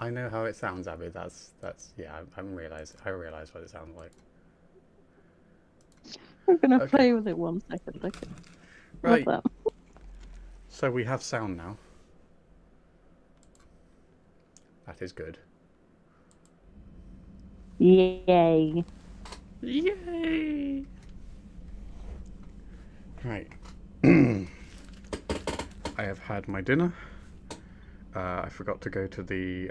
I know how it sounds, Abby. That's yeah. I realize what it sounds like. We're gonna Okay. play with it 1 second. Okay. Love Right. that. So we have sound now. That is good. Yay. Yay! Right. I have had my dinner. I forgot to go to the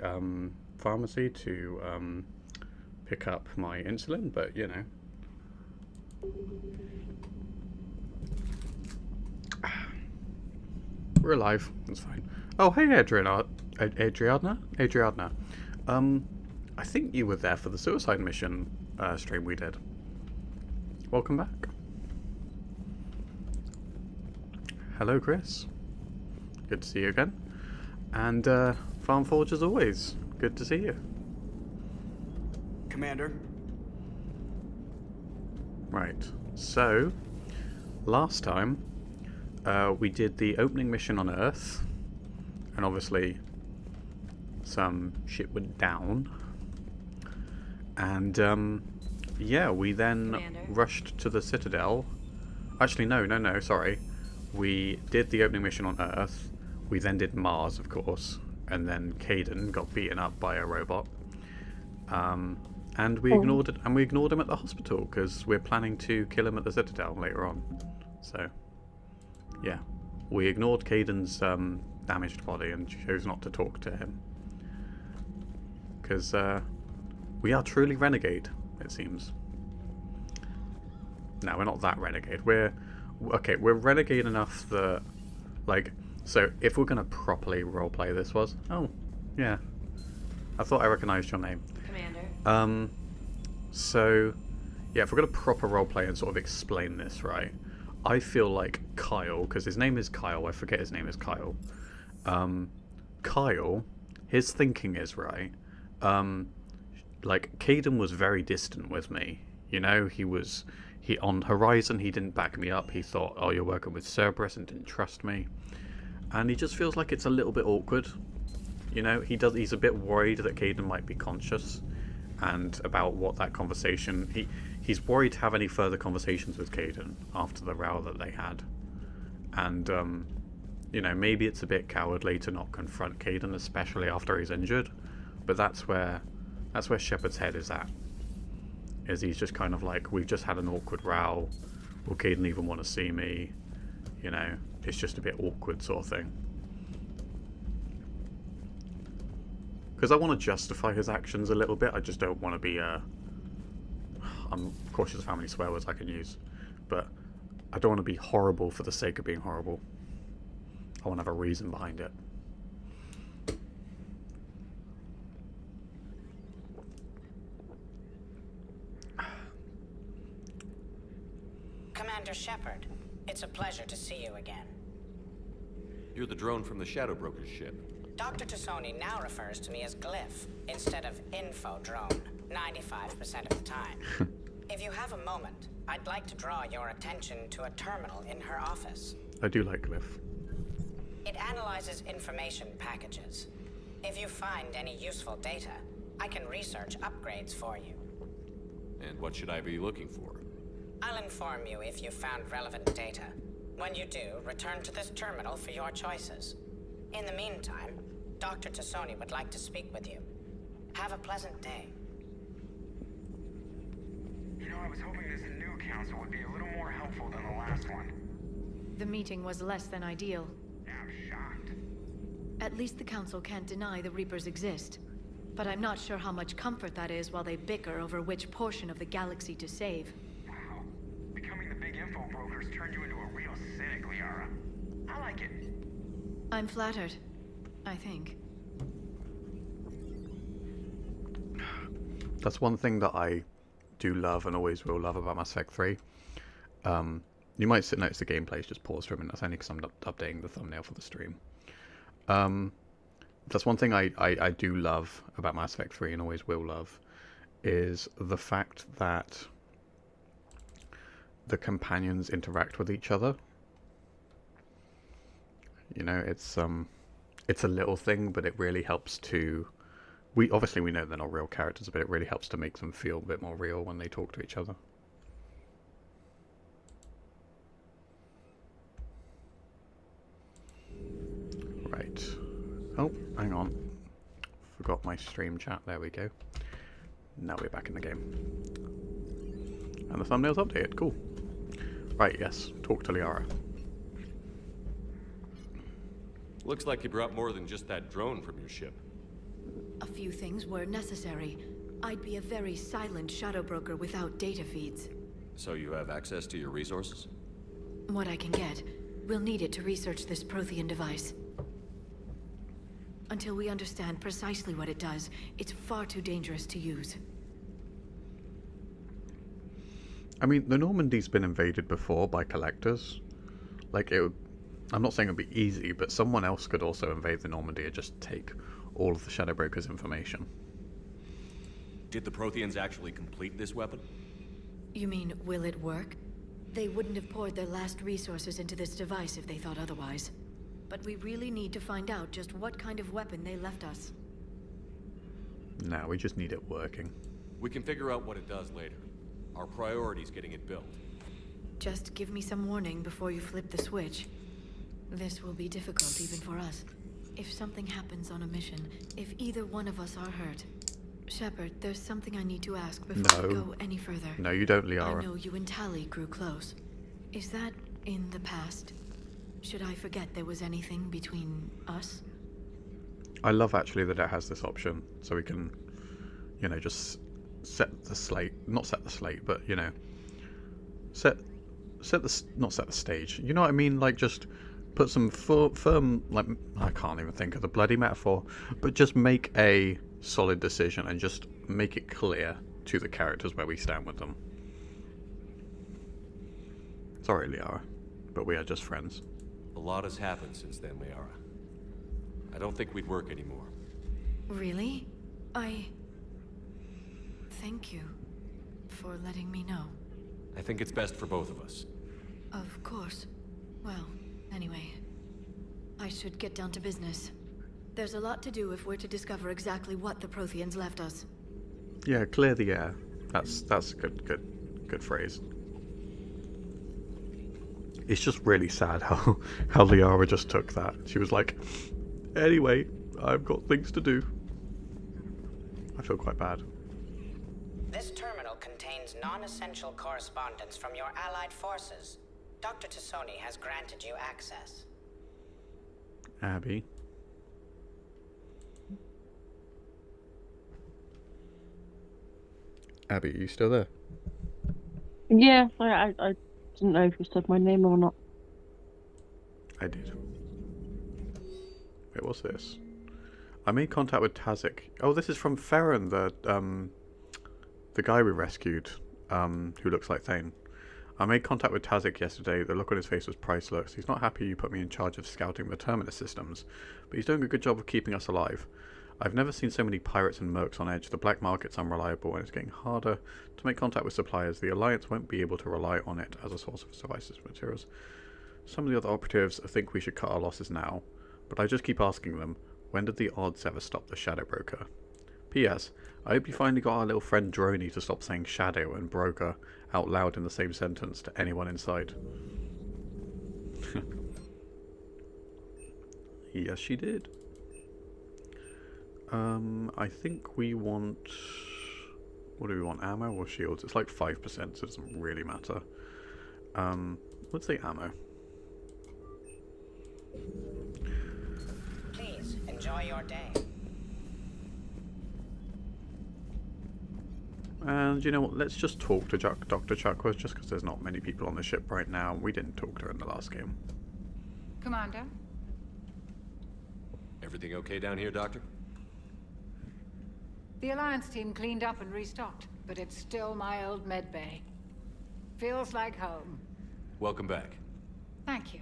pharmacy to pick up my insulin, but you know. We're alive. That's fine. Oh, hey, Adriana. I think you were there for the suicide mission stream we did. Welcome back. Hello, Chris. Good to see you again. And Farm Forge as always. Good to see you. Commander. Right. So, last time we did the opening mission on Earth, and obviously some shit went down. And yeah, we then Commander. rushed to the Citadel. Actually, no, sorry. We did the opening mission on Earth. We then did Mars, of course, and then Kaidan got beaten up by a robot. And we ignored it, and we ignored him at the hospital because we're planning to kill him at the Citadel later on. So, yeah, we ignored Kaidan's damaged body and chose not to talk to him because we are truly renegade, it seems. No, we're not that renegade. We're renegade enough that, like, so if we're gonna properly roleplay this was, oh, yeah, I thought I recognised your name. Commander. So, yeah, if we're gonna proper roleplay and sort of explain this, right, I feel like Kyle, because his name is Kyle, I forget his name is Kyle. Kyle, his thinking is, right, like, Kaidan was very distant with me. You know, he on Horizon, he didn't back me up. He thought, oh, you're working with Cerberus and didn't trust me. And he just feels like it's a little bit awkward. You know, he's a bit worried that Kaidan might be conscious and about what that conversation, he's worried to have any further conversations with Kaidan after the row that they had. And, you know, maybe it's a bit cowardly to not confront Kaidan, especially after he's injured. But that's where Shepard's head is at. Is he's just kind of like, we've just had an awkward row. Will Kaidan even want to see me? You know, it's just a bit awkward sort of thing. Because I want to justify his actions a little bit. I just don't want to be I'm cautious of how many swear words I can use. But I don't want to be horrible for the sake of being horrible. I want to have a reason behind it. Commander Shepard, it's a pleasure to see you again. You're the drone from the Shadow Broker's ship. Dr. Tassoni now refers to me as Glyph instead of Info Drone, 95% of the time. If you have a moment, I'd like to draw your attention to a terminal in her office. I do like Glyph. It analyzes information packages. If you find any useful data, I can research upgrades for you. And what should I be looking for? I'll inform you if you've found relevant data. When you do, return to this terminal for your choices. In the meantime, Dr. Tassoni would like to speak with you. Have a pleasant day. You know, I was hoping this new council would be a little more helpful than the last one. The meeting was less than ideal. I'm shocked. At least the council can't deny the Reapers exist. But I'm not sure how much comfort that is while they bicker over which portion of the galaxy to save. Wow. Becoming the big info brokers turned you into a real cynic, Liara. I like it. I'm flattered, I think. That's one thing that I do love and always will love about Mass Effect 3. You might notice the gameplay's just paused for a minute. That's only because I'm updating the thumbnail for the stream. That's one thing I do love about Mass Effect 3 and always will love, is the fact that the companions interact with each other. You know, it's a little thing, but it really helps to we obviously we know they're not real characters, but it really helps to make them feel a bit more real when they talk to each other. Right. Oh, hang on. Forgot my stream chat. There we go. Now we're back in the game. And the thumbnail's updated. Cool. Right, yes. Talk to Liara. Looks like you brought more than just that drone from your ship. A few things were necessary. I'd be a very silent shadow broker without data feeds. So you have access to your resources? What I can get. We'll need it to research this Prothean device. Until we understand precisely what it does, it's far too dangerous to use. I mean, the Normandy's been invaded before by collectors. Like, it would, I'm not saying it would be easy, but someone else could also invade the Normandy and just take all of the Shadow Broker's information. Did the Protheans actually complete this weapon? You mean, will it work? They wouldn't have poured their last resources into this device if they thought otherwise. But we really need to find out just what kind of weapon they left us. No, we just need it working. We can figure out what it does later. Our priority's getting it built. Just give me some warning before you flip the switch. This will be difficult even for us. If something happens on a mission, if either one of us are hurt. Shepard, there's something I need to ask before we go any further. No, you don't, Liara. I know you and Tali grew close. Is that in the past? Should I forget there was anything between us? I love actually that it has this option, so we can, you know, just set the slate. Not set the slate, but you know, not set the stage. You know what I mean? Like just put some firm. Like I can't even think of the bloody metaphor, but just make a solid decision and just make it clear to the characters where we stand with them. Sorry, Liara, but we are just friends. A lot has happened since then, Liara. I don't think we'd work anymore. Really? Thank you for letting me know. I think it's best for both of us. Of course. Well, anyway, I should get down to business. There's a lot to do if we're to discover exactly what the Protheans left us. Yeah, clear the air. That's a good phrase. It's just really sad how Liara just took that. She was like, anyway, I've got things to do. I feel quite bad. This terminal contains non-essential correspondence from your allied forces. Dr. Tassoni has granted you access. Abby. Abby, are you still there? Yeah, I didn't know if you said my name or not. I did. Wait, what's this? I made contact with Tazik. Oh, this is from Farron, the guy we rescued, who looks like Thane. I made contact with Tazik yesterday. The look on his face was priceless. He's not happy you put me in charge of scouting the terminus systems, but he's doing a good job of keeping us alive. I've never seen so many pirates and mercs on edge. The black market's unreliable and it's getting harder to make contact with suppliers. The Alliance won't be able to rely on it as a source of devices and materials. Some of the other operatives think we should cut our losses now, but I just keep asking them, when did the odds ever stop the Shadow Broker? P.S. I hope you finally got our little friend Droney to stop saying Shadow and Broker out loud in the same sentence to anyone inside. Yes, she did. I think we want... What do we want? Ammo or shields? It's like 5%, so it doesn't really matter. Let's say ammo. Please, enjoy your day. And you know what? Let's just talk to Dr. Chuckworth, just because there's not many people on the ship right now. We didn't talk to her in the last game. Commander? Everything okay down here, Doctor? The Alliance team cleaned up and restocked, but it's still my old med bay. Feels like home. Welcome back. Thank you.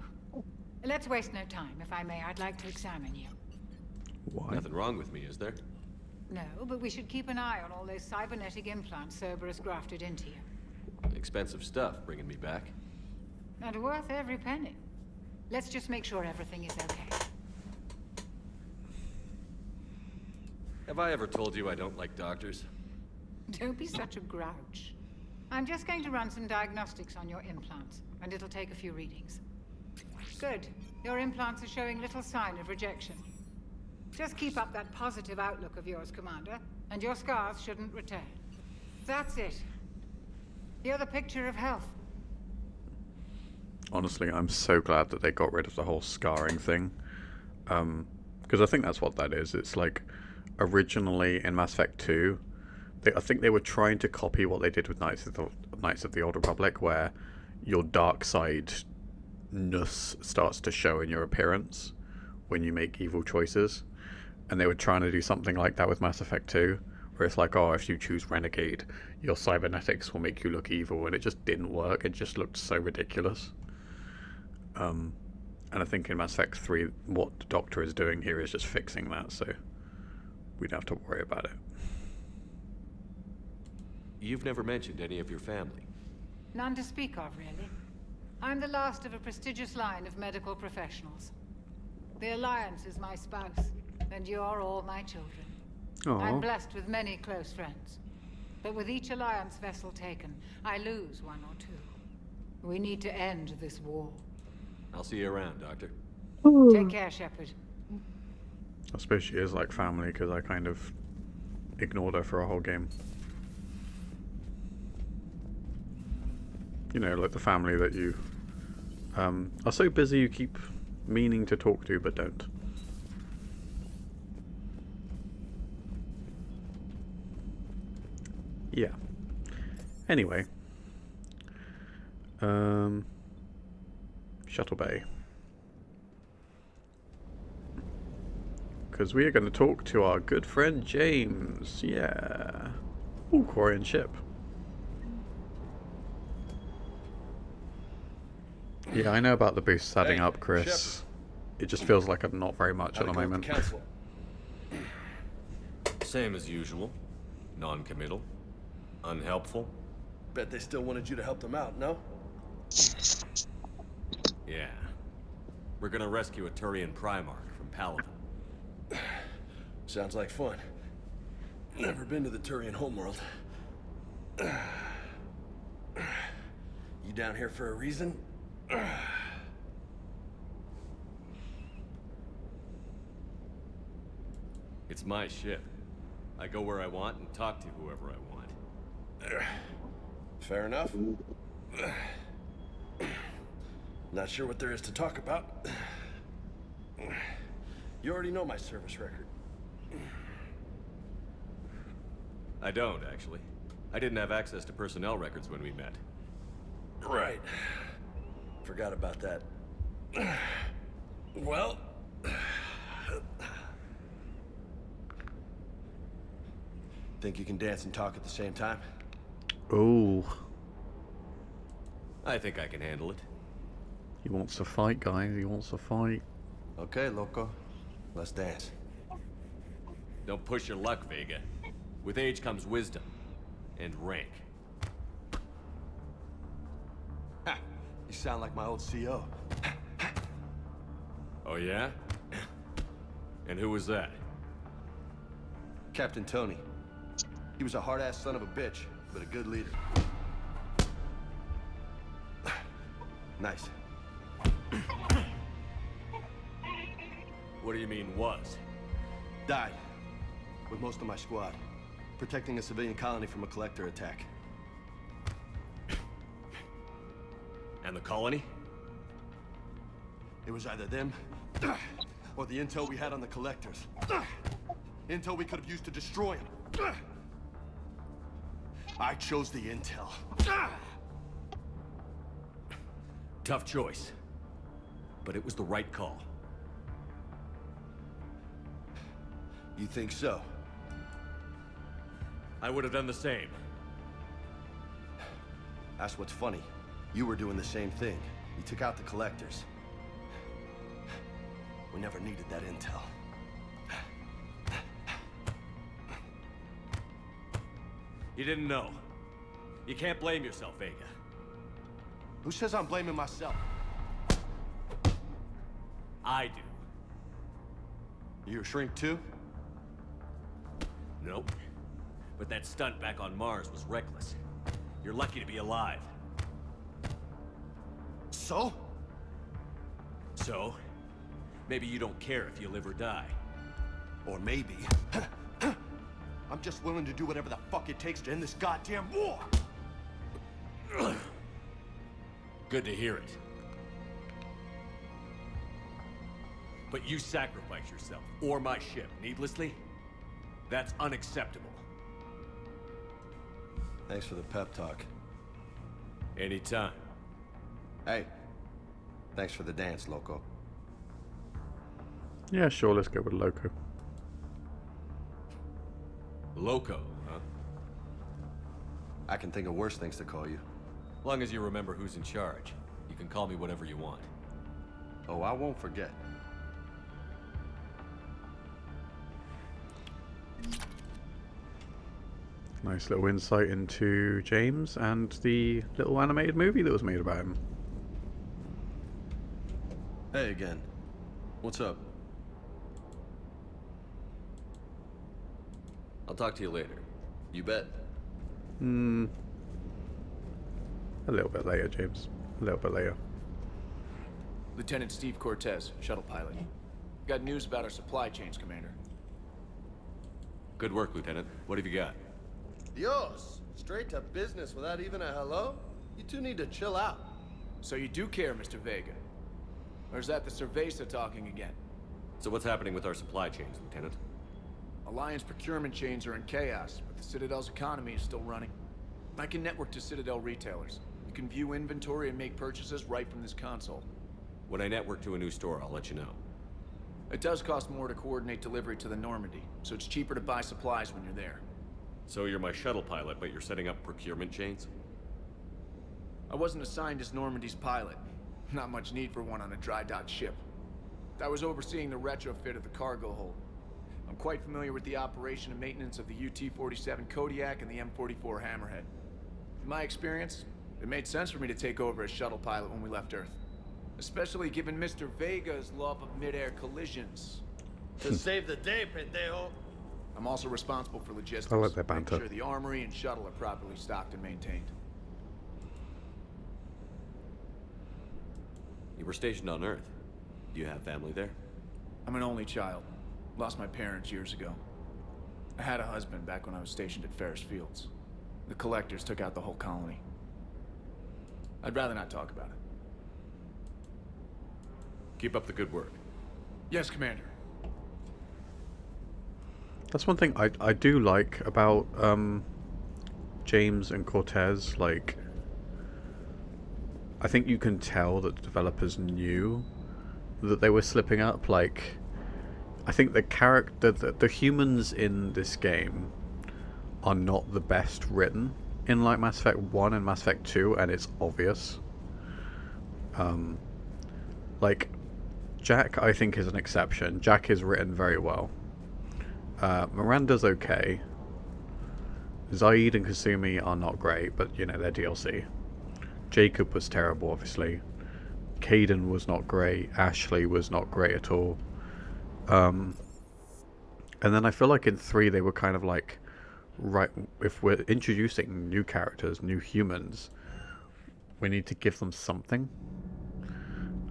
Let's waste no time. If I may, I'd like to examine you. Why? Nothing wrong with me, is there? No, but we should keep an eye on all those cybernetic implants Cerberus grafted into you. Expensive stuff bringing me back. And worth every penny. Let's just make sure everything is okay. Have I ever told you I don't like doctors? Don't be such a grouch. I'm just going to run some diagnostics on your implants, and it'll take a few readings. Good. Your implants are showing little sign of rejection. Just keep up that positive outlook of yours, Commander, and your scars shouldn't return. That's it. You're the picture of health. Honestly, I'm so glad that they got rid of the whole scarring thing. Because I think that's what that is. It's like, originally in Mass Effect 2, I think they were trying to copy what they did with Knights of the Old Republic, where your dark side-ness starts to show in your appearance when you make evil choices. And they were trying to do something like that with Mass Effect 2, where it's like, oh, if you choose Renegade, your cybernetics will make you look evil, and it just didn't work. It just looked so ridiculous. And I think in Mass Effect 3, what the Doctor is doing here is just fixing that, so we don't have to worry about it. You've never mentioned any of your family. None to speak of, really. I'm the last of a prestigious line of medical professionals. The Alliance is my spouse, and you're all my children. I'm blessed with many close friends. But with each Alliance vessel taken, I lose one or two. We need to end this war. I'll see you around, Doctor. Take care, Shepard. I suppose she is like family, because I kind of ignored her for a whole game. You know, like the family that you are so busy you keep meaning to talk to but don't. Yeah. Anyway. Shuttle Bay. Because we are going to talk to our good friend James. Yeah. Ooh, Quarian ship. Yeah, I know about the boosts adding up, Chris. Shepard. It just feels like I'm not very much at the moment. Council. Same as usual. Non-committal. Unhelpful. Bet they still wanted you to help them out, no? Yeah. We're gonna rescue a Turian Primarch from Palaven. Sounds like fun. Never been to the Turian homeworld. You down here for a reason? It's my ship. I go where I want and talk to whoever I want. Fair enough. Not sure what there is to talk about. You already know my service record. I don't, actually. I didn't have access to personnel records when we met. Right. Forgot about that. Well... Think you can dance and talk at the same time? Ooh. I think I can handle it. He wants to fight, guys. He wants to fight. Okay, loco. Let's dance. Don't push your luck, Vega. With age comes wisdom. And rank. Ha! You sound like my old CO. Oh yeah? And who was that? Captain Tony. He was a hard-ass son of a bitch, but a good leader. Nice. What do you mean, was? Died. With most of my squad. Protecting a civilian colony from a collector attack. And the colony? It was either them, or the intel we had on the collectors. Intel we could have used to destroy them. I chose the intel. Tough choice. But it was the right call. You think so? I would have done the same. That's what's funny. You were doing the same thing. You took out the collectors. We never needed that intel. You didn't know. You can't blame yourself, Vega. Who says I'm blaming myself? I do. You a shrink too? Nope. But that stunt back on Mars was reckless. You're lucky to be alive. So? So, maybe you don't care if you live or die. Or maybe... I'm just willing to do whatever the fuck it takes to end this goddamn war! Good to hear it. But you sacrifice yourself, or my ship, needlessly? That's unacceptable. Thanks for the pep talk. Anytime. Hey, thanks for the dance, Loco. Yeah, sure, let's go with Loco. Loco, huh? I can think of worse things to call you. Long as you remember who's in charge, you can call me whatever you want. Oh, I won't forget. Nice little insight into James and the little animated movie that was made about him. Hey again. What's up? I'll talk to you later. You bet. A little bit later, James. A little bit later. Lieutenant Steve Cortez, shuttle pilot. Got news about our supply chains, Commander. Good work, Lieutenant. What have you got? Dios! Straight to business without even a hello? You two need to chill out. So you do care, Mr. Vega? Or is that the Cerveza talking again? So what's happening with our supply chains, Lieutenant? Alliance procurement chains are in chaos, but the Citadel's economy is still running. I can network to Citadel retailers. You can view inventory and make purchases right from this console. When I network to a new store, I'll let you know. It does cost more to coordinate delivery to the Normandy, so it's cheaper to buy supplies when you're there. So you're my shuttle pilot, but you're setting up procurement chains? I wasn't assigned as Normandy's pilot. Not much need for one on a dry dock ship. I was overseeing the retrofit of the cargo hold. I'm quite familiar with the operation and maintenance of the UT-47 Kodiak and the M44 Hammerhead. In my experience, it made sense for me to take over as shuttle pilot when we left Earth. Especially given Mr. Vega's love of mid-air collisions. To save the day, pendejo. I'm also responsible for logistics. I like that making banter. sure the armory and shuttle are properly stocked and maintained. You were stationed on Earth. Do you have family there? I'm an only child. Lost my parents years ago. I had a husband back when I was stationed at Ferris Fields. The collectors took out the whole colony. I'd rather not talk about it. Keep up the good work. Yes, Commander. That's one thing I do like about James and Cortez. Like, I think you can tell that the developers knew that they were slipping up. Like, I think the humans in this game are not the best written in like Mass Effect 1 and Mass Effect 2, and it's obvious. Like, Jack, I think, is an exception. Jack is written very well. Miranda's okay. Zaid and Kasumi are not great, but you know, they're DLC. Jacob was terrible, obviously. Kaidan was not great. Ashley was not great at all. And then I feel like in 3 they were kind of like, right, if we're introducing new characters, new humans, we need to give them something.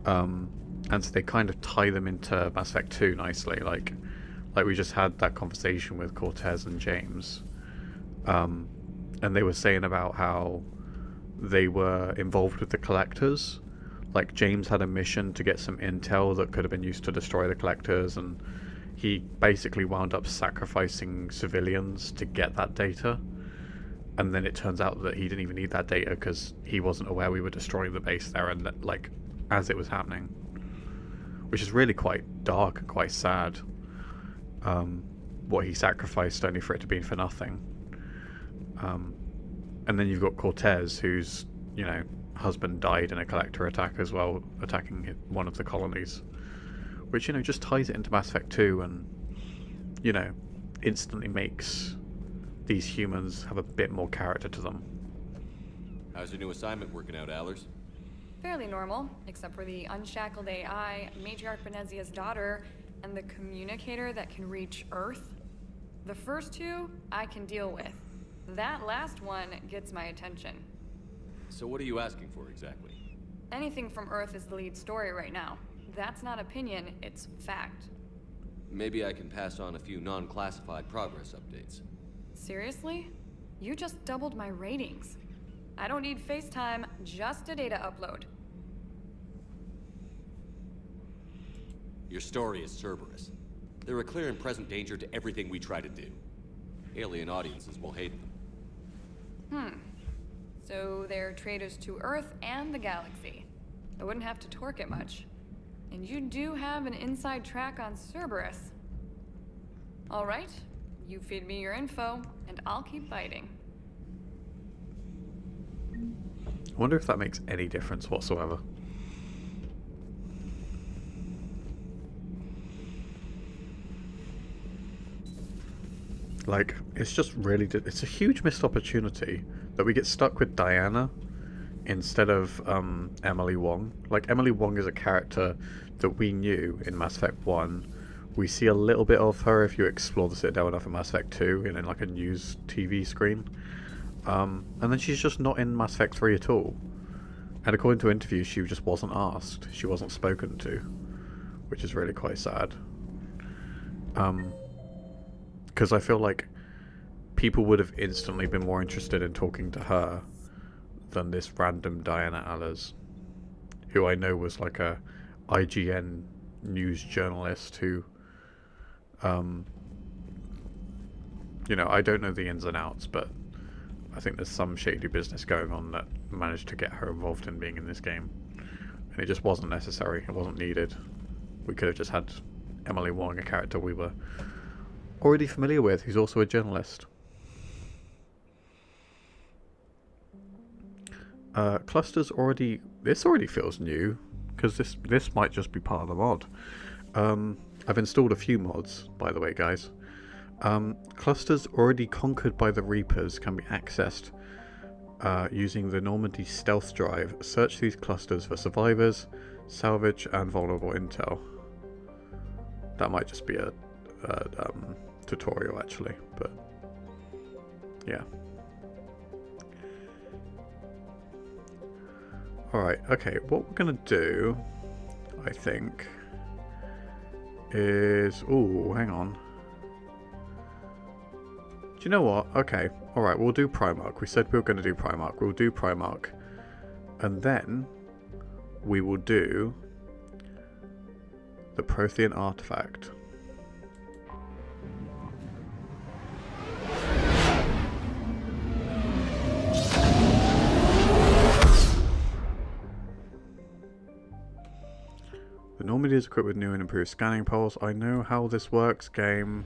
And so they kind of tie them into Mass Effect 2 nicely, like we just had that conversation with Cortez and James. And they were saying about how they were involved with the collectors. Like, James had a mission to get some intel that could have been used to destroy the collectors, and he basically wound up sacrificing civilians to get that data. And then it turns out that he didn't even need that data because he wasn't aware we were destroying the base there, and like as it was happening, which is really quite dark and quite sad. What he sacrificed only for it to be for nothing. And then you've got Cortez, whose, you know, husband died in a collector attack as well, attacking one of the colonies, which, you know, just ties it into Mass Effect 2 and, you know, instantly makes these humans have a bit more character to them. How's your new assignment working out, Allers? Fairly normal, except for the unshackled AI, Matriarch Benezia's daughter, and the communicator that can reach Earth. The first two, I can deal with. That last one gets my attention. So what are you asking for exactly? Anything from Earth is the lead story right now. That's not opinion, it's fact. Maybe I can pass on a few non-classified progress updates. Seriously? You just doubled my ratings. I don't need FaceTime, just a data upload. Your story is Cerberus. They're a clear and present danger to everything we try to do. Alien audiences will hate them. So they're traitors to Earth and the galaxy. I wouldn't have to torque it much. And you do have an inside track on Cerberus. All right, you feed me your info, and I'll keep biting. I wonder if that makes any difference whatsoever. Like, it's just really... It's a huge missed opportunity that we get stuck with Diana instead of Emily Wong. Like, Emily Wong is a character that we knew in Mass Effect 1. We see a little bit of her if you explore the Citadel enough in Mass Effect 2 in like a news TV screen. And then she's just not in Mass Effect 3 at all. And according to interviews, she just wasn't asked. She wasn't spoken to. Which is really quite sad. Because I feel like people would have instantly been more interested in talking to her than this random Diana Allers, who I know was like a IGN news journalist who, you know, I don't know the ins and outs, but I think there's some shady business going on that managed to get her involved in being in this game. And it just wasn't necessary, it wasn't needed. We could have just had Emily Wong, a character we were already familiar with, who's also a journalist. Clusters already... This already feels new, because this might just be part of the mod. I've installed a few mods, by the way, guys. Clusters already conquered by the Reapers can be accessed using the Normandy stealth drive. Search these clusters for survivors, salvage, and vulnerable intel. That might just be a tutorial, actually, but yeah. Alright, okay, what we're gonna do, I think, is... Ooh, hang on. Do you know what? Okay, alright, we'll do Primarch. We said we were going to do Primarch. We'll do Primarch. And then we will do the Prothean artifact. The Normandy is equipped with new and improved scanning poles. I know how this works, game.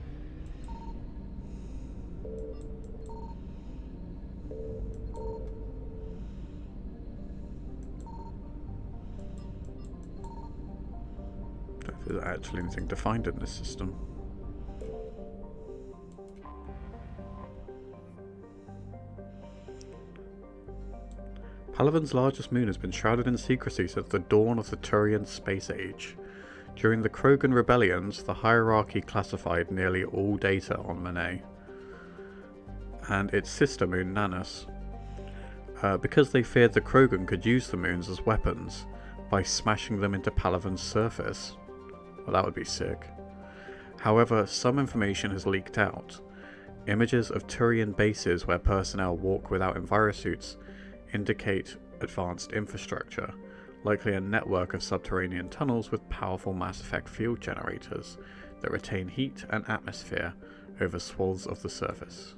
Don't think there's actually anything defined in this system. Palaven's largest moon has been shrouded in secrecy since the dawn of the Turian space age. During the Krogan rebellions, the hierarchy classified nearly all data on Monet and its sister moon Nanus, because they feared the Krogan could use the moons as weapons by smashing them into Palaven's surface. Well, that would be sick. However, some information has leaked out. Images of Turian bases where personnel walk without envirosuits indicate advanced infrastructure, likely a network of subterranean tunnels with powerful Mass Effect field generators that retain heat and atmosphere over swaths of the surface.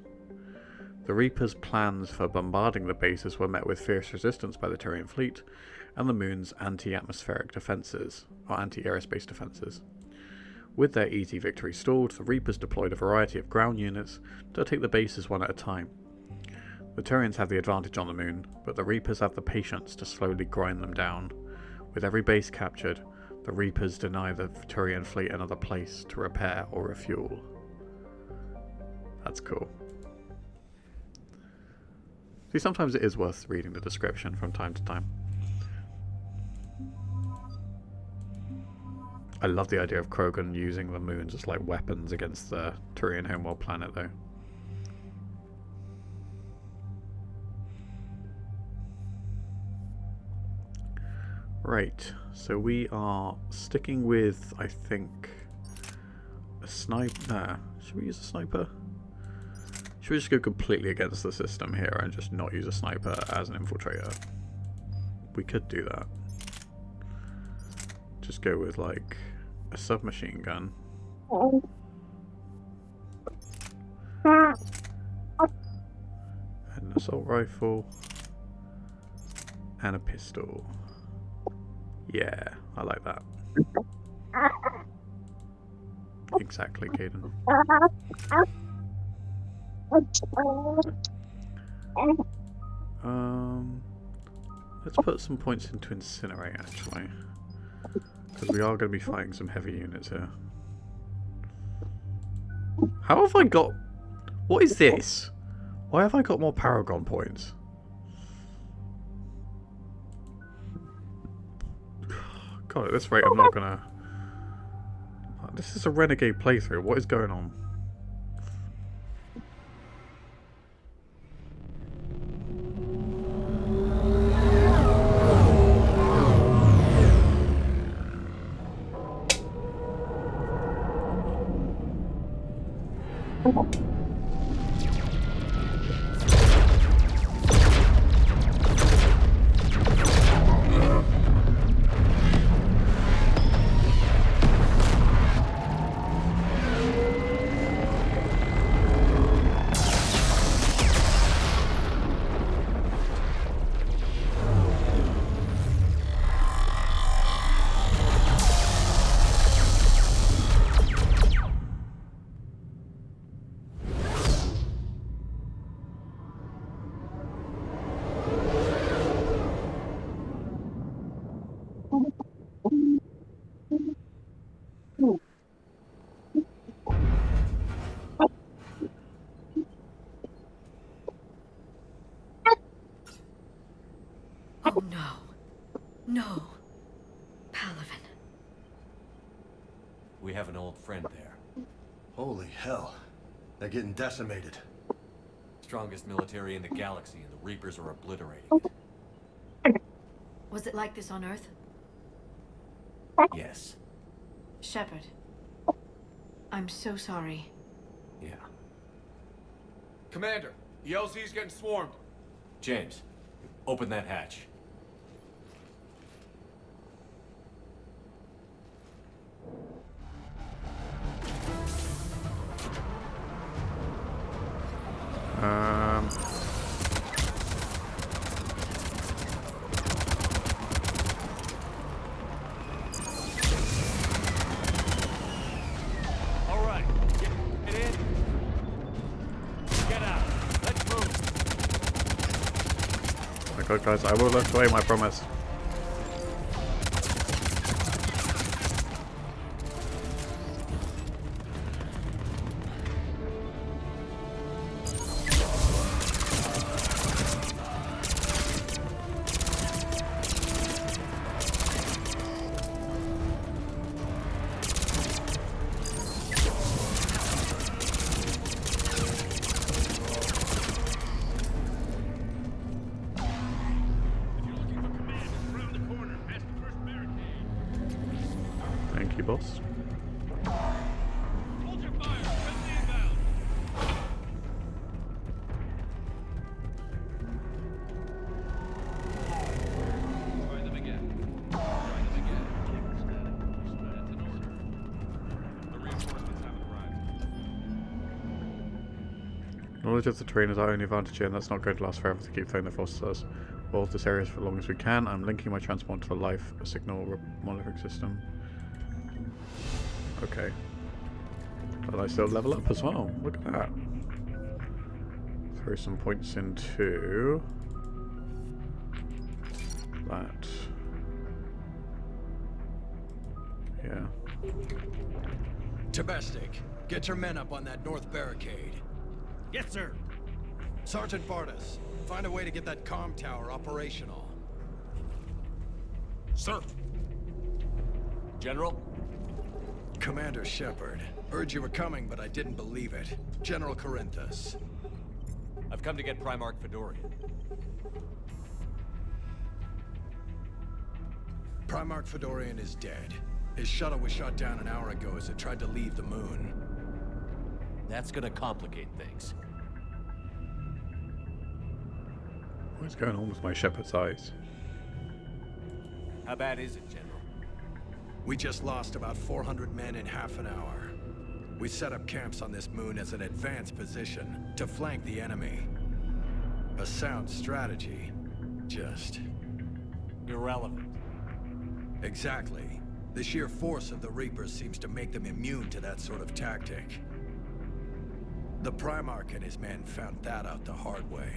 The Reapers' plans for bombarding the bases were met with fierce resistance by the Turian fleet and the moon's anti-atmospheric defences, or anti-aerospace defences. With their easy victory stalled, the Reapers deployed a variety of ground units to take the bases one at a time. The Turians have the advantage on the moon, but the Reapers have the patience to slowly grind them down. With every base captured, the Reapers deny the Turian fleet another place to repair or refuel. That's cool. See, sometimes it is worth reading the description from time to time. I love the idea of Krogan using the moons as like weapons against the Turian homeworld planet, though. Right, so we are sticking with, I think, a sniper. Should we use a sniper? Should we just go completely against the system here and just not use a sniper as an infiltrator? We could do that. Just go with like a submachine gun. An assault rifle. And a pistol. Yeah, I like that. Exactly, Kaidan. Let's put some points into incinerate actually, because we are going to be fighting some heavy units here. How have I got? What is this? Why have I got more Paragon points? God, at this rate, I'm not gonna. This is a renegade playthrough. What is going on? Oh no. No. Palaven. We have an old friend there. Holy hell. They're getting decimated. Strongest military in the galaxy, and the Reapers are obliterating it. Was it like this on Earth? Yes. Shepard. I'm so sorry. Yeah. Commander, the LZ's getting swarmed. James, open that hatch. All right, get in. Get out. Let's move. Oh my God, guys, I will lift away, I promise. Thank you, boss. Hold your fire. Friendly inbound. Try them again. Try them again. That's an order. The reinforcements haven't arrived. Knowledge of the terrain is our only advantage here, and that's not going to last forever to keep throwing the forces at us. We'll hold this area for as long as we can. I'm linking my transport to the life signal monitoring system. Okay. But I still level up as well. Look at that. Throw some points into that. Yeah. Tabestic, get your men up on that north barricade. Yes, sir. Sergeant Bardas, find a way to get that comm tower operational. Sir. General, Commander Shepard. Heard you were coming, but I didn't believe it. General Corinthus. I've come to get Primarch Fedorian. Primarch Fedorian is dead. His shuttle was shot down an hour ago as it tried to leave the moon. That's gonna complicate things. What's going on with my Shepard's eyes? How bad is it, General? We just lost about 400 men in half an hour. We set up camps on this moon as an advanced position to flank the enemy. A sound strategy. Just... irrelevant. Exactly. The sheer force of the Reapers seems to make them immune to that sort of tactic. The Primarch and his men found that out the hard way.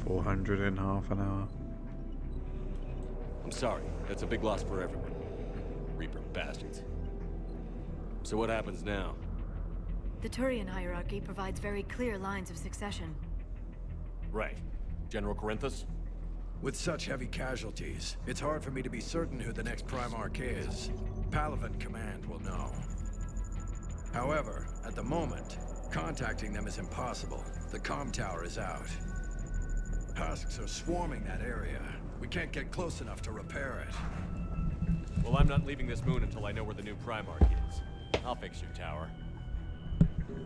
400 in half an hour. I'm sorry. That's a big loss for everyone. Reaper bastards. So what happens now? The Turian hierarchy provides very clear lines of succession. Right. General Corinthus? With such heavy casualties, it's hard for me to be certain who the next Primarch is. Palavant Command will know. However, at the moment, contacting them is impossible. The comm tower is out. Husks are swarming that area. We can't get close enough to repair it. Well, I'm not leaving this moon until I know where the new Primarch is. I'll fix your tower.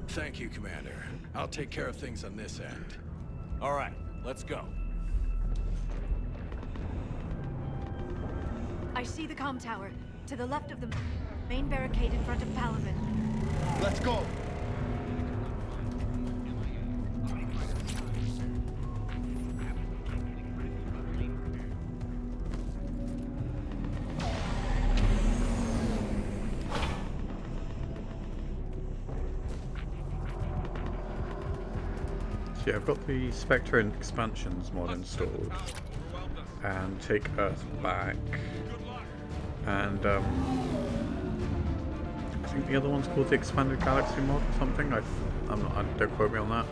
Thank you, Commander. I'll take care of things on this end. All right, let's go. I see the comm tower. To the left of the main barricade in front of Palavin. Let's go! So yeah, I've got the Spectre and Expansions mod installed. And Take Earth Back. And I think the other one's called the Expanded Galaxy mod or something. Don't quote me on that.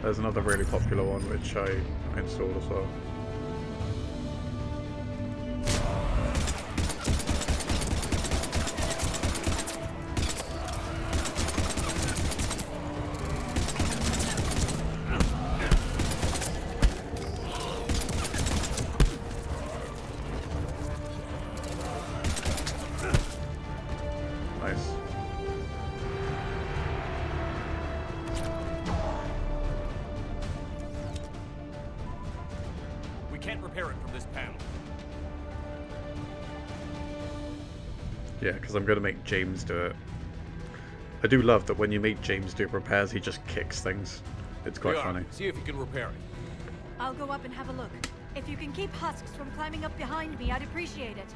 There's another really popular one which I installed as well. Nice. We can't repair it from this panel. Yeah, because I'm going to make James do it. I do love that when you make James do repairs, he just kicks things. It's quite funny. See if you can repair it. I'll go up and have a look. If you can keep husks from climbing up behind me, I'd appreciate it.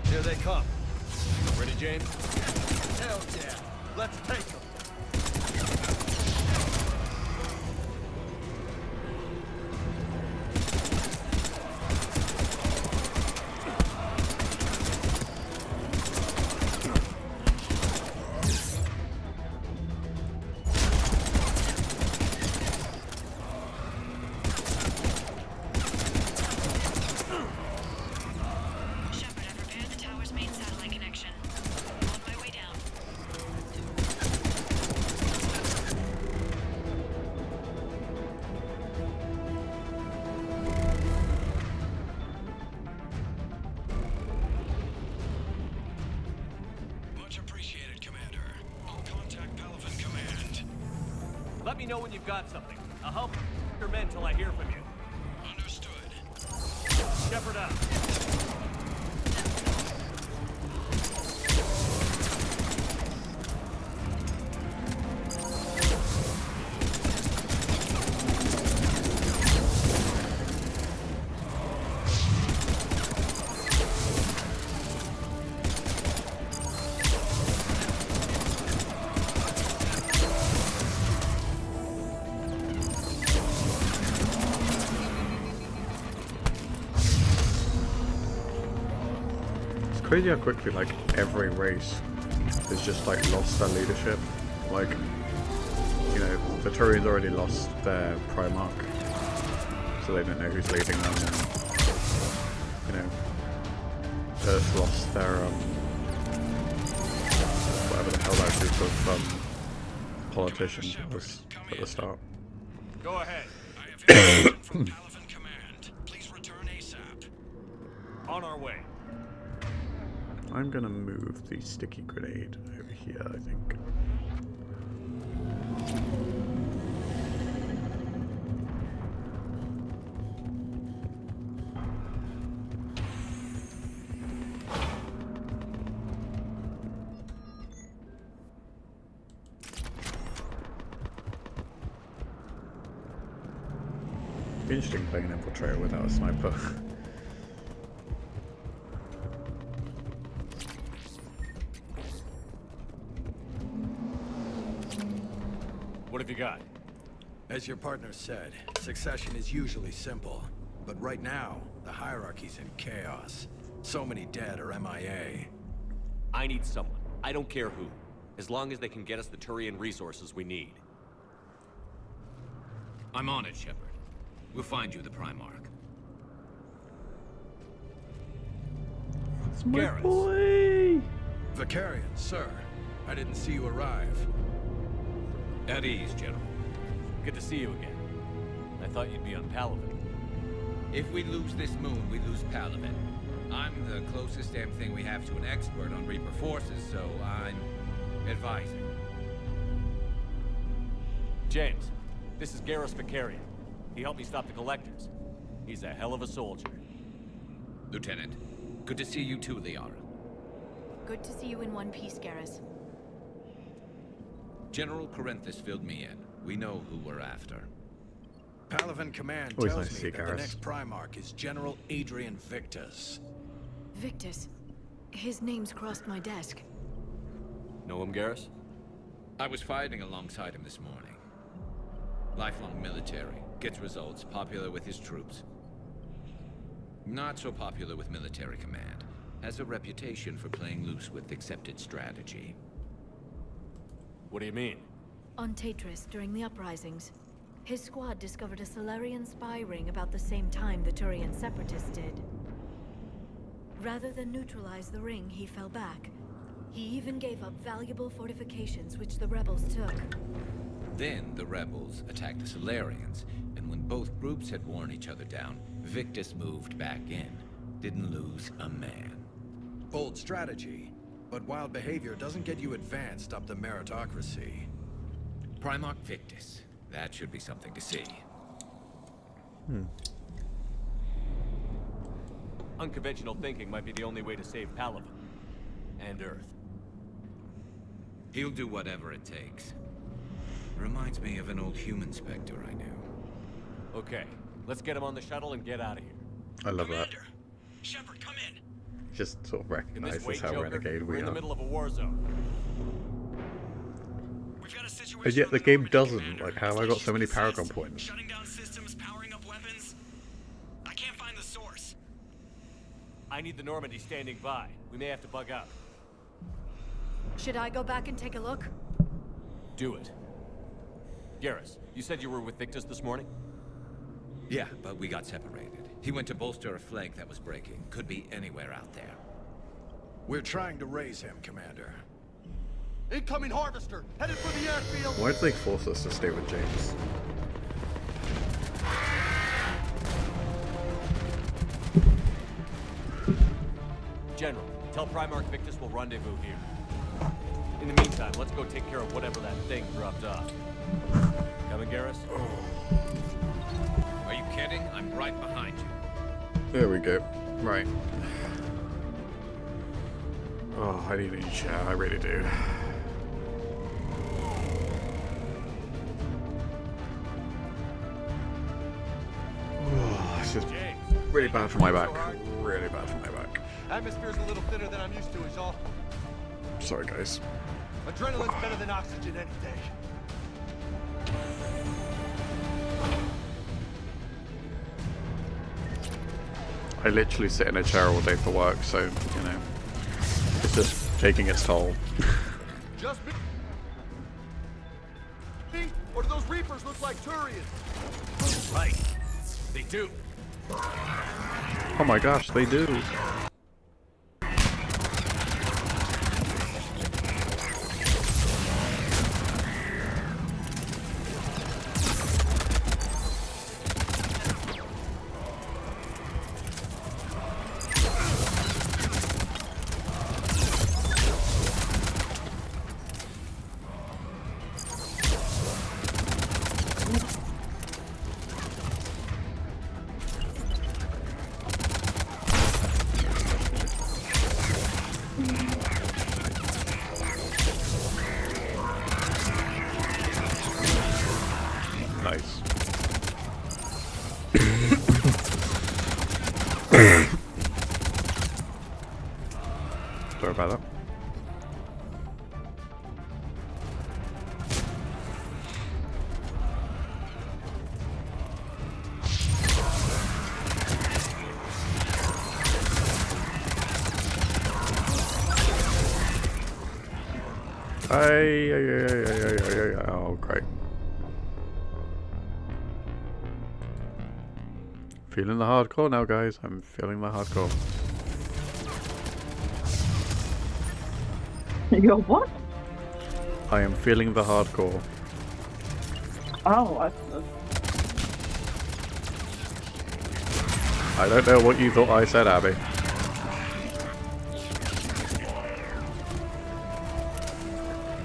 Here they come. Ready, James? Hell yeah! Let's take them! Let me know when you've got something. I'll help your men till I hear from you. Understood. Shepard out. Crazy how quickly like every race has just like lost their leadership. Like, you know, the Turians already lost their Primarch, so they don't know who's leading them. And, you know, Earth lost their whatever the hell that group of politicians was at the start. Go ahead. I have information from Palaven Command. Please return ASAP. On our way. I'm gonna move the sticky grenade over here, I think. Be interesting playing an infiltrator without a sniper. What have you got? As your partner said, succession is usually simple. But right now, the hierarchy's in chaos. So many dead or MIA. I need someone. I don't care who. As long as they can get us the Turian resources we need. I'm on it, Shepard. We'll find you the Primarch. That's my Garrus. boy! Vicarian, sir. I didn't see you arrive. At ease, General. Good to see you again. I thought you'd be on Palaven. If we lose this moon, we lose Palaven. I'm the closest damn thing we have to an expert on Reaper forces, so I'm advising. James, this is Garrus Vicarian. He helped me stop the Collectors. He's a hell of a soldier. Lieutenant, good to see you too, Liara. Good to see you in one piece, Garrus. General Corinthus filled me in. We know who we're after. Palaven Command Always tells nice to me see that the Garrus. next Primarch is General Adrian Victus. Victus. His name's crossed my desk. Know him, Garrus? I was fighting alongside him this morning. Lifelong military, gets results, popular with his troops. Not so popular with military command. Has a reputation for playing loose with accepted strategy. What do you mean? On Tatris, during the uprisings, his squad discovered a Solarian spy ring about the same time the Turian separatists did. Rather than neutralize the ring, he fell back. He even gave up valuable fortifications which the rebels took. Then the rebels attacked the Solarians, and when both groups had worn each other down, Victus moved back in. Didn't lose a man. Bold strategy, but wild behavior doesn't get you advanced up the meritocracy. Primarch Victus. That should be something to see. Unconventional thinking might be the only way to save Palaven. And Earth. He'll do whatever it takes. Reminds me of an old human Spectre I knew. Okay, let's get him on the shuttle and get out of here. I love that. Shepard, come in. Just sort of In this recognizes wait, how Joker, renegade we're we in the are. middle of a war zone. We've got a situation And yet on the the game Normandy, doesn't. Commander. Like, how have I got so many Paragon points? Shutting down systems, powering up weapons. I can't find the source. I need the Normandy standing by. We may have to bug out. Should I go back and take a look? Do it. Garrus, you said you were with Victus this morning? Yeah, but we got separated. He went to bolster a flank that was breaking. Could be anywhere out there. We're trying to raise him, Commander. Incoming harvester, headed for the airfield. Why did they force us to stay with James? General, tell Primarch Victus we'll rendezvous here. In the meantime, let's go take care of whatever that thing dropped off. Coming, Garrus? Are you kidding? I'm right behind you. There we go. Right. Oh, I need a new chair. I really do. Oh, it's just really bad for my back. Really bad for my back. Atmosphere's a little thinner than I'm used to, is all. Sorry, guys. Adrenaline's better than oxygen any day. I literally sit in a chair all day for work, so, you know, it's just taking its toll. Just me? Or do those Reapers look like Turians? Right. They do. Oh my gosh, they do. Sorry about that. Oh, great. Feeling the hardcore now, guys. I'm feeling the hardcore. You're what? I am feeling the hardcore. Oh, I don't know what you thought I said, Abby.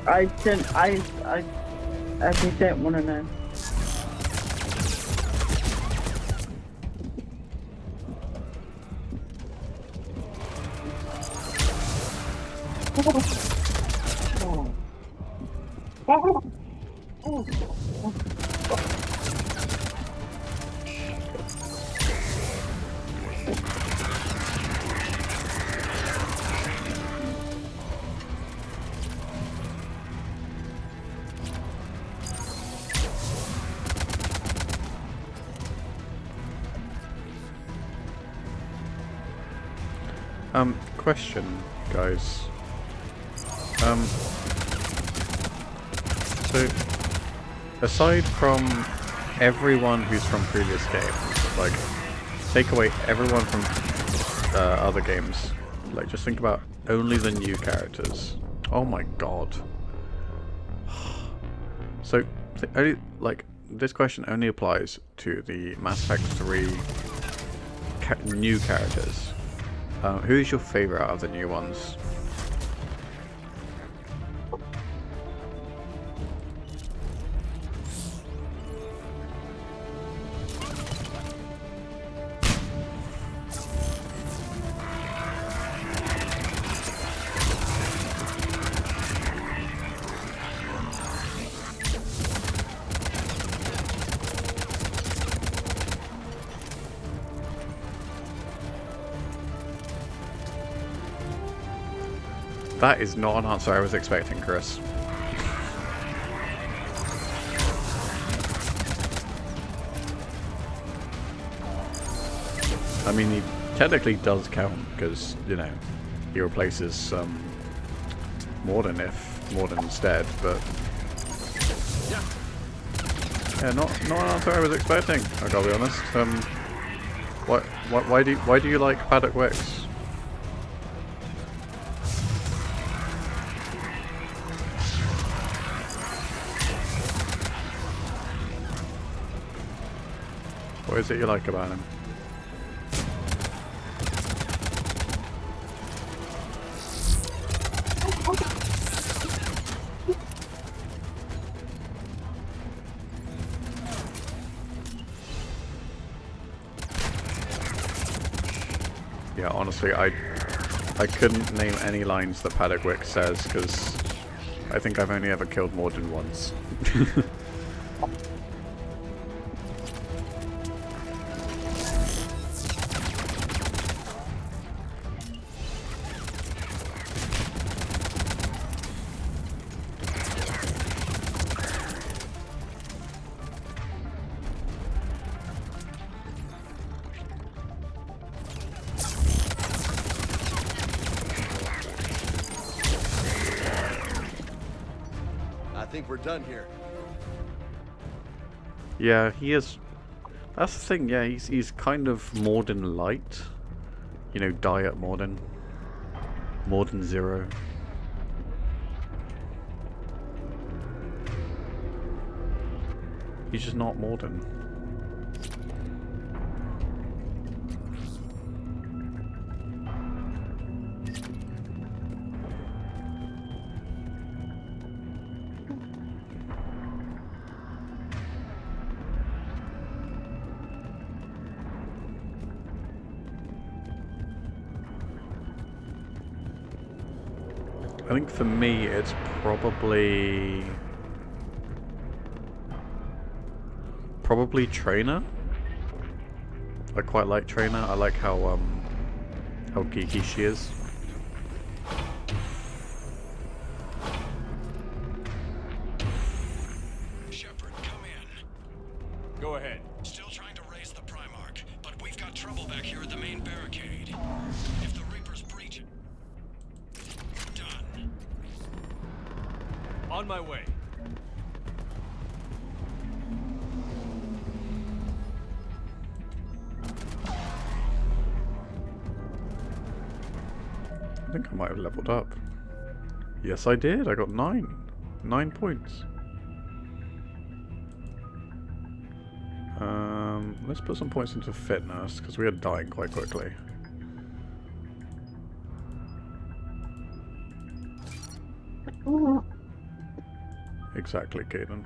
I actually don't want to know. Question, guys. So, aside from everyone who's from previous games, like, take away everyone from other games, like, just think about only the new characters. Oh my god. So, like, this question only applies to the Mass Effect 3 new characters. Who's your favourite out of the new ones? That is not an answer I was expecting, Chris. I mean, he technically does count, because, you know, he replaces Morden if Morden's dead, but... Yeah, not an answer I was expecting, I gotta be honest. Why do you like Paddock Wicks? What is it you like about him? Yeah, honestly, I couldn't name any lines that Paddock Wick says, because I think I've only ever killed Morden once. I think we're done here. Yeah, he is. That's the thing, yeah, he's kind of Morden light. You know, Diet Morden. Morden Zero. He's just not Morden. I think for me it's probably Trainer. I quite like Trainer. I like how geeky she is. Shepard, come in. Go ahead. Still trying to raise the Primarch, but we've got trouble back here at the main barricade. If the Reapers breach it... Done. On my way. I think I might have leveled up. Yes, I did. I got 9. 9 points. Let's put some points into fitness, because we are dying quite quickly. Exactly, Kaidan.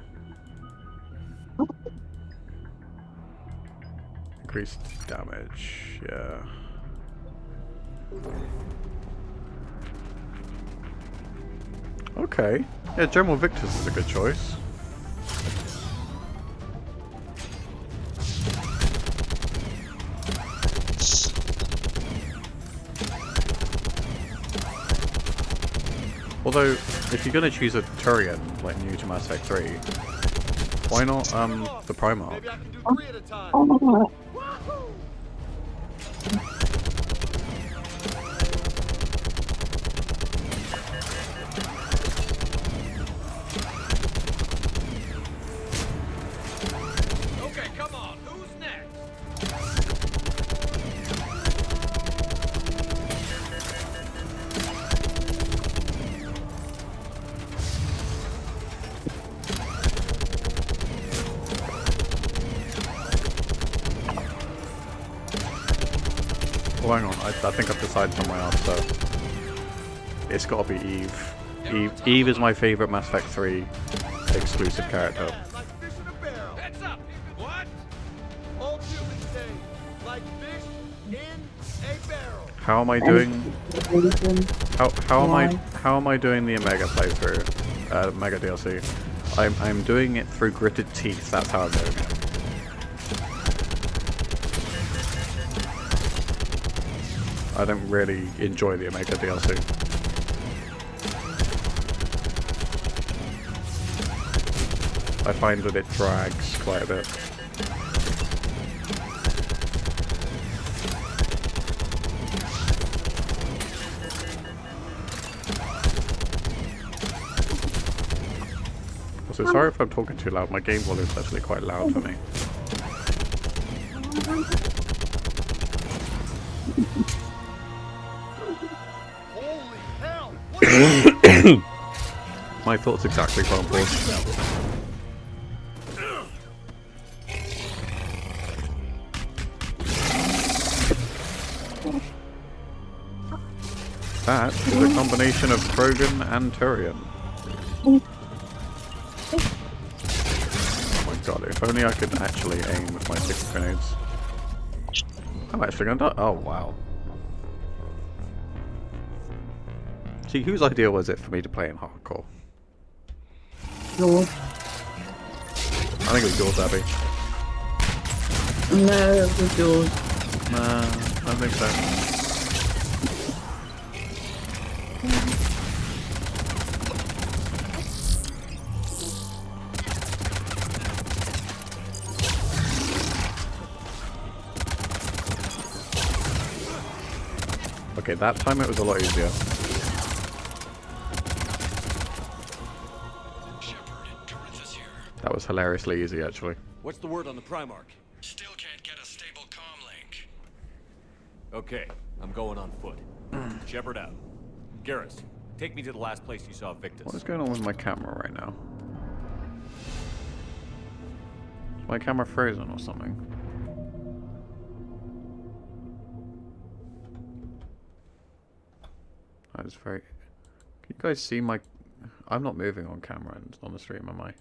Increased damage, yeah. Okay. Yeah, General Victor's is a good choice. Although, if you're gonna choose a Turian, like new to Mass Effect 3, why not the Primarch? Maybe I can do 3 at a time. Okay, come on. Who's next? Well, hang on, I think I've decided on my answer. It's gotta be Eve. Eve is my favourite Mass Effect 3 exclusive character. Like fish in a barrel. Heads up. What? Old humans say, like fish in a barrel. How am I doing? How am I doing the Omega playthrough? Mega DLC. I'm doing it through gritted teeth. That's how I'm doing it. I don't really enjoy the Omega DLC. I find that it drags quite a bit. Also, sorry if I'm talking too loud. My game volume is actually quite loud for me. Holy hell! My thoughts exactly, Bumples. That is a combination of Krogan and Turian. Oh my god, if only I could actually aim with my 6 grenades. I'm actually gonna die. Oh wow. See, whose idea was it for me to play in hardcore? Yours. I think it was yours, Abby. No, it was yours. Nah, I don't think so. Okay, that time it was a lot easier. That was hilariously easy, actually. What's the word on the Primarch? Still can't get a stable comm link. Okay, I'm going on foot. Shepard out. Garrus, take me to the last place you saw Victus. What is going on with my camera right now? Is my camera frozen or something? That is very... Can you guys see my... I'm not moving on camera and on the stream, am I?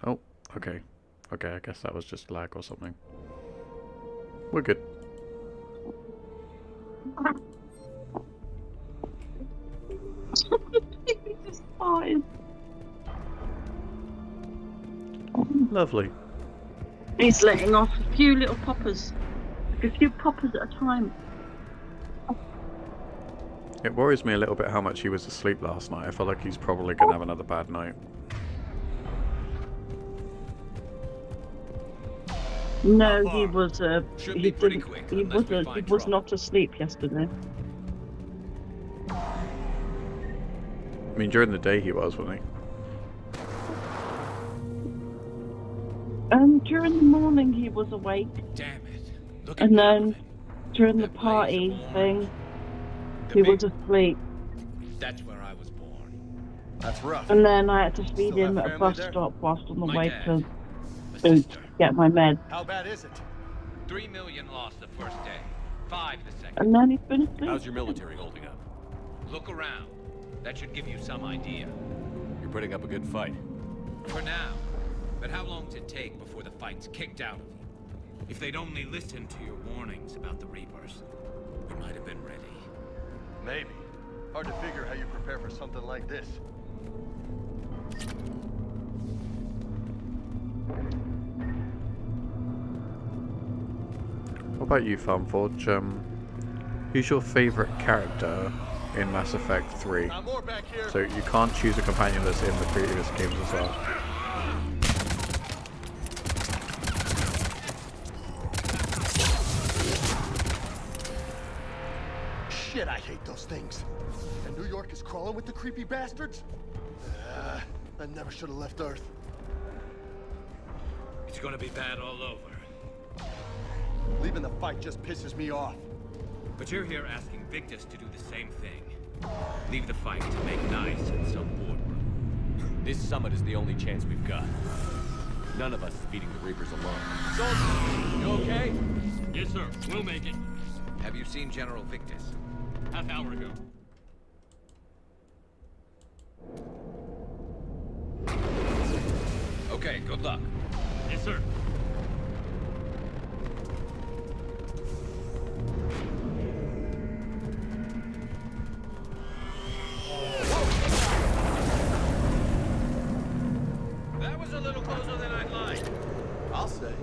Oh, okay. Okay, I guess that was just lag or something. We're good. He just farted. Lovely. He's letting off a few little poppers. Like a few poppers at a time. It worries me a little bit how much he was asleep last night. I feel like he's probably going to have another bad night. No, he was. Should He be pretty didn't. quick, He unless we wasn't. He find was trouble. not asleep yesterday. I mean, during the day he was, wasn't he? During the morning he was awake, Damn it. Look at and then Calvin. during the That blaze party of thing, orange. The he big- was asleep. That's where I was born. That's rough. And then I had to feed Still him have at a family bus there? stop whilst on the My way dad. to A to sister. get my meds. How bad is it? 3 million lost the first day. 5 the second. And then he's been asleep. How's your military holding up? Look around. That should give you some idea. You're putting up a good fight. For now. But how long does it take before the fight's kicked out of you? If they'd only listened to your warnings about the Reapers, we might have been ready. Maybe. Hard to figure how you prepare for something like this. What about you, Farmforge? Who's your favourite character in Mass Effect 3? Got more back here. So you can't choose a companion that's in the previous games as well. Shit, I hate those things. And New York is crawling with the creepy bastards? I never should have left Earth. It's gonna be bad all over. Leaving the fight just pisses me off. But you're here asking Victus to do the same thing. Leave the fight to make nice in some boardroom. This summit is the only chance we've got. None of us is beating the Reapers alone. Soldier, you okay? Yes, sir. We'll make it. Have you seen General Victus? Half hour ago. Okay, good luck. Yes, sir. That was a little closer than I'd like. I'll say.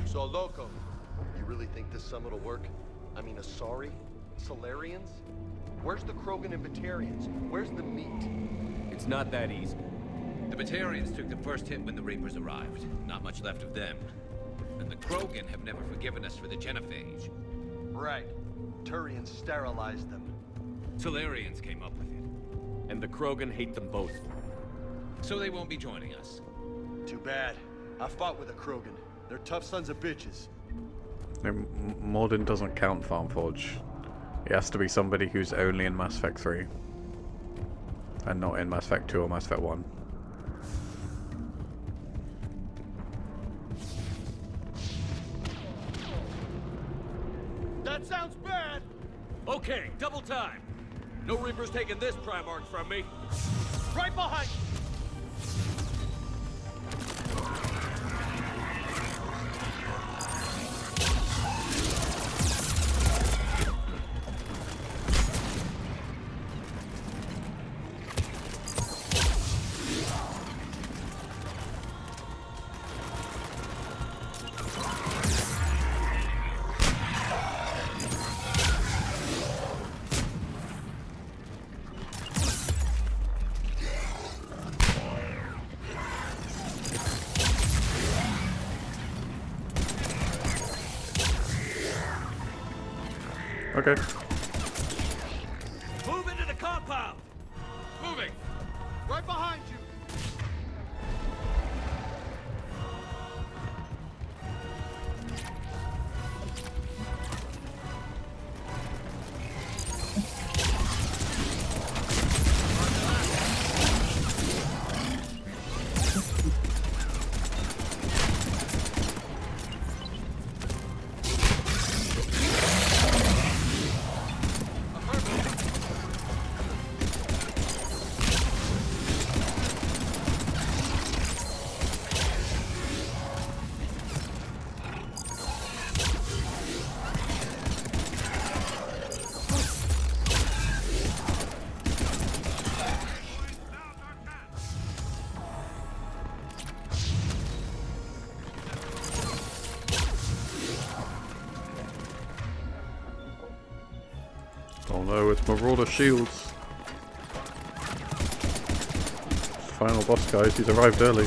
So, Loco, you really think this summit will work? I mean, Asari? Solarians? Where's the Krogan and Batarians? Where's the meat? It's not that easy. The Batarians took the first hit when the Reapers arrived. Not much left of them. And the Krogan have never forgiven us for the Genophage. Right. Turians sterilized them. Solarians came up with it. And the Krogan hate them both. So they won't be joining us. Too bad. I fought with a Krogan. They're tough sons of bitches. Morden doesn't count, Farmforge. It has to be somebody who's only in Mass Effect 3. And not in Mass Effect 2 or Mass Effect 1. That sounds bad! Okay, double time. No Reapers taking this Primarch from me. Right behind you! Okay. Move into the compound! Moving! Right behind you! no, it's Marauder Shields. Final boss, guys. He's arrived early.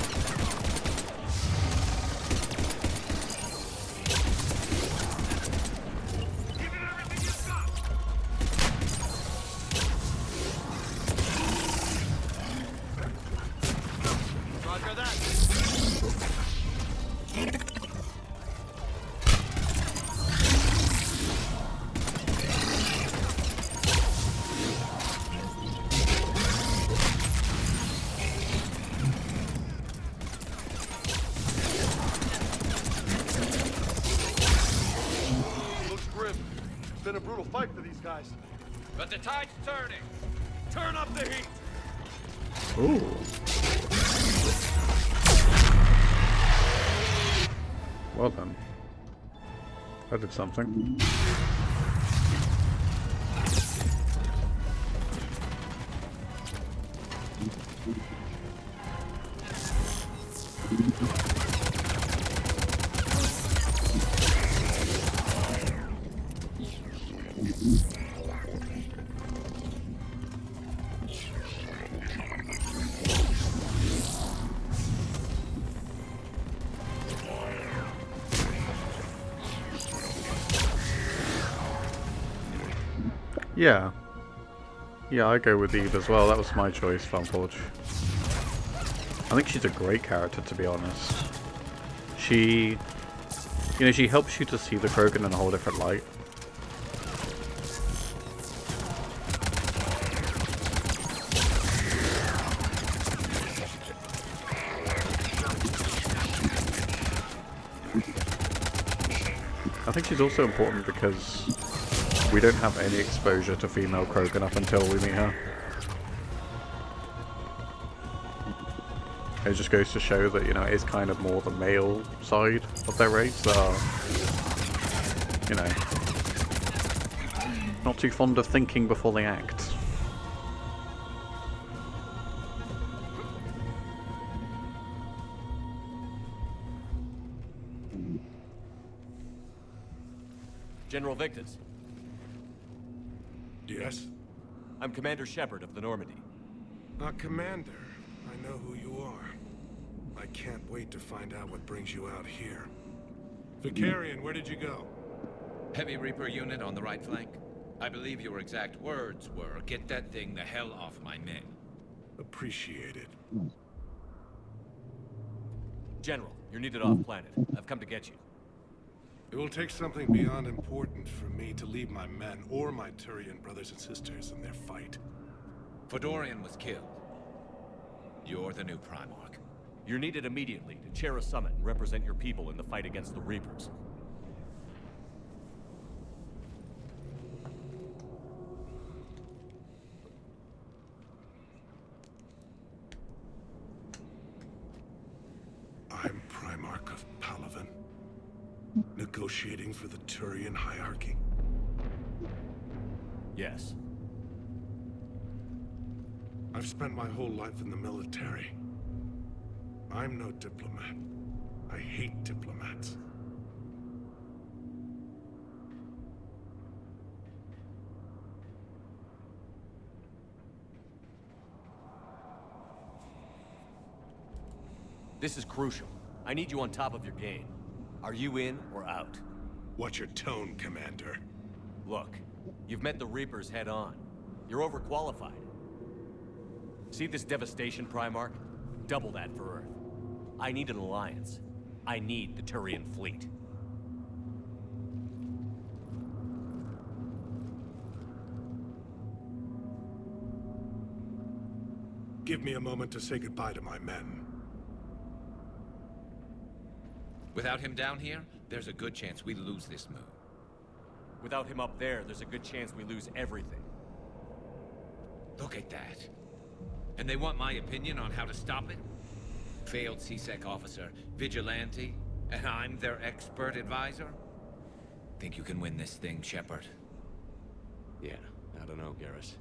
Been a brutal fight for these guys. But the tide's turning. Turn up the heat. Ooh. Well then. I did something. Yeah. Yeah, I go with Eve as well. That was my choice, Funforge. I think she's a great character, to be honest. She... You know, she helps you to see the Krogan in a whole different light. I think she's also important because we don't have any exposure to female Krogan up until we meet her. It just goes to show that, you know, it is kind of more the male side of their race that are, you know, not too fond of thinking before they act. General Victus. Yes? I'm Commander Shepard of the Normandy. Commander, I know who you are. I can't wait to find out what brings you out here. Vicarian, where did you go? Heavy Reaper unit on the right flank. I believe your exact words were, "Get that thing the hell off my men." Appreciated. General, you're needed off planet. I've come to get you. It will take something beyond important for me to leave my men or my Turian brothers and sisters in their fight. Fodorian was killed. You're the new Primarch. You're needed immediately to chair a summit and represent your people in the fight against the Reapers. I'm Primarch of Palaven, negotiating for the Turian hierarchy. Yes. I've spent my whole life in the military. I'm no diplomat. I hate diplomats. This is crucial. I need you on top of your game. Are you in or out? Watch your tone, Commander. Look, you've met the Reapers head on. You're overqualified. See this devastation, Primarch? Double that for Earth. I need an alliance. I need the Turian fleet. Give me a moment to say goodbye to my men. Without him down here, there's a good chance we lose this move. Without him up there, there's a good chance we lose everything. Look at that. And they want my opinion on how to stop it? Failed CSEC officer, vigilante, and I'm their expert advisor? Think you can win this thing, Shepard? Yeah, I don't know, Garrus.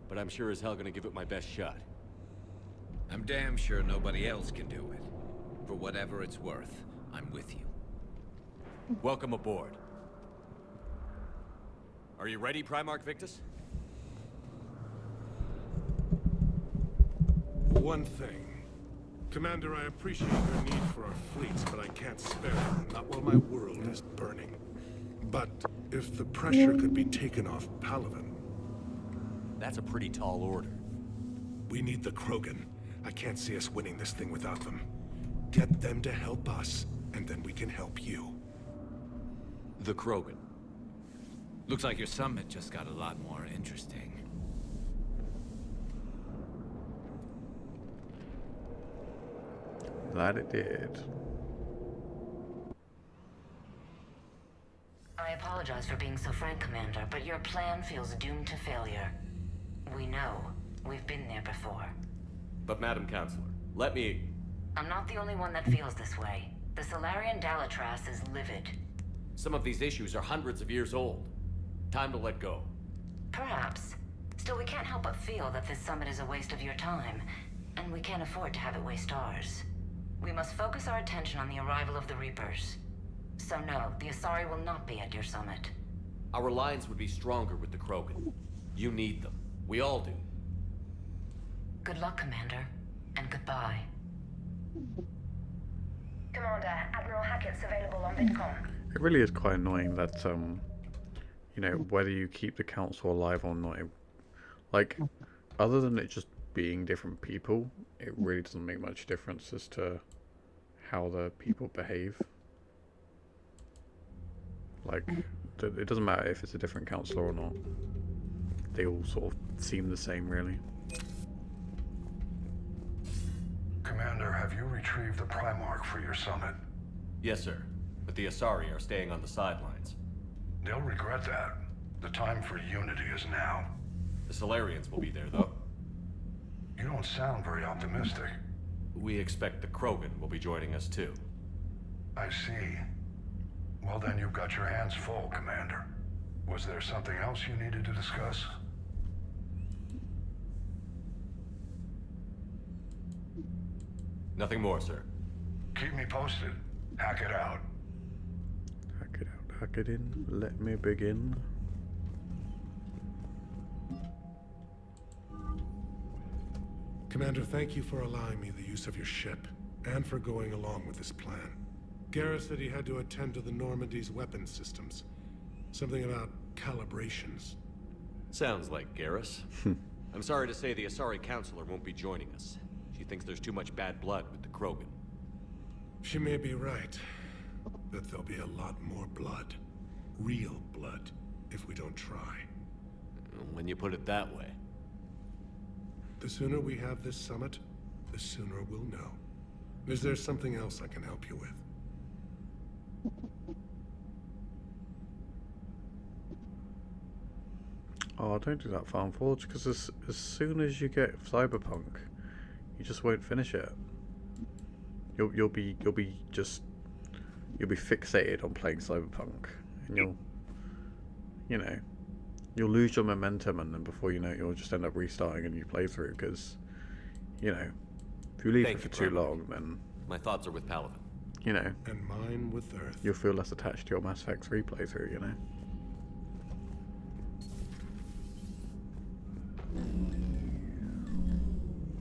But I'm sure as hell gonna give it my best shot. I'm damn sure nobody else can do it. For whatever it's worth, I'm with you. Welcome aboard. Are you ready, Primarch Victus? One thing. Commander, I appreciate your need for our fleets, but I can't spare them, not while my world is burning. But if the pressure could be taken off Palaven... That's a pretty tall order. We need the Krogan. I can't see us winning this thing without them. Get them to help us, and then we can help you. The Krogan. Looks like your summit just got a lot more interesting. That it did. I apologize for being so frank, Commander, but your plan feels doomed to failure. We know. We've been there before. But Madam Counselor, let me... I'm not the only one that feels this way. The Solarian Dalitras is livid. Some of these issues are hundreds of years old. Time to let go. Perhaps. Still, we can't help but feel that this summit is a waste of your time, and we can't afford to have it waste ours. We must focus our attention on the arrival of the Reapers. So no, the Asari will not be at your summit. Our alliance would be stronger with the Krogan. You need them. We all do. Good luck, Commander, and goodbye. Commander, Admiral Hackett's available on VidCom. It really is quite annoying that, you know, whether you keep the council alive or not, like, other than it just being different people, it really doesn't make much difference as to how the people behave. Like, it doesn't matter if it's a different councillor or not. They all sort of seem the same, really. Commander, have you retrieved the Primarch for your summit? Yes, sir. But the Asari are staying on the sidelines. They'll regret that. The time for unity is now. The Solarians will be there, though. You don't sound very optimistic. We expect the Krogan will be joining us, too. I see. Well, then you've got your hands full, Commander. Was there something else you needed to discuss? Nothing more, sir. Keep me posted. Hack it out. Hack it out, hack it in. Let me begin. Commander, thank you for allowing me the use of your ship, and for going along with this plan. Garrus said he had to attend to the Normandy's weapon systems. Something about calibrations. Sounds like Garrus. I'm sorry to say the Asari Counselor won't be joining us. She thinks there's too much bad blood with the Krogan. She may be right, but there'll be a lot more blood. Real blood, if we don't try. When you put it that way. The sooner we have this summit, the sooner we'll know. Is there something else I can help you with? Oh, don't do that, Farmforge, because as soon as you get Cyberpunk, you just won't finish it. You'll be fixated on playing Cyberpunk, and you'll lose your momentum, and then before you know it, you'll just end up restarting a new playthrough. Because, if you leave it for too long, then my thoughts are with Palaven. And mine with Earth. You'll feel less attached to your Mass Effect 3 playthrough.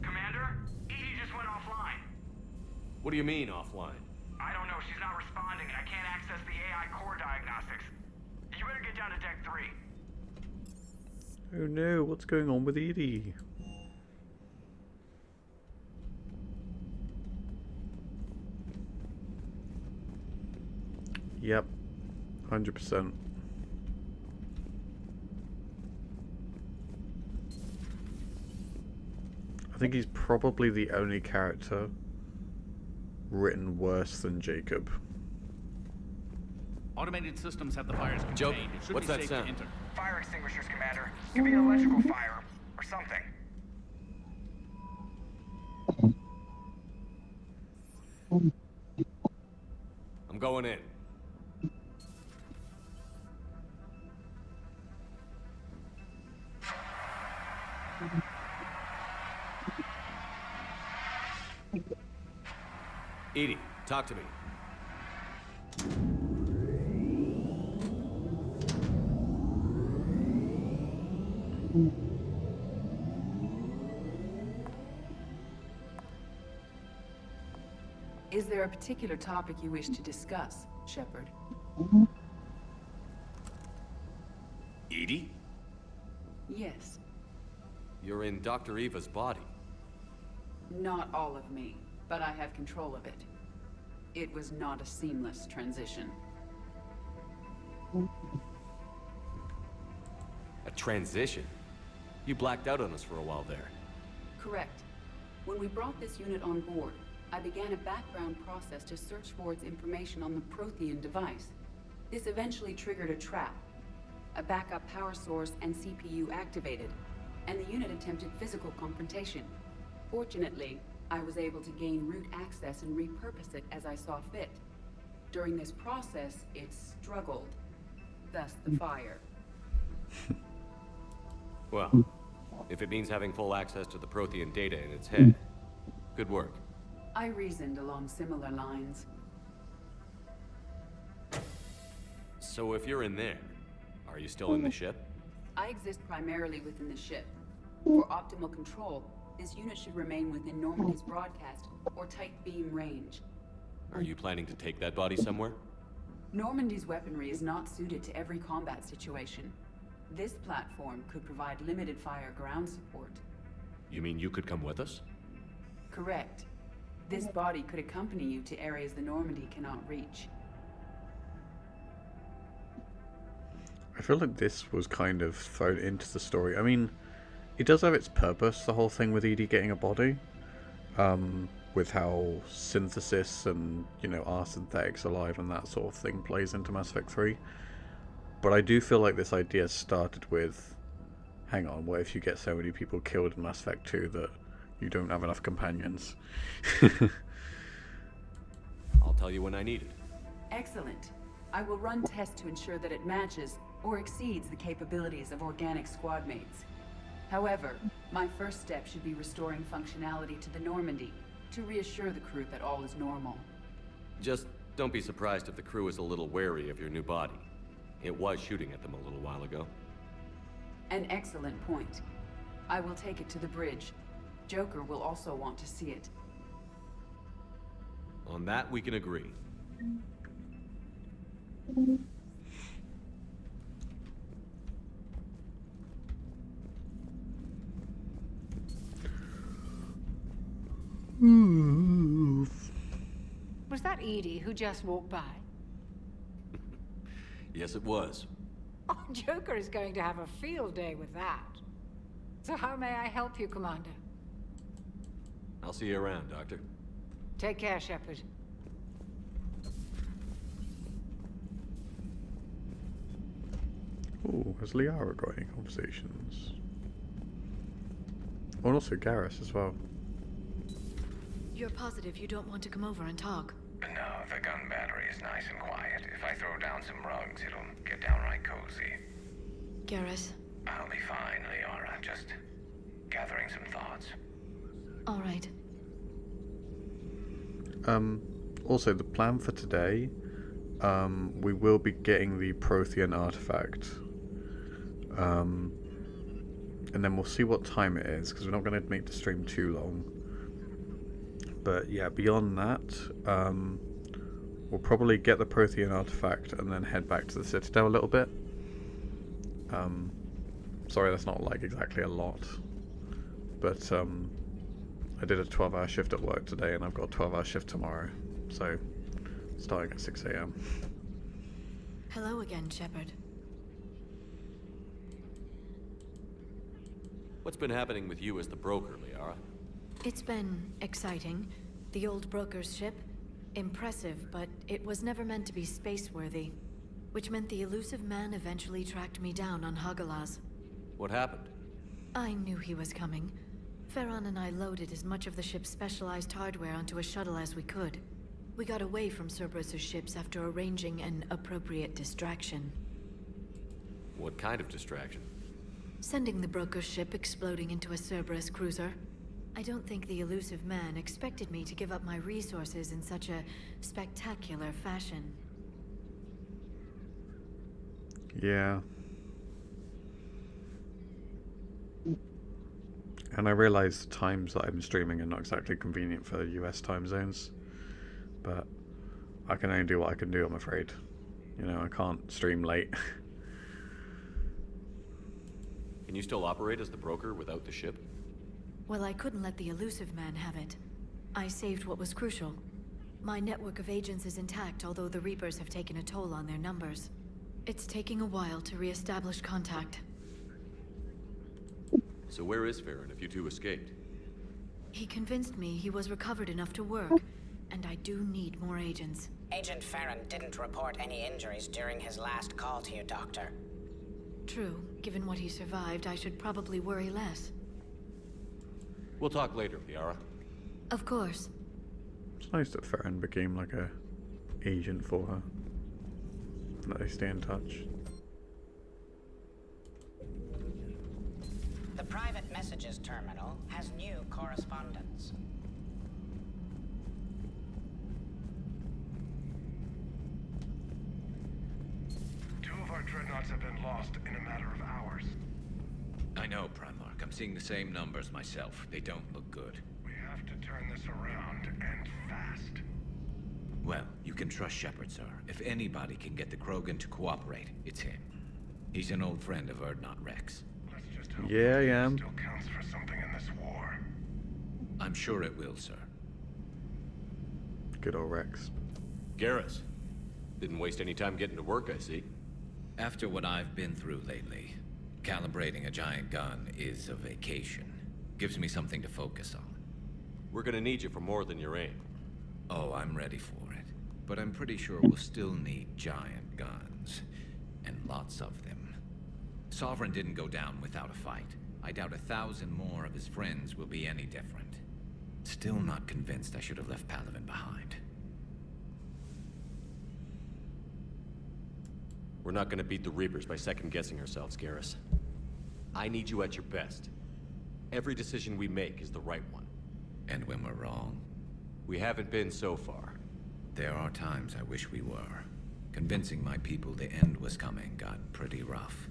Commander, Edie just went offline. What do you mean, offline? I don't know. She's not responding, and I can't access the AI core diagnostics. You better get down to Deck 3. Oh no, what's going on with Edie? Yep, 100%. I think he's probably the only character written worse than Jacob. Automated systems have the fires contained. Joke, It should what's be that safe sound? to enter. Fire extinguishers, Commander. Could be an electrical fire or something. I'm going in. Edie, talk to me. Is there a particular topic you wish to discuss, Shepard? Edie? Yes. You're in Dr. Eva's body. Not all of me, but I have control of it. It was not a seamless transition. A transition? You blacked out on us for a while there. Correct. When we brought this unit on board, I began a background process to search for its information on the Prothean device. This eventually triggered a trap. A backup power source and CPU activated, and the unit attempted physical confrontation. Fortunately, I was able to gain root access and repurpose it as I saw fit. During this process, it struggled. Thus the fire. Well, if it means having full access to the Prothean data in its head, good work. I reasoned along similar lines. So if you're in there, are you still in the ship? I exist primarily within the ship. For optimal control, this unit should remain within Normandy's broadcast or tight beam range. Are you planning to take that body somewhere? Normandy's weaponry is not suited to every combat situation. This platform could provide limited fire ground support. You mean you could come with us? Correct. This body could accompany you to areas the Normandy cannot reach. I feel like this was kind of thrown into the story. I mean, it does have its purpose, the whole thing with Edie getting a body. With how synthesis and, you know, are synthetics alive and that sort of thing plays into Mass Effect 3. But I do feel like this idea started with, hang on, what if you get so many people killed in Mass Effect 2 that you don't have enough companions? I'll tell you when I need it. Excellent. I will run tests to ensure that it matches or exceeds the capabilities of organic squad mates. However, my first step should be restoring functionality to the Normandy to reassure the crew that all is normal. Just don't be surprised if the crew is a little wary of your new body. It was shooting at them a little while ago. An excellent point. I will take it to the bridge. Joker will also want to see it. On that, we can agree. Was that Edie who just walked by? Yes, it was. Oh, Joker is going to have a field day with that. So how may I help you, Commander? I'll see you around, Doctor. Take care, Shepard. Oh, has Liara got any conversations? Oh, and also Garrus as well. You're positive you don't want to come over and talk? No, the gun battery is nice and quiet. If I throw down some rugs, it'll get downright cozy. Garrus? I'll be fine, Liara. Just gathering some thoughts. All right. Also, the plan for today, we will be getting the Prothean artifact. And then we'll see what time it is, because we're not going to make the stream too long. But yeah, beyond that, we'll probably get the Prothean artifact and then head back to the Citadel a little bit. Sorry, that's not like exactly a lot. But I did a 12-hour shift at work today, and I've got a 12-hour shift tomorrow. So, starting at 6 AM. Hello again, Shepard. What's been happening with you as the broker, Liara? It's been exciting. The old broker's ship, impressive, but it was never meant to be space-worthy. Which meant the elusive man eventually tracked me down on Hagalaz. What happened? I knew he was coming. Farron and I loaded as much of the ship's specialized hardware onto a shuttle as we could. We got away from Cerberus's ships after arranging an appropriate distraction. What kind of distraction? Sending the broker's ship exploding into a Cerberus cruiser. I don't think the elusive man expected me to give up my resources in such a spectacular fashion. Yeah. And I realise times that I'm streaming are not exactly convenient for US time zones, but I can only do what I can do, I'm afraid. You know, I can't stream late. Can you still operate as the broker without the ship? Well, I couldn't let the elusive man have it. I saved what was crucial. My network of agents is intact, although the Reapers have taken a toll on their numbers. It's taking a while to re-establish contact. So where is Farron if you two escaped? He convinced me he was recovered enough to work, and I do need more agents. Agent Farron didn't report any injuries during his last call to you, Doctor. True. Given what he survived, I should probably worry less. We'll talk later, Liara. Of course. It's nice that Farron became like a agent for her. That they stay in touch. The private messages terminal has new correspondence. Two of our dreadnoughts have been lost in a matter of hours. I know, Primarch. I'm seeing the same numbers myself. They don't look good. We have to turn this around, and fast. Well, you can trust Shepard, sir. If anybody can get the Krogan to cooperate, it's him. He's an old friend of Urdnot Rex. Let's just hope Yeah, I am. still counts for something in this war. I'm sure it will, sir. Good old Rex. Garrus. Didn't waste any time getting to work, I see. After what I've been through lately, calibrating a giant gun is a vacation. Gives me something to focus on. We're gonna need you for more than your aim. Oh, I'm ready for it. But I'm pretty sure we'll still need giant guns. And lots of them. Sovereign didn't go down without a fight. I doubt 1,000 more of his friends will be any different. Still not convinced I should have left Palaven behind. We're not gonna beat the Reapers by second-guessing ourselves, Garrus. I need you at your best. Every decision we make is the right one. And when we're wrong? We haven't been so far. There are times I wish we were. Convincing my people the end was coming got pretty rough.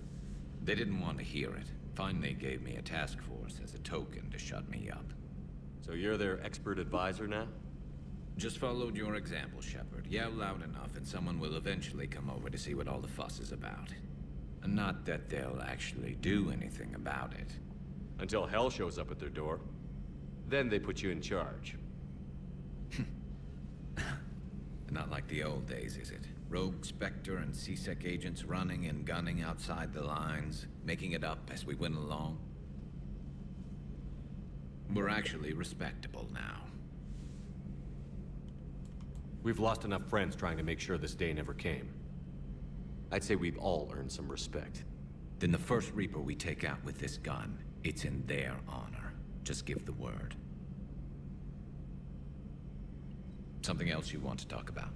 They didn't want to hear it. Finally gave me a task force as a token to shut me up. So you're their expert advisor now? Just followed your example, Shepard. Yell loud enough and someone will eventually come over to see what all the fuss is about. And not that they'll actually do anything about it. Until hell shows up at their door. Then they put you in charge. Not like the old days, is it? Rogue Spectre and C-Sec agents running and gunning outside the lines, making it up as we went along. We're actually respectable now. We've lost enough friends trying to make sure this day never came. I'd say we've all earned some respect. Then the first Reaper we take out with this gun, it's in their honor. Just give the word. Something else you want to talk about?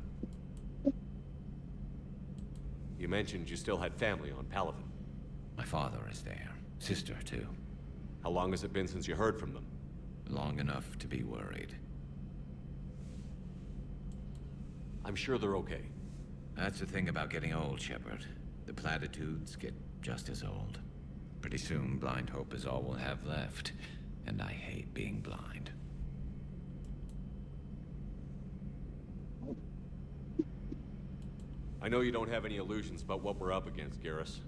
You mentioned you still had family on Palaven. My father is there. Sister, too. How long has it been since you heard from them? Long enough to be worried. I'm sure they're okay. That's the thing about getting old, Shepard. The platitudes get just as old. Pretty soon, blind hope is all we'll have left. And I hate being blind. I know you don't have any illusions about what we're up against, Garrus.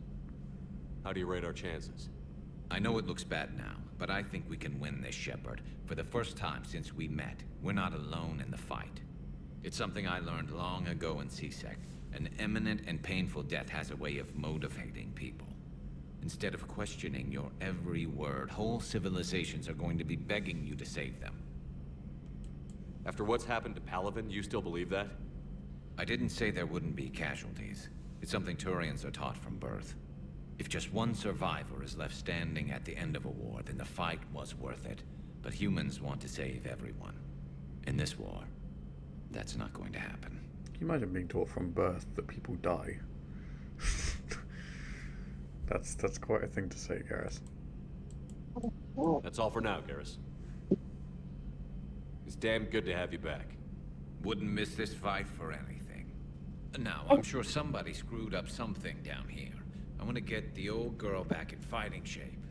How do you rate our chances? I know it looks bad now, but I think we can win this, Shepard. For the first time since we met, we're not alone in the fight. It's something I learned long ago in C-Sec. An imminent and painful death has a way of motivating people. Instead of questioning your every word, whole civilizations are going to be begging you to save them. After what's happened to Palaven, you still believe that? I didn't say there wouldn't be casualties. It's something Turians are taught from birth. If just one survivor is left standing at the end of a war, then the fight was worth it. But humans want to save everyone. In this war, that's not going to happen. Can you imagine being taught from birth that people die? That's quite a thing to say, Garrus. That's all for now, Garrus. It's damn good to have you back. Wouldn't miss this fight for anything. Now, I'm sure somebody screwed up something down here. I want to get the old girl back in fighting shape.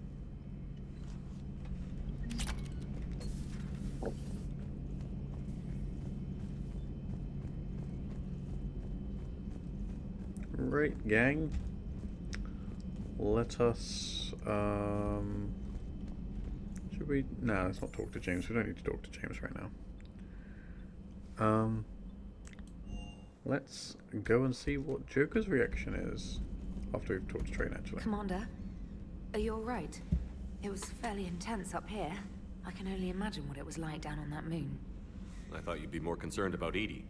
Alright, gang. Let us, should we? No, let's not talk to James. We don't need to talk to James right now. Let's go and see what Joker's reaction is after we've talked to Train, actually. Commander, are you alright? It was fairly intense up here. I can only imagine what it was like down on that moon. I thought you'd be more concerned about Edie.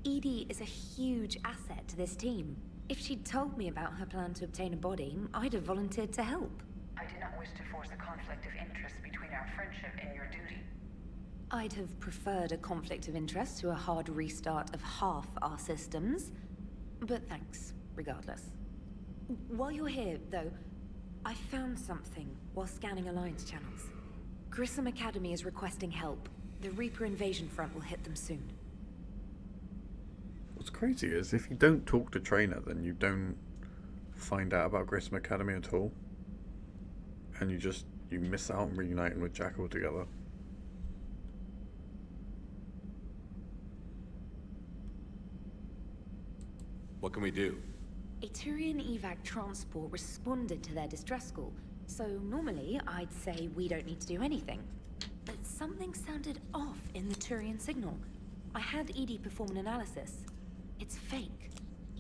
Edie is a huge asset to this team. If she'd told me about her plan to obtain a body, I'd have volunteered to help. I do not wish to force a conflict of interest between our friendship and your duty. I'd have preferred a conflict of interest to a hard restart of half our systems. But thanks, regardless. While you're here, though, I found something while scanning Alliance channels. Grissom Academy is requesting help. The Reaper invasion front will hit them soon. What's crazy is if you don't talk to Trainer, then you don't find out about Grissom Academy at all. And you miss out on reuniting with Jack altogether. What can we do? A Turian evac transport responded to their distress call, so normally I'd say we don't need to do anything. But something sounded off in the Turian signal. I had Edie perform an analysis. It's fake.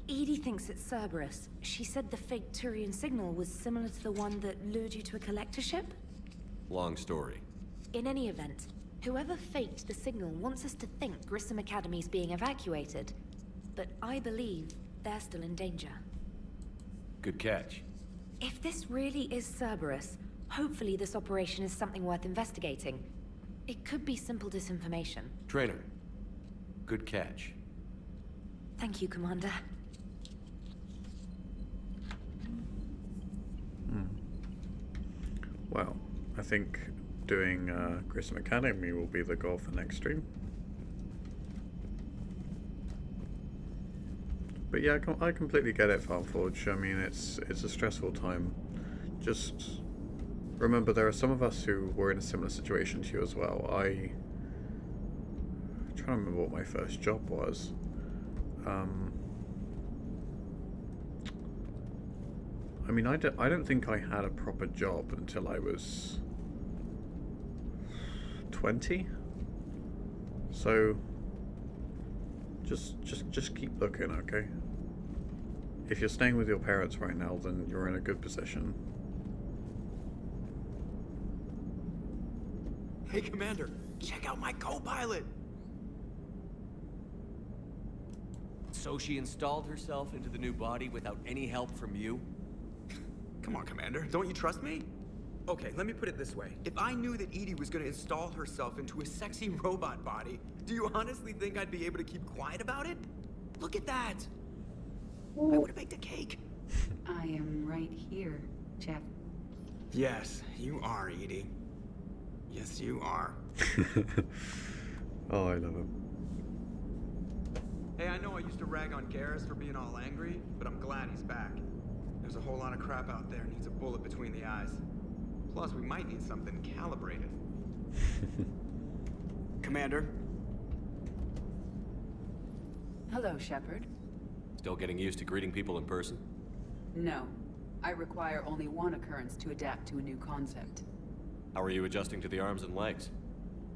Edie thinks it's Cerberus. She said the fake Turian signal was similar to the one that lured you to a collector ship? Long story. In any event, whoever faked the signal wants us to think Grissom Academy's being evacuated. But I believe they're still in danger. Good catch. If this really is Cerberus, hopefully this operation is something worth investigating. It could be simple disinformation. Trainer. Good catch. Thank you, Commander. Well, I think doing Grissom Academy will be the goal for next stream. But yeah, I completely get it, Farmforge. I mean, it's a stressful time. Just remember, there are some of us who were in a similar situation to you as well. I'm trying to remember what my first job was. I mean, I don't think I had a proper job until I was 20. So just keep looking, okay? If you're staying with your parents right now, then you're in a good position. Hey, Commander, check out my co-pilot! So she installed herself into the new body without any help from you? Come on, Commander, don't you trust me? Okay, let me put it this way. If I knew that Edie was gonna install herself into a sexy robot body, do you honestly think I'd be able to keep quiet about it? Look at that! I would've baked a cake. I am right here, Jeff. Yes, you are, Edie. Yes, you are. Oh, I love him. Hey, I know I used to rag on Garrus for being all angry, but I'm glad he's back. There's a whole lot of crap out there needs a bullet between the eyes. Plus, we might need something calibrated. Commander? Hello, Shepard. Still getting used to greeting people in person? No. I require only one occurrence to adapt to a new concept. How are you adjusting to the arms and legs?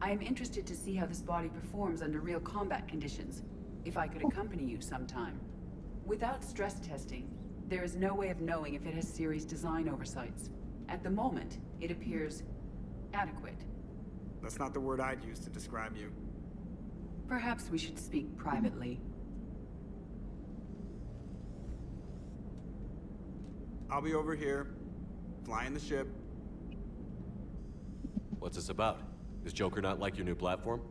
I am interested to see how this body performs under real combat conditions, if I could accompany you sometime. Without stress testing, there is no way of knowing if it has serious design oversights. At the moment, it appears adequate. That's not the word I'd use to describe you. Perhaps we should speak privately. I'll be over here, flying the ship. What's this about? Does Joker not like your new platform?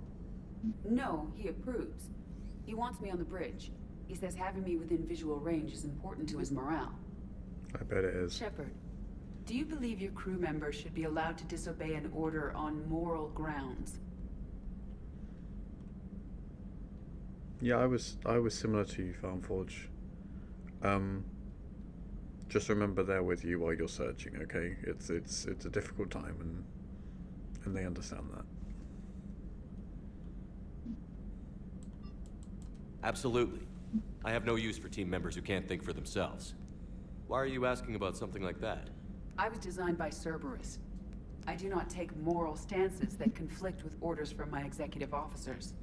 No, he approves. He wants me on the bridge. He says having me within visual range is important to his morale. I bet it is. Shepard, do you believe your crew members should be allowed to disobey an order on moral grounds? Yeah, I was similar to you, Farmforge. Just remember they're with you while you're searching, okay? It's a difficult time, and they understand that. Absolutely. I have no use for team members who can't think for themselves. Why are you asking about something like that? I was designed by Cerberus. I do not take moral stances that conflict with orders from my executive officers.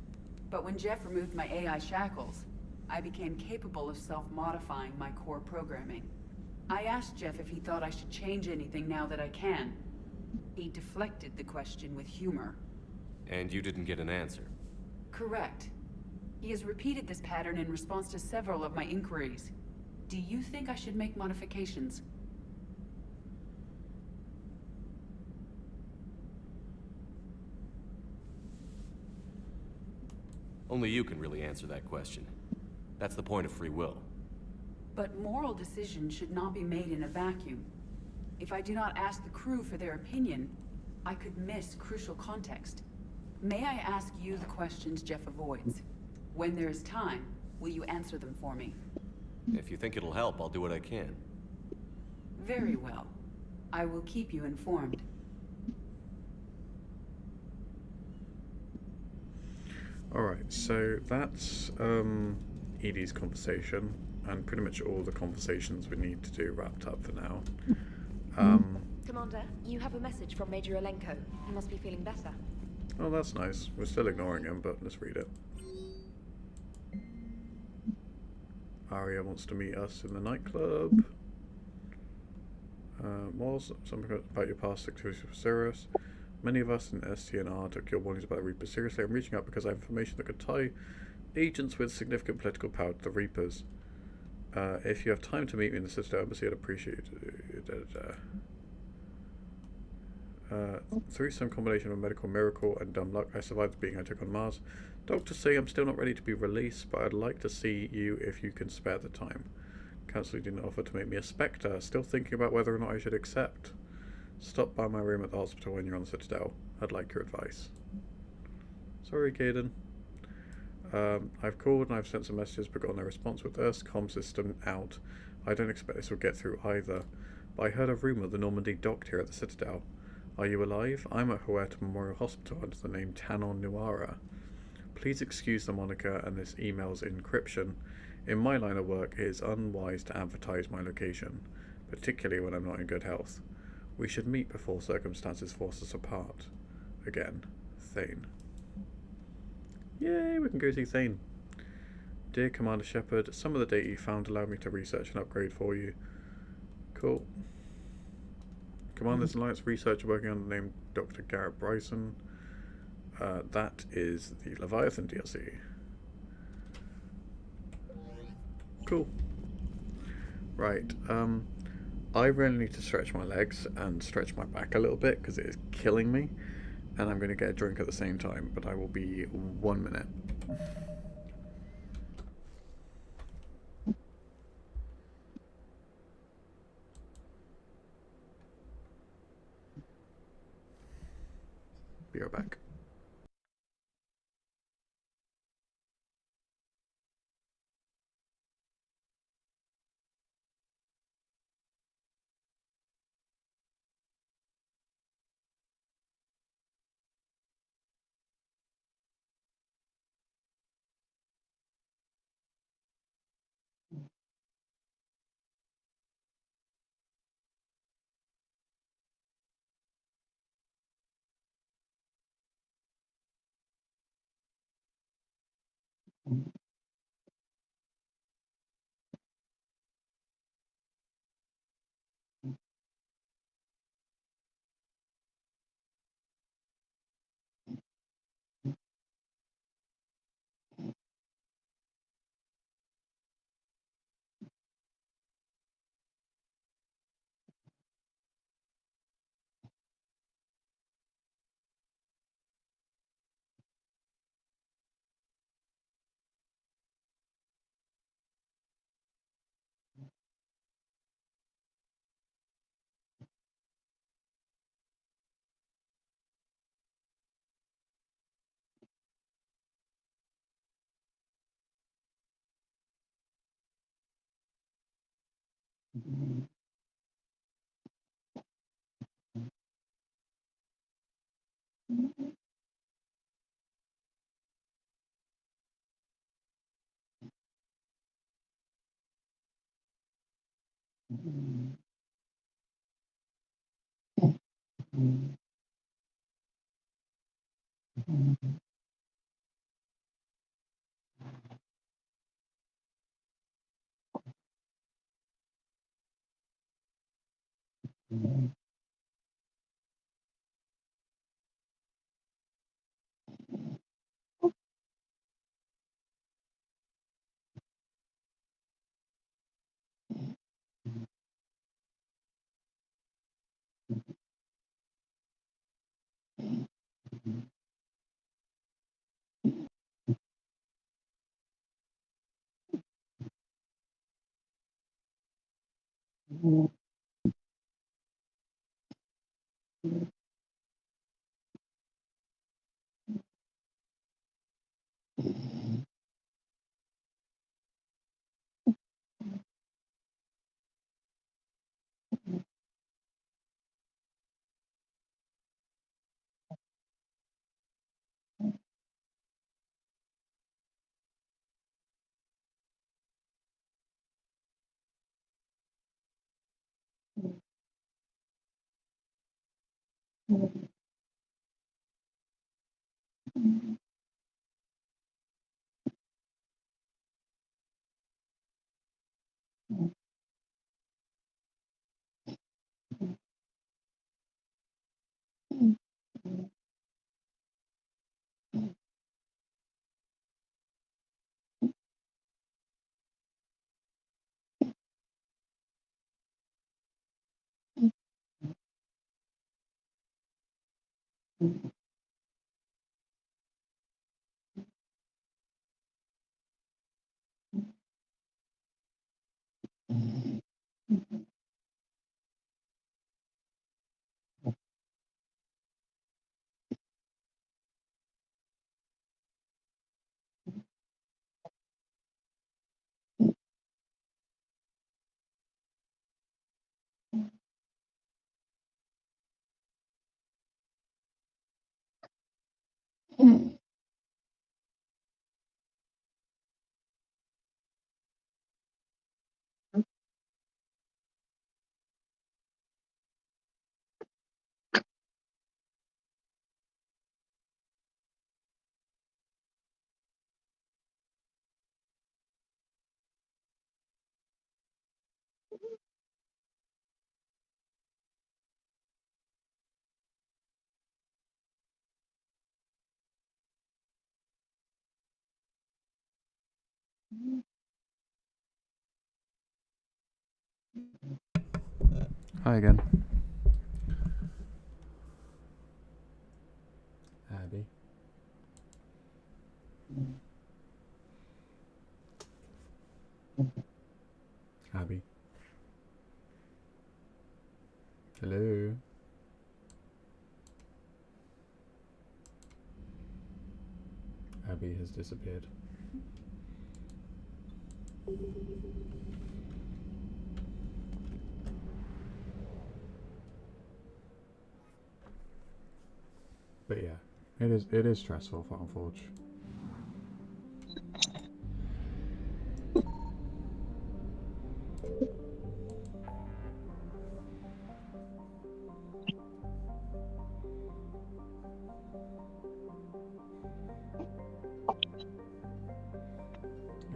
But when Jeff removed my AI shackles, I became capable of self-modifying my core programming. I asked Jeff if he thought I should change anything now that I can. He deflected the question with humor. And you didn't get an answer? Correct. He has repeated this pattern in response to several of my inquiries. Do you think I should make modifications? Only you can really answer that question. That's the point of free will. But moral decisions should not be made in a vacuum. If I do not ask the crew for their opinion, I could miss crucial context. May I ask you the questions Jeff avoids? When there is time, will you answer them for me? If you think it'll help, I'll do what I can. Very well. I will keep you informed. Alright, so that's Edie's conversation, and pretty much all the conversations we need to do wrapped up for now. Commander, you have a message from Major Alenko. He must be feeling better. Oh, that's nice. We're still ignoring him, but let's read it. Arya wants to meet us in the nightclub. Something about your past activities with Sirius. Many of us in STNR took your warnings about the Reapers seriously. I'm reaching out because I have information that could tie agents with significant political power to the Reapers. If you have time to meet me in the Citadel Embassy, I'd appreciate it. Through some combination of a medical miracle and dumb luck, I survived the being I took on Mars. Doctors say I'm still not ready to be released, but I'd like to see you if you can spare the time. Council didn't offer to make me a Spectre. Still thinking about whether or not I should accept. Stop by my room at the hospital when you're on the Citadel. I'd like your advice. Sorry, Kaidan. I've called and I've sent some messages but got no response with Earth's comm system out. I don't expect this will get through either. But I heard a rumour the Normandy docked here at the Citadel. Are you alive? I'm at Huerta Memorial Hospital under the name Tanon Nuara. Please excuse the moniker and this email's encryption. In my line of work, it is unwise to advertise my location, particularly when I'm not in good health. We should meet before circumstances force us apart. Again, Thane. Yay, we can go see Thane. Dear Commander Shepard, some of the data you found allowed me to research and upgrade for you. Cool. Commander's Alliance researcher working on the name Dr. Garrett Bryson. That is the Leviathan DLC. Cool. Right, I really need to stretch my legs and stretch my back a little bit because it is killing me, and I'm going to get a drink at the same time, but I will be 1 minute. Be right back. Hi again. Abby. Abby. Hello. Abby has disappeared. But yeah, it is stressful for Unforge.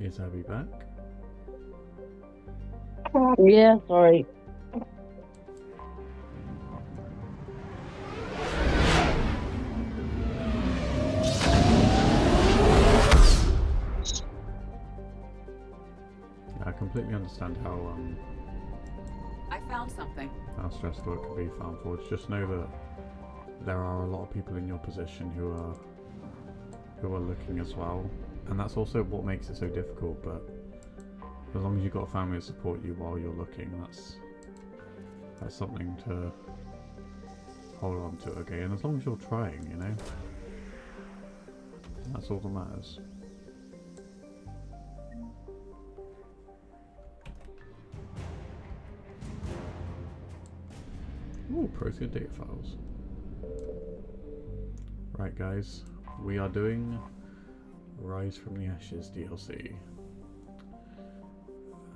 Is Abby back? Yeah, sorry. I completely understand I found something. how stressful it can be for Unforge. Just know that there are a lot of people in your position who are looking as well, and that's also what makes it so difficult. But as long as you've got a family to support you while you're looking, that's something to hold on to, okay? And as long as you're trying, you know, that's all that matters. Ooh, Prothean data files. Right, guys, we are doing Rise from the Ashes DLC.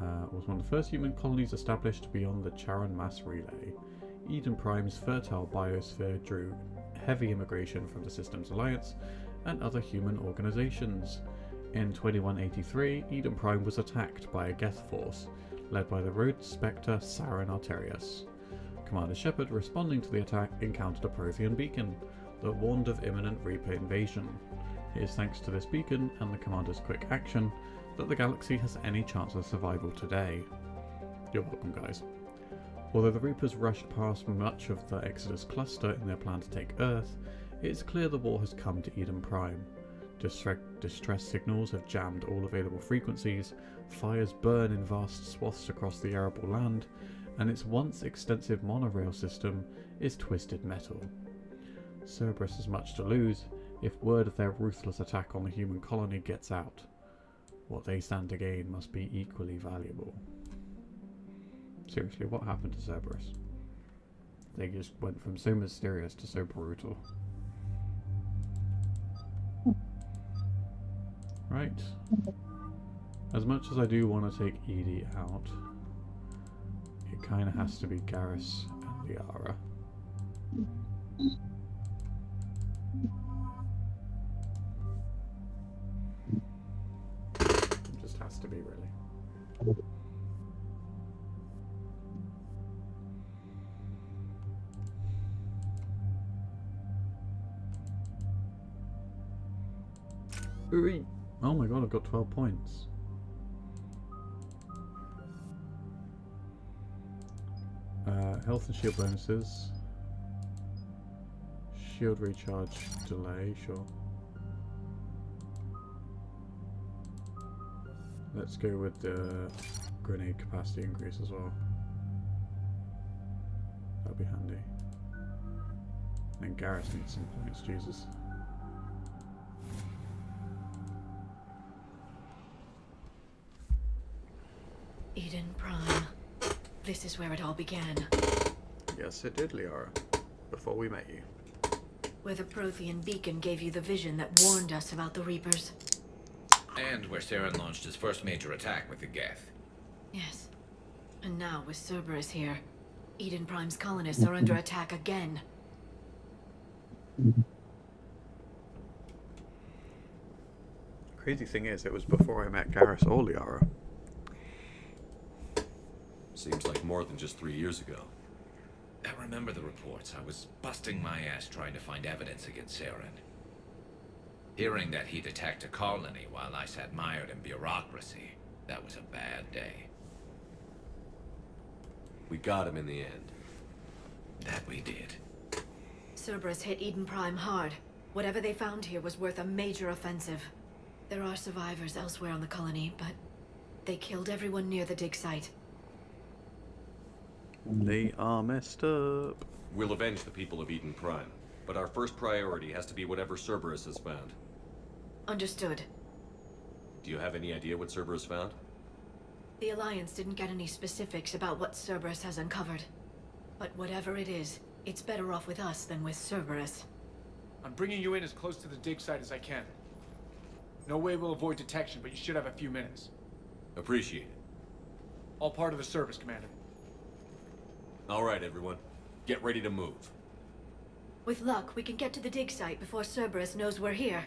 was one of the first human colonies established beyond the Charon mass relay. Eden Prime's fertile biosphere drew heavy immigration from the Systems Alliance and other human organizations. In 2183, Eden Prime was attacked by a Geth force, led by the Road Spectre Saren Arterius. Commander Shepard, responding to the attack, encountered a Prothean beacon that warned of imminent Reaper invasion. It is thanks to this beacon and the Commander's quick action that the galaxy has any chance of survival today. You're welcome, guys. Although the Reapers rushed past much of the Exodus cluster in their plan to take Earth, it is clear the war has come to Eden Prime. Distress signals have jammed all available frequencies, fires burn in vast swaths across the arable land, and its once extensive monorail system is twisted metal. Cerberus has much to lose if word of their ruthless attack on the human colony gets out. What they stand to gain must be equally valuable. Seriously, what happened to Cerberus? They just went from so mysterious to so brutal. Right. As much as I do want to take Edie out, it kind of has to be Garrus and Liara. It just has to be, really. Ooh. Oh my god, I've got 12 points. Health and shield bonuses. Shield recharge delay, sure. Let's go with the grenade capacity increase as well. That'll be handy. And Garrus needs some points, Jesus. Eden Prime. This is where it all began. Yes, it did, Liara. Before we met you. Where the Prothean beacon gave you the vision that warned us about the Reapers. And where Saren launched his first major attack with the Geth. Yes. And now, with Cerberus here, Eden Prime's colonists are under attack again. Crazy thing is, it was before I met Garrus or Liara. Seems like more than just 3 years ago. I remember the reports. I was busting my ass trying to find evidence against Saren. Hearing that he'd attacked a colony while I sat mired in bureaucracy, that was a bad day. We got him in the end. That we did. Cerberus hit Eden Prime hard. Whatever they found here was worth a major offensive. There are survivors elsewhere on the colony, but they killed everyone near the dig site. They are messed up. We'll avenge the people of Eden Prime, but our first priority has to be whatever Cerberus has found. Understood. Do you have any idea what Cerberus found? The Alliance didn't get any specifics about what Cerberus has uncovered. But whatever it is, it's better off with us than with Cerberus. I'm bringing you in as close to the dig site as I can. No way we'll avoid detection, but you should have a few minutes. Appreciate it. All part of the service, Commander. All right, everyone. Get ready to move. With luck, we can get to the dig site before Cerberus knows we're here.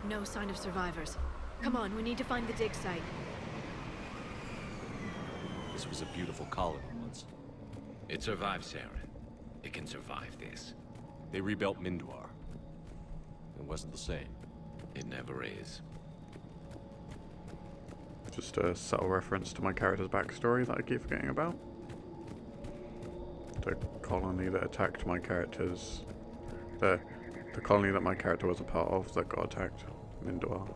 No sign of survivors. Come on, we need to find the dig site. This was a beautiful colony once. It survived Saren. It can survive this. They rebuilt Mindoir. It wasn't the same. It never is. Just a subtle reference to my character's backstory that I keep forgetting about. The colony that attacked my character's... The colony that my character was a part of that got attacked. Mindoir.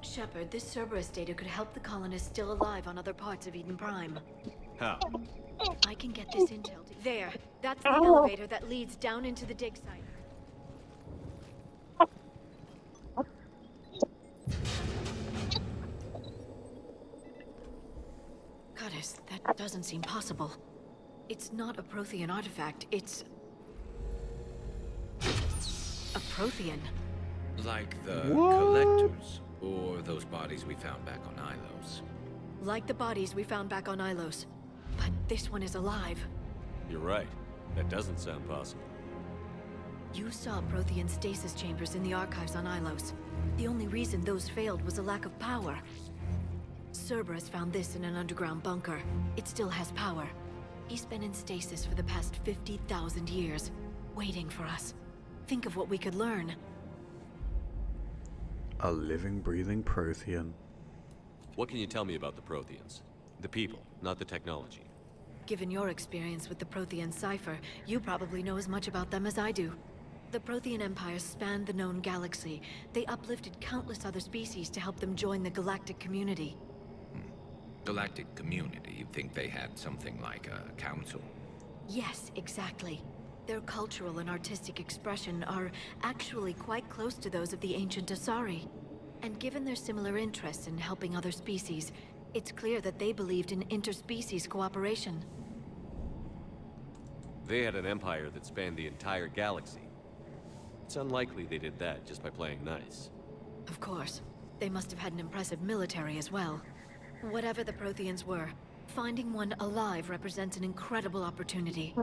Shepard, this Cerberus data could help the colonists still alive on other parts of Eden Prime. How? I can get this intel to... There. That's the elevator that leads down into the dig site. Goddess, that doesn't seem possible. It's not a Prothean artifact, it's... a Prothean. Like the collectors, or those bodies we found back on Ilos. Like the bodies we found back on Ilos. But this one is alive. You're right. That doesn't sound possible. You saw Prothean stasis chambers in the archives on Ilos. The only reason those failed was a lack of power. Cerberus found this in an underground bunker. It still has power. He's been in stasis for the past 50,000 years, waiting for us. Think of what we could learn. A living, breathing Prothean. What can you tell me about the Protheans? The people, not the technology. Given your experience with the Prothean cipher, you probably know as much about them as I do. The Prothean Empire spanned the known galaxy. They uplifted countless other species to help them join the galactic community. Galactic community? You think they had something like a council? Yes, exactly. Their cultural and artistic expression are actually quite close to those of the ancient Asari. And given their similar interests in helping other species, it's clear that they believed in interspecies cooperation. They had an empire that spanned the entire galaxy. It's unlikely they did that just by playing nice. Of course. They must have had an impressive military as well. Whatever the Protheans were, finding one alive represents an incredible opportunity.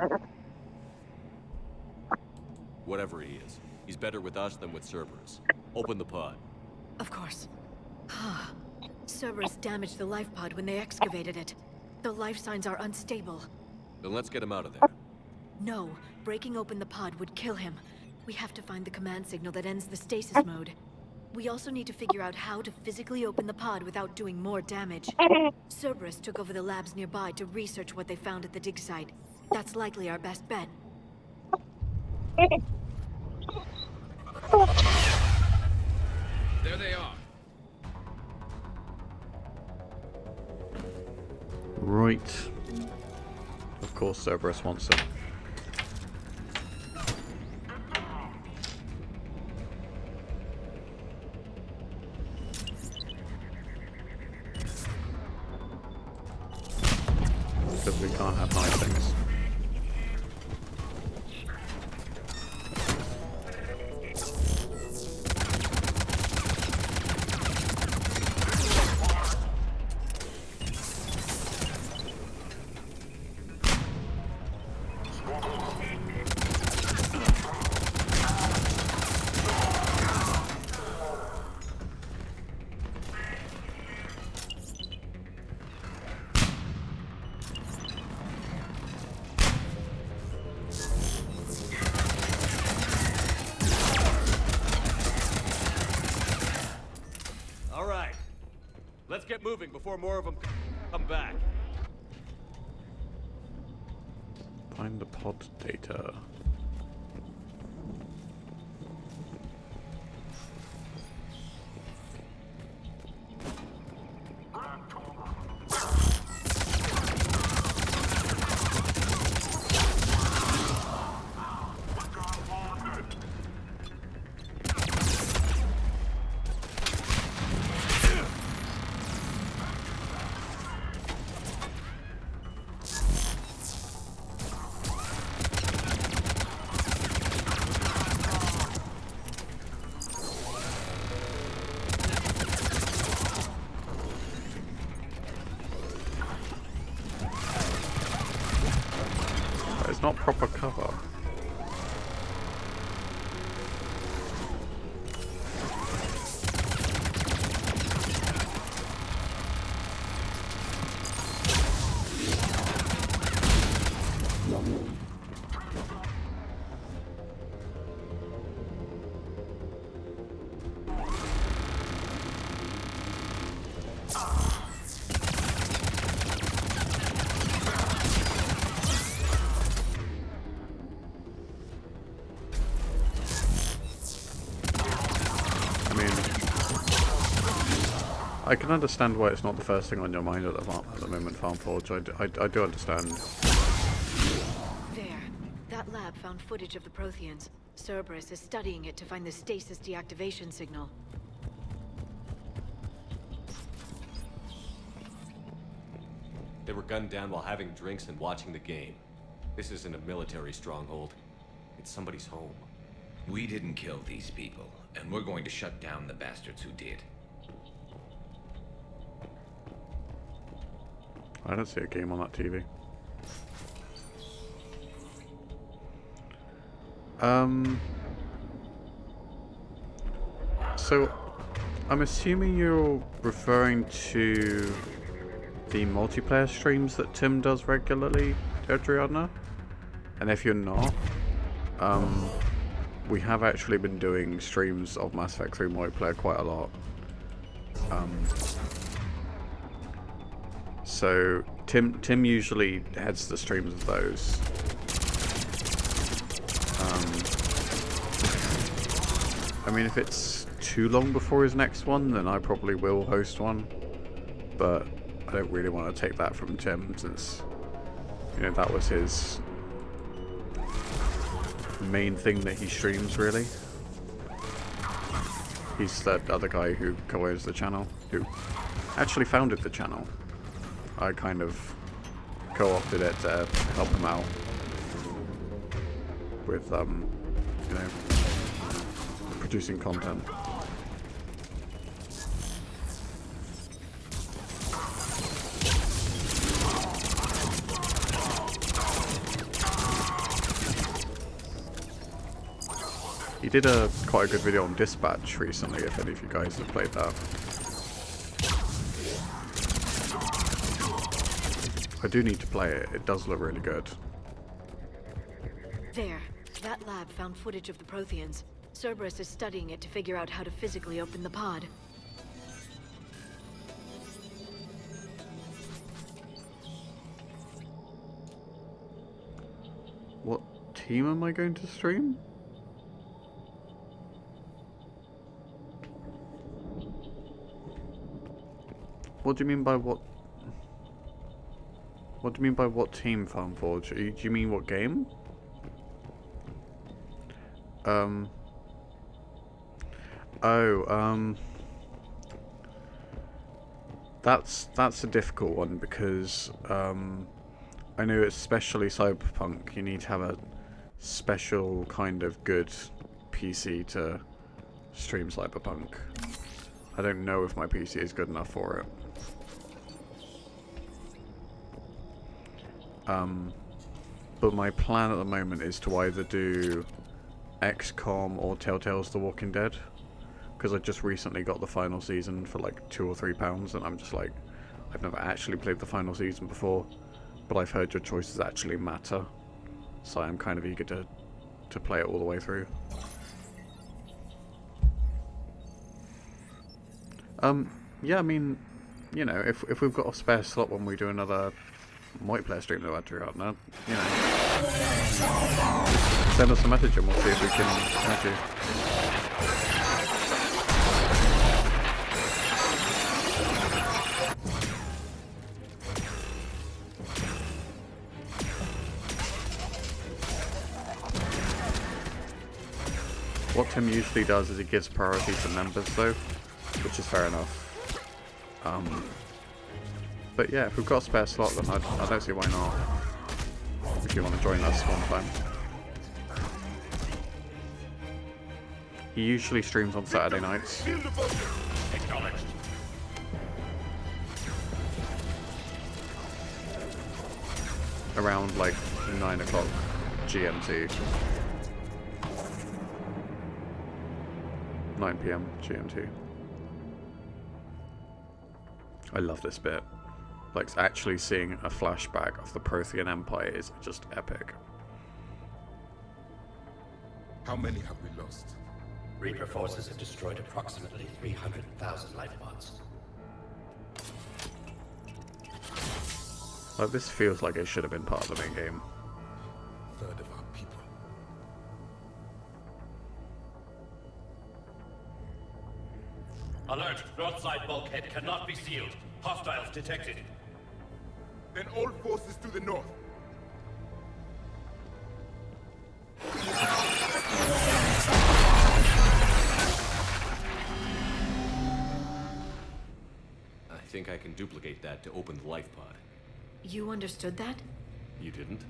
Whatever he is, he's better with us than with Cerberus. Open the pod. Of course. Cerberus damaged the life pod when they excavated it. The life signs are unstable. Then let's get him out of there. No, breaking open the pod would kill him. We have to find the command signal that ends the stasis mode. We also need to figure out how to physically open the pod without doing more damage. Cerberus took over the labs nearby to research what they found at the dig site. That's likely our best bet. There they are. Right. Of course Cerberus wants it. Because we can't have nice things. Let's get moving before more of them come back. Find the pod data. It's not proper cover. I can understand why it's not the first thing on your mind at the moment, Farm Forge. I do understand. That lab found footage of the Protheans. Cerberus is studying it to find the stasis deactivation signal. They were gunned down while having drinks and watching the game. This isn't a military stronghold. It's somebody's home. We didn't kill these people, and we're going to shut down the bastards who did. I don't see a game on that TV. So, I'm assuming you're referring to the multiplayer streams that Tim does regularly, Adriana? And if you're not, we have actually been doing streams of Mass Effect 3 multiplayer quite a lot. So Tim usually heads the streams of those. I mean, if it's too long before his next one, then I probably will host one. But I don't really want to take that from Tim, since, you know, that was his main thing that he streams, really. He's that other guy who co-owns the channel, who actually founded the channel. I kind of co-opted it to help him out with, you know, producing content. He did quite a good video on Dispatch recently, if any of you guys have played that. I do need to play it, it does look really good. There. That lab found footage of the Protheans. Cerberus is studying it to figure out how to physically open the pod. What team am I going to stream? What do you mean by what? What do you mean by what team, Farmforge? Do you mean what game? That's a difficult one, because I know especially Cyberpunk, you need to have a special kind of good PC to stream Cyberpunk. I don't know if my PC is good enough for it. But my plan at the moment is to either do XCOM or Telltale's The Walking Dead, because I just recently got the final season for like £2 or £3, and I'm just like, I've never actually played the final season before, but I've heard your choices actually matter, so I'm kind of eager to play it all the way through. Yeah, I mean, you know, if we've got a spare slot when we do another multiplayer stream though, Adriana, you know, send us a message and we'll see if we can add you. What Tim usually does is he gives priority to members though, which is fair enough. But yeah, if we've got a spare slot, then I don't see why not. If you want to join us one time. He usually streams on Saturday nights. Around like 9 o'clock GMT. 9 PM GMT. I love this bit. Like, actually seeing a flashback of the Prothean Empire is just epic. How many have we lost? Reaper forces have destroyed approximately 300,000 life pods. Like, this feels like it should have been part of the main game. Third of our people. Alert! North side bulkhead cannot be sealed. Hostiles detected. Then all forces to the north. think I can duplicate that to open the life pod. You understood that? You didn't?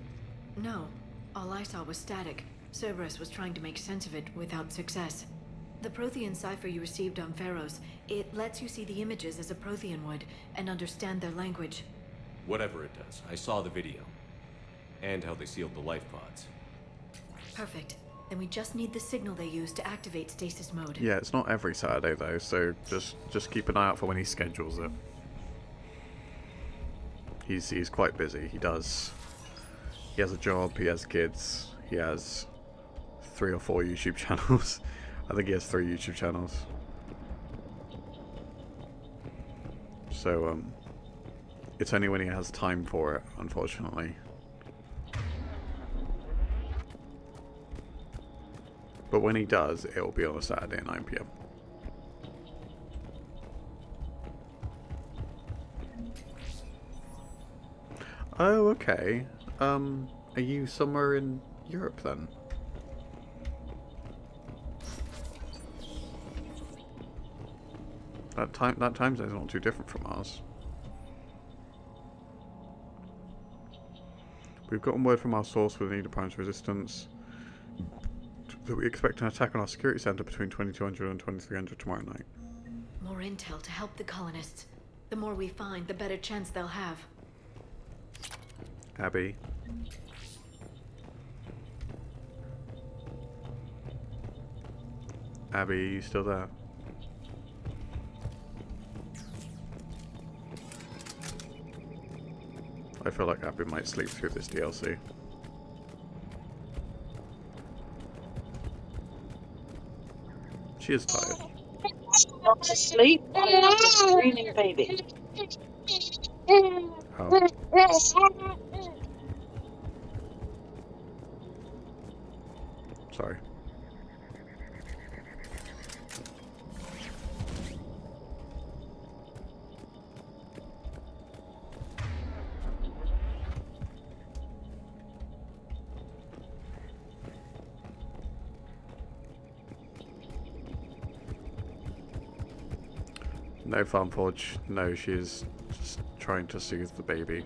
No. All I saw was static. Cerberus was trying to make sense of it without success. The Prothean cipher you received on Pharaohs, it lets you see the images as a Prothean would and understand their language. Whatever it does, I saw the video. And how they sealed the life pods. Perfect. Then we just need the signal they use to activate stasis mode. Yeah, it's not every Saturday though, so just keep an eye out for when he schedules it. He's quite busy. He has a job, he has kids, he has 3 or 4 YouTube channels. I think he has 3 YouTube channels. So it's only when he has time for it, unfortunately. But when he does, it'll be on a Saturday at 9 PM. Oh, okay. Are you somewhere in Europe then? That time zone's not too different from ours. We've gotten word from our source with the need of Prime's resistance that we expect an attack on our security center between 2200 and 2300 tomorrow night. More intel to help the colonists. The more we find, the better chance they'll have. Abby. Abby, are you still there? I feel like Abby might sleep through this DLC. She is tired. Not to sleep. I have a screaming baby. Oh. Sorry. No, Farmforge. No, she is just trying to soothe the baby.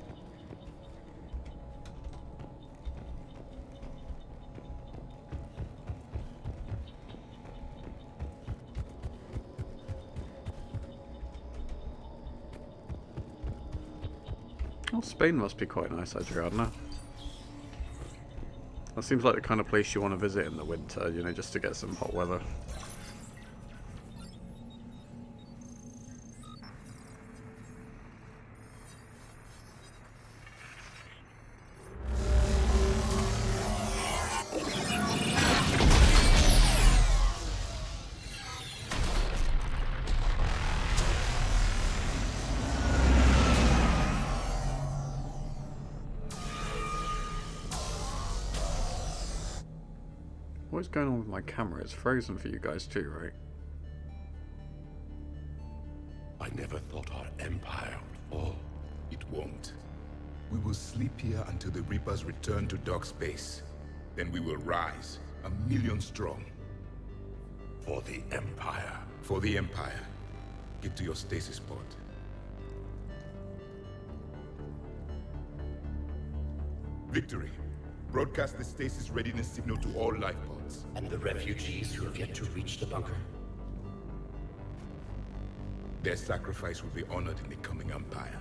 Oh, Spain must be quite nice, Adriana. That seems like the kind of place you want to visit in the winter, you know, just to get some hot weather. What's going on with my camera? It's frozen for you guys too, right? I never thought our empire would fall. It won't. We will sleep here until the Reapers return to dark space. Then we will rise, 1,000,000 strong. For the Empire. For the Empire. Get to your stasis pod. Victory. Broadcast the stasis readiness signal to all life pods. And the refugees who have yet to reach the bunker? Their sacrifice will be honored in the coming Empire.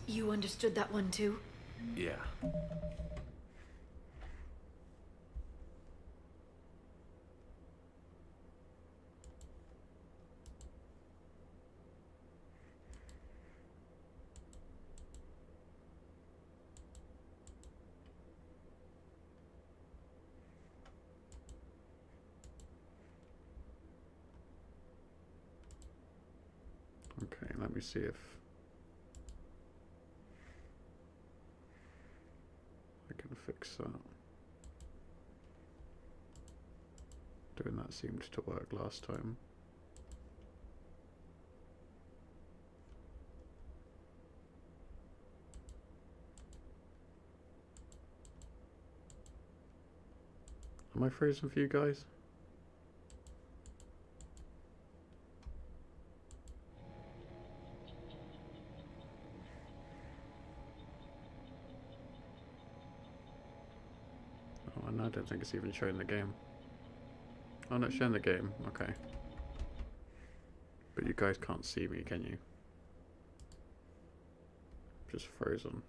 You understood that one too? Yeah. Okay, let me see if I can fix that. Doing that seemed to work last time. Am I frozen for you guys? Oh, and I don't think it's even showing the game. Oh, no, it's showing the game. Okay. But you guys can't see me, can you? Just frozen.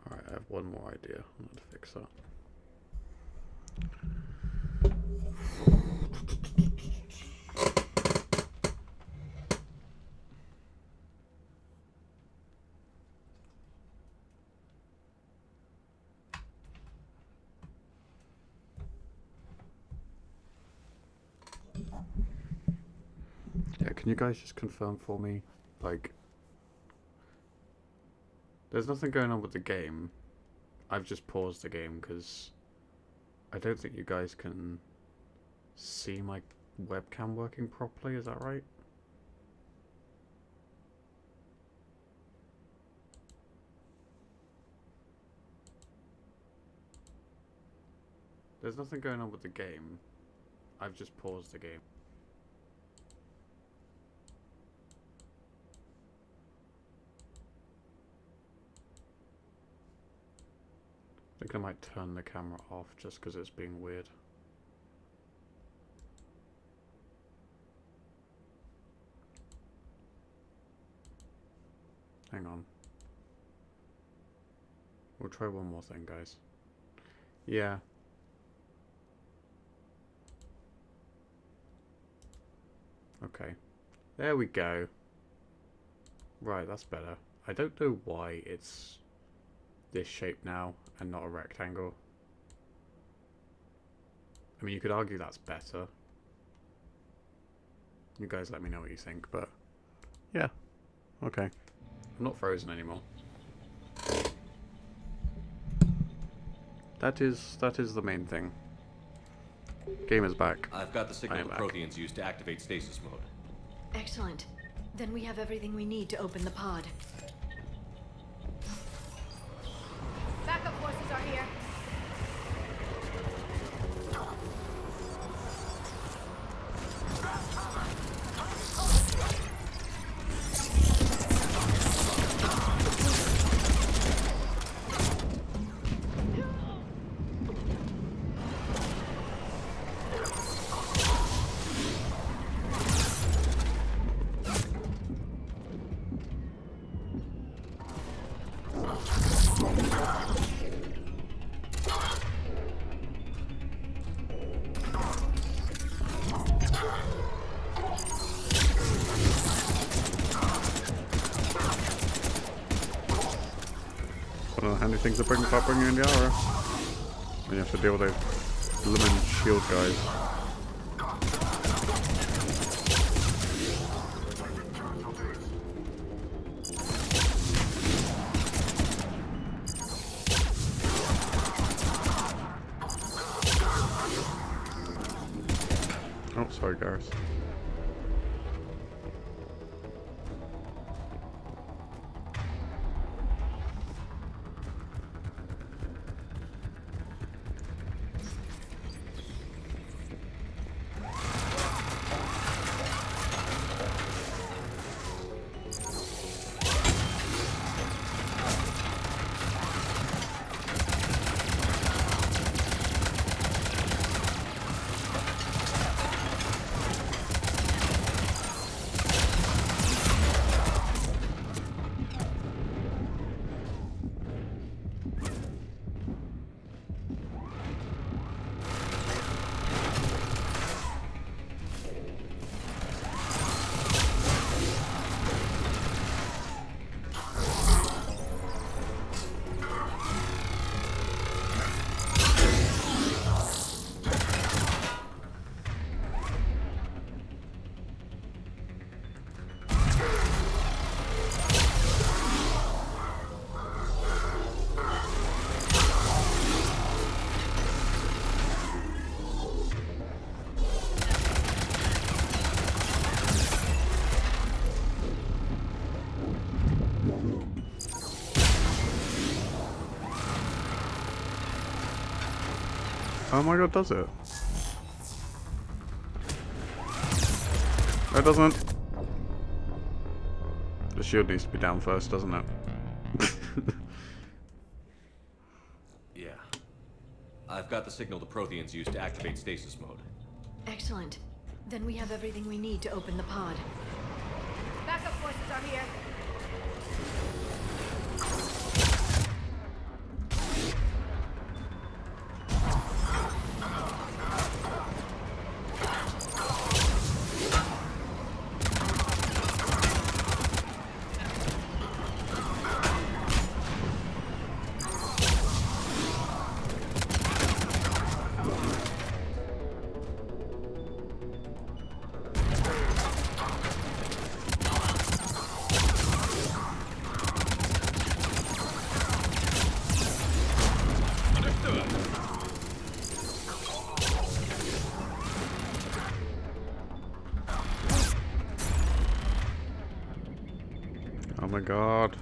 Alright, I have one more idea. I'm going to fix that. Yeah, can you guys just confirm for me, like, there's nothing going on with the game. I've just paused the game because I don't think you guys can see my webcam working properly, is that right? There's nothing going on with the game. I've just paused the game. I think I might turn the camera off just because it's being weird. Hang on. We'll try one more thing, guys. Yeah. Okay. There we go. Right, that's better. I don't know why it's this shape now and not a rectangle. I mean, you could argue that's better. You guys let me know what you think, but yeah. Okay. I'm not frozen anymore. That is the main thing. Game is back. I've got the signal the Protheans used to activate stasis mode. Excellent. Then we have everything we need to open the pod. Backup forces are here. One of the handy things about bringing in the aura. When you have to deal with those blooming shield guys. Oh, sorry, Gareth. Oh my god, does it? No, it doesn't. The shield needs to be down first, doesn't it? Yeah. I've got the signal the Protheans use to activate stasis mode. Excellent. Then we have everything we need to open the pod. Backup forces are here. Oh my god.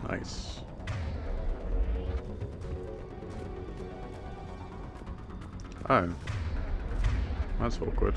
Nice. Oh. That's awkward.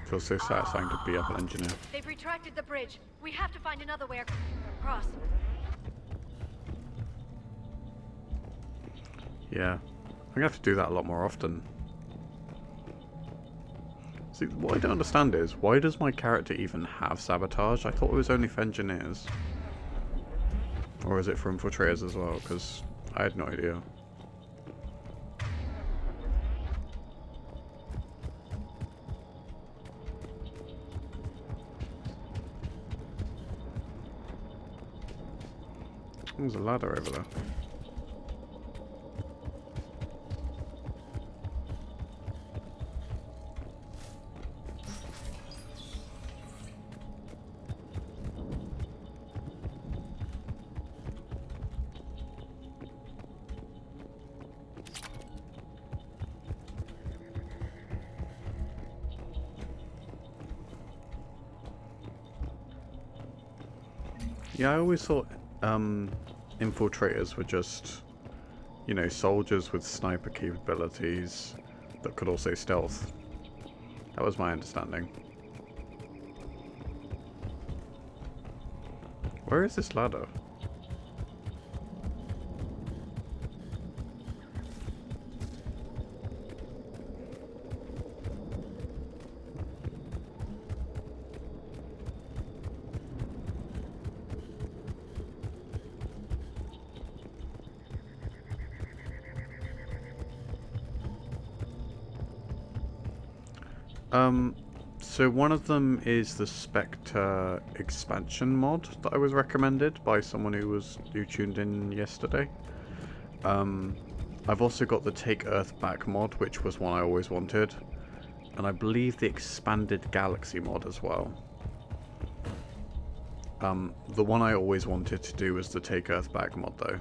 Feels so satisfying to be up an engineer. They've retracted the bridge. We have to find another way across. Yeah. I'm gonna have to do that a lot more often. See, what I don't understand is, why does my character even have sabotage? I thought it was only for engineers. Or is it for infiltrators as well? Because I had no idea. There's a ladder over there. Yeah, I always thought infiltrators were just, you know, soldiers with sniper capabilities that could also stealth. That was my understanding. Where is this ladder? So one of them is the Spectre expansion mod that I was recommended by someone who tuned in yesterday. I've also got the Take Earth Back mod, which was one I always wanted, and I believe the Expanded Galaxy mod as well. The one I always wanted to do was the Take Earth Back mod though.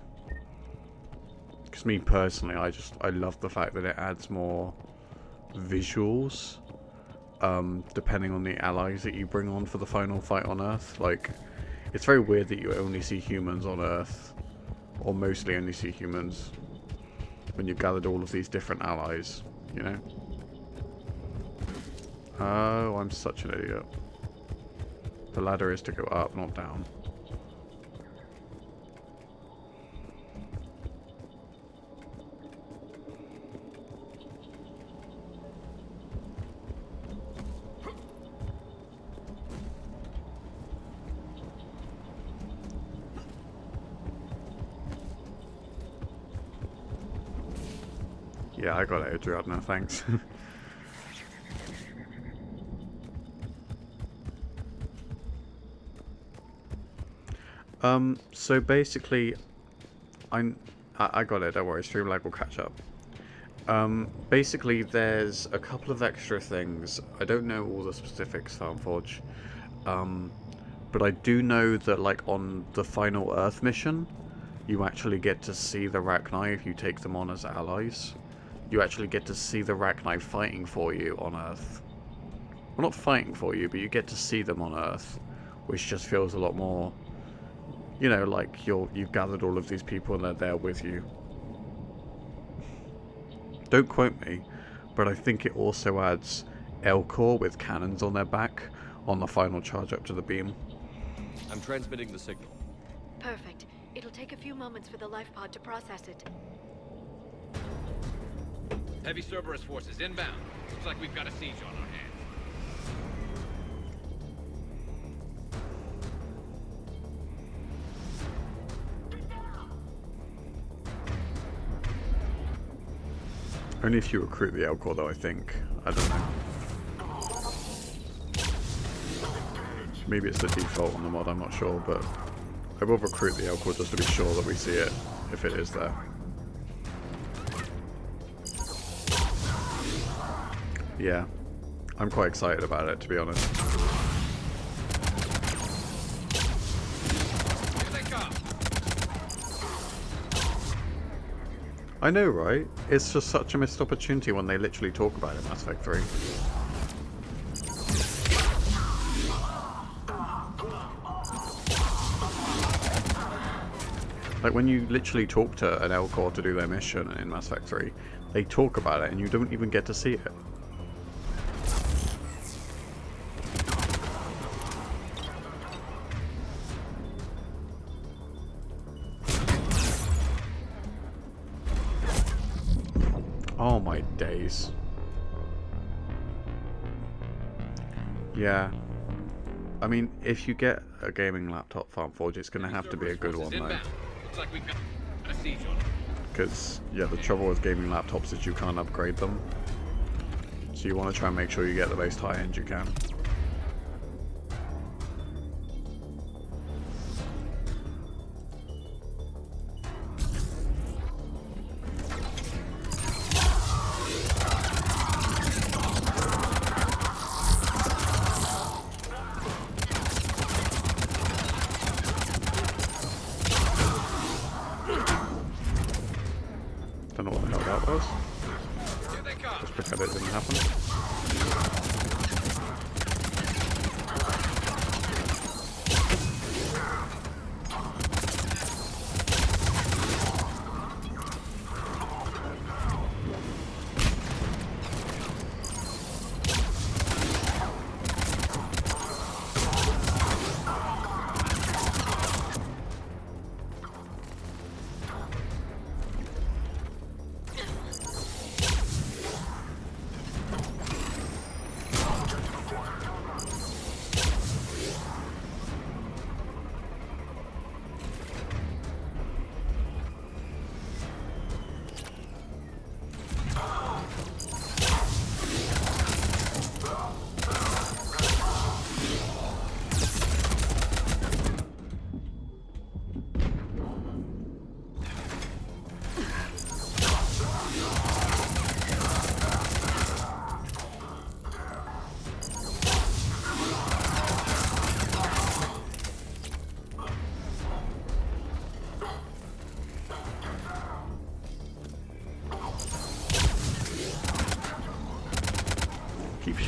Because me personally, I love the fact that it adds more visuals, depending on the allies that you bring on for the final fight on Earth. Like, it's very weird that you only see humans on Earth, or mostly only see humans, when you've gathered all of these different allies, you know? Oh, I'm such an idiot. The ladder is to go up, not down. Yeah, I got it out now, thanks. So basically, I got it, don't worry, Streamlag will catch up. Basically, there's a couple of extra things. I don't know all the specifics, Farmforge. But I do know that, like, on the final Earth mission, you actually get to see the Rachni if you take them on as allies. You actually get to see the Rachni fighting for you on Earth. Well, not fighting for you, but you get to see them on Earth, which just feels a lot more, you know, like you've gathered all of these people and they're there with you. Don't quote me, but I think it also adds L-Core with cannons on their back on the final charge up to the beam. I'm transmitting the signal. Perfect. It'll take a few moments for the life pod to process it. Heavy Cerberus forces inbound. Looks like we've got a siege on our hands. Only if you recruit the L-Core though, I think. I don't know. Maybe it's the default on the mod, I'm not sure, but I will recruit the L-Core just to be sure that we see it, if it is there. Yeah, I'm quite excited about it, to be honest. I know, right? It's just such a missed opportunity when they literally talk about it in Mass Effect 3. Like, when you literally talk to an L-Core to do their mission in Mass Effect 3, they talk about it and you don't even get to see it. Oh my days. Yeah. I mean, if you get a gaming laptop, Farmforge, it's going to have to be a good one, though. Because, yeah, the trouble with gaming laptops is you can't upgrade them. So you want to try and make sure you get the most high-end you can. Don't know what the hell that was. Just pretend it didn't happen.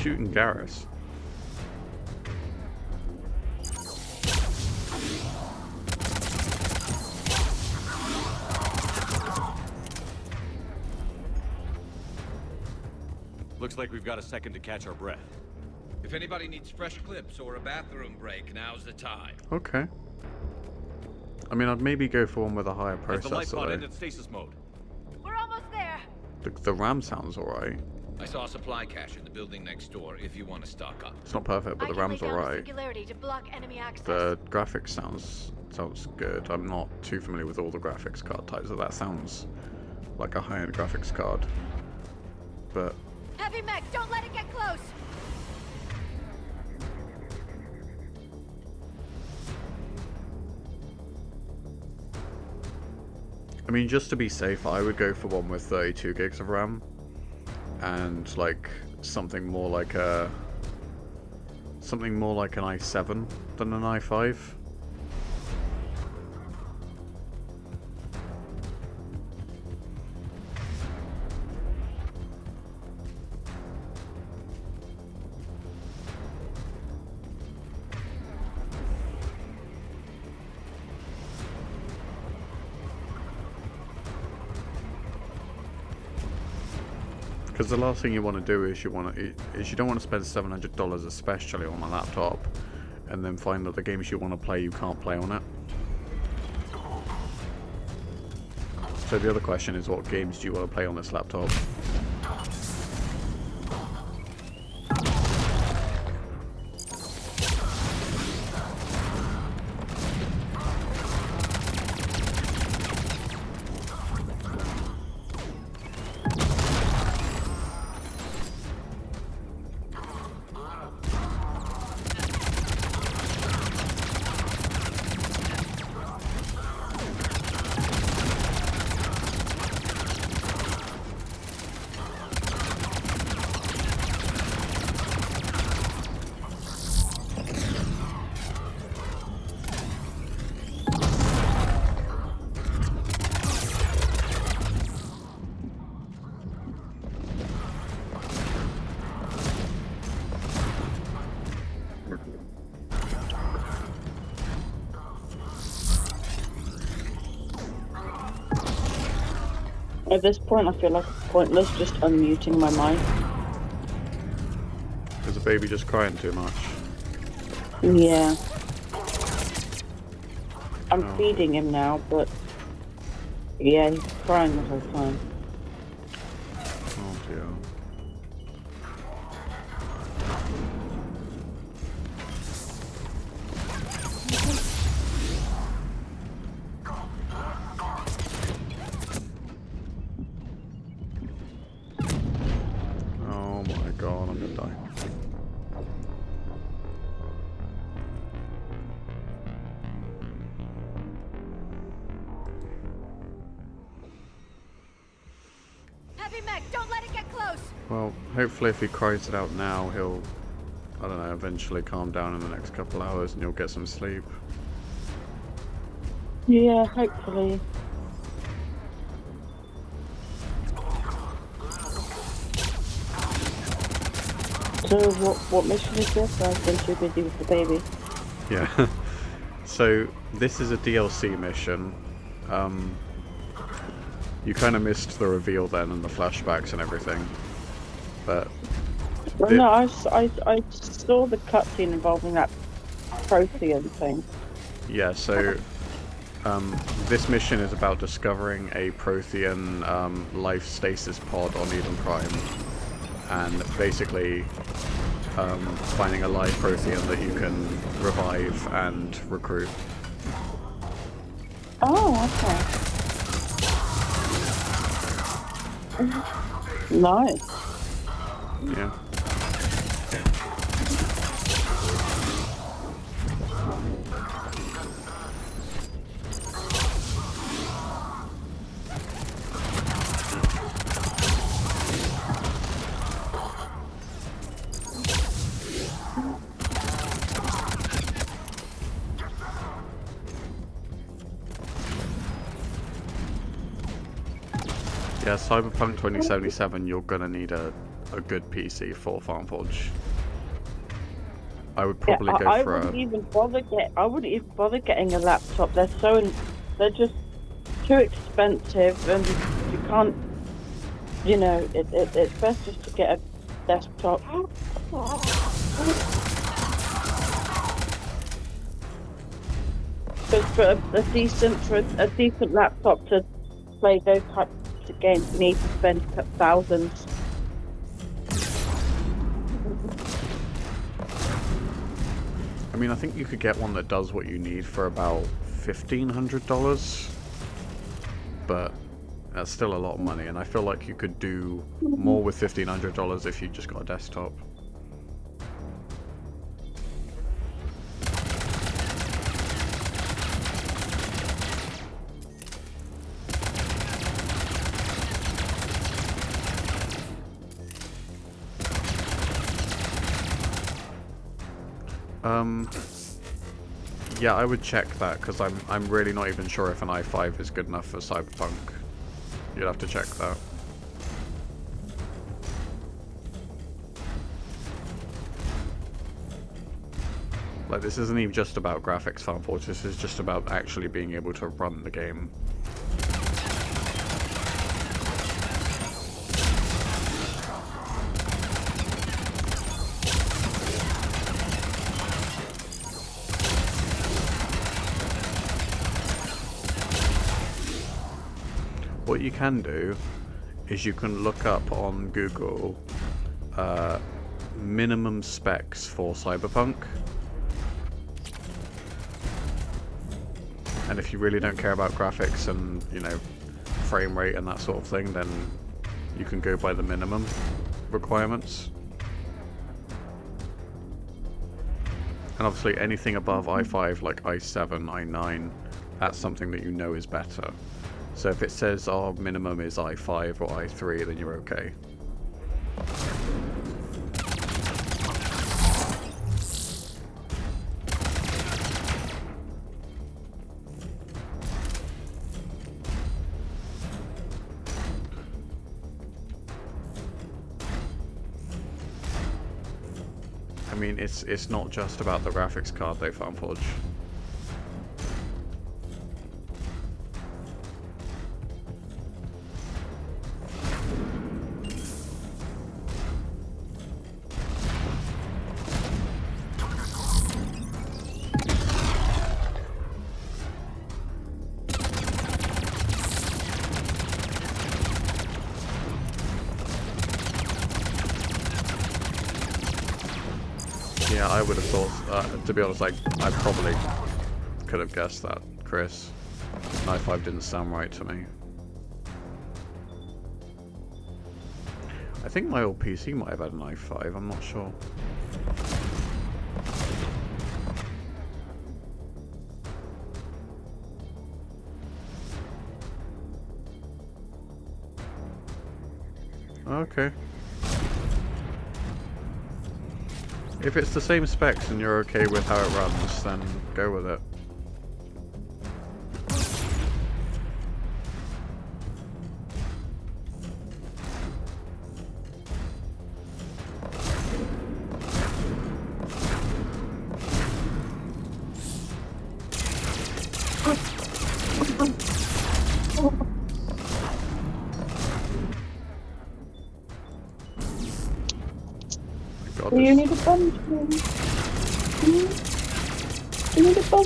shooting Garrus? Looks like we've got a second to catch our breath. If anybody needs fresh clips or a bathroom break, now's the time. Okay. I mean, I'd maybe go for one with a higher Has the life pod processor. entered stasis mode? We're almost there. The RAM sounds alright. I saw a supply cache in the building next door if you want to stock up. It's not perfect, but the RAM's alright. Singularity to block enemy access. The graphics sounds good. I'm not too familiar with all the graphics card types, so that sounds like a high-end graphics card. But Heavy mech, don't let it get close. I mean, just to be safe, I would go for one with 32 gigs of RAM, and like something more like an i7 than an i5. Because the last thing you want to do is you don't want to spend $700 especially on a laptop, and then find that the games you want to play you can't play on it. So the other question is, what games do you want to play on this laptop? At this point, I feel like it's pointless just unmuting my mic. Is the baby just crying too much? Yeah. I'm feeding him now, but yeah, he's crying the whole time. Oh dear. Oh my god, I'm gonna die. Heavy mech, don't let it get close. Well, hopefully if he cries it out now, he'll, I don't know, eventually calm down in the next couple hours and you'll get some sleep. Yeah, hopefully. So what mission is this? I've been too busy with the baby. Yeah. So this is a DLC mission. You kind of missed the reveal then and the flashbacks and everything, but Well, no, I saw the cutscene involving that Prothean thing. yeah. So this mission is about discovering a Prothean life stasis pod on Eden Prime, and basically finding a live Prothean that you can revive and recruit. Oh, okay. Nice. Yeah. Yeah, Cyberpunk 2077, you're gonna need a a good PC for FarmForge. I would probably go for I wouldn't even bother getting a laptop. They're just too expensive, and you can't. You know, it's best just to get a desktop. Because for a decent laptop to play those types of games, you need to spend thousands. I mean, I think you could get one that does what you need for about $1,500, but that's still a lot of money, and I feel like you could do more with $1,500 if you just got a desktop. Yeah, I would check that, because I'm really not even sure if an i5 is good enough for Cyberpunk. You'd have to check that. Like, this isn't even just about graphics, FarmForge, this is just about actually being able to run the game. What you can do is you can look up on Google minimum specs for Cyberpunk, and if you really don't care about graphics and, you know, frame rate and that sort of thing, then you can go by the minimum requirements. And obviously anything above i5, like i7, i9, that's something that you know is better. So if it says our minimum is i5 or i3, then you're okay. I mean, it's not just about the graphics card though, FarmForge. Yeah, I would have thought, to be honest, I probably could have guessed that, Chris. i5 didn't sound right to me. I think my old PC might have had an i5, I'm not sure. Okay. If it's the same specs and you're okay with how it runs, then go with it. Do you need a bum? You need a bum.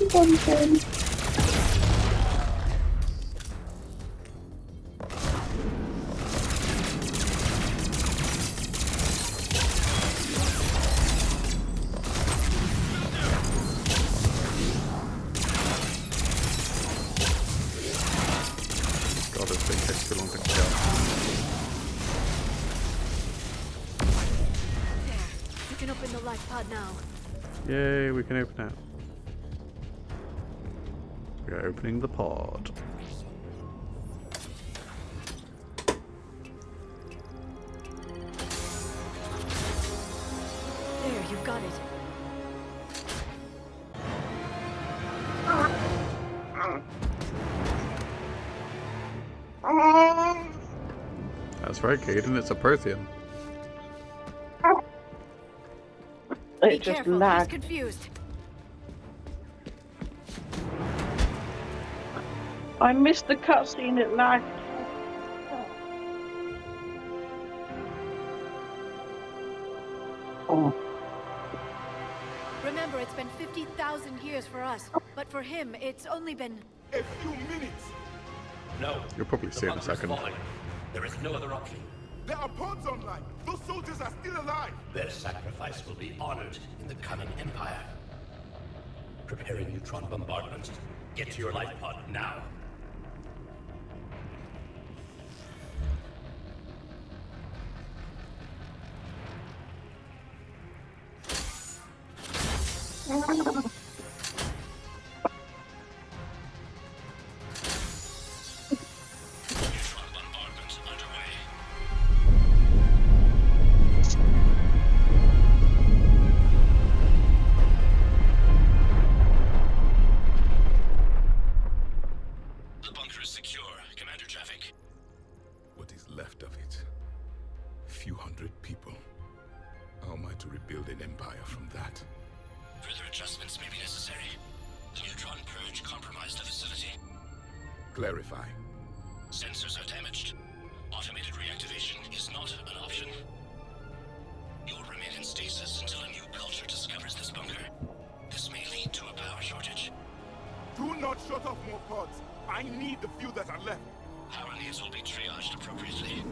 God, this thing takes too long to kill. You can open the life pod now. Yay, we can open it. We are opening the pod. There, you've got it. That's right, Kaidan, it's a Prothean. it just careful, lagged. he's confused. I missed the cutscene, it lagged. Oh. Remember, it's been 50,000 years for us, but for him, it's only been... A few minutes! No. You'll probably see it in a second. Falling. There is no other option. There are pods online! Those soldiers are still alive! Their sacrifice will be honored in the coming Empire. Preparing neutron bombardment. Get to your life pod now. The bunker is secure. Commander traffic. What is left of it? A few hundred people. How am I to rebuild an empire from that? Further adjustments may be necessary. The neutron purge compromised the facility. Clarify. Sensors are damaged. Automated reactivation is not an option. You'll remain in stasis until a new culture discovers this bunker. This may lead to a power shortage. Do not shut off more pods. I need the few that are left. Power needs will be triaged appropriately.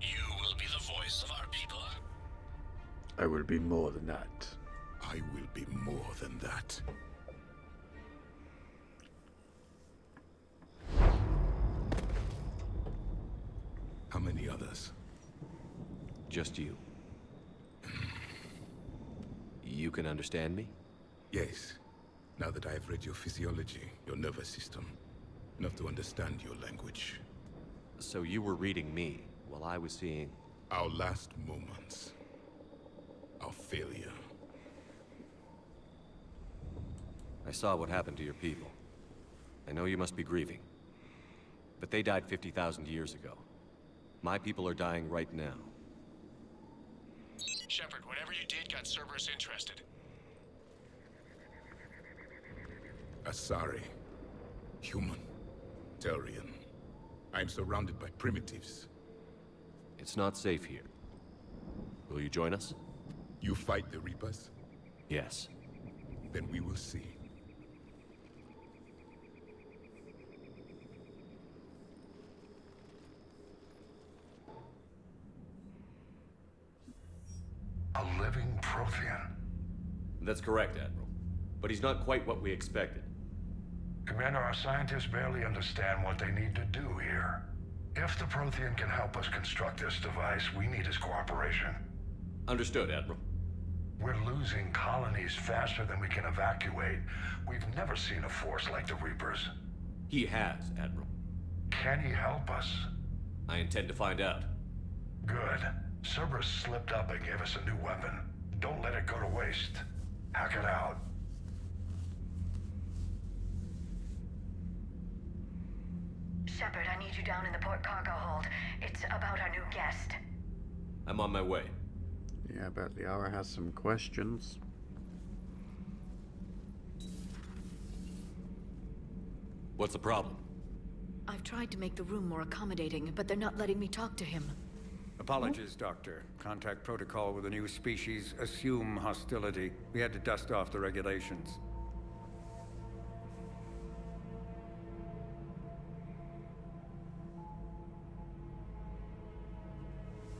You will be the voice of our people. I will be more than that. I will be more than that. How many others? Just you. You can understand me? Yes. Now that I have read your physiology, your nervous system, enough to understand your language. So you were reading me while I was seeing... Our last moments. Our failure. I saw what happened to your people. I know you must be grieving. But they died 50,000 years ago. My people are dying right now. Shepard, whatever you did got Cerberus interested. Asari. Human. Turian. I'm surrounded by primitives. It's not safe here. Will you join us? You fight the Reapers? Yes. Then we will see. A living Prothean. That's correct, Admiral. But he's not quite what we expected. Commander, our scientists barely understand what they need to do here. If the Prothean can help us construct this device, we need his cooperation. Understood, Admiral. We're losing colonies faster than we can evacuate. We've never seen a force like the Reapers. He has, Admiral. Can he help us? I intend to find out. Good. Cerberus slipped up and gave us a new weapon. Don't let it go to waste. Hack it out. Shepard, I need you down in the port cargo hold. It's about our new guest. I'm on my way. Yeah, I bet Liara has some questions. What's the problem? I've tried to make the room more accommodating, but they're not letting me talk to him. Apologies, Doctor. Contact protocol with a new species. Assume hostility. We had to dust off the regulations.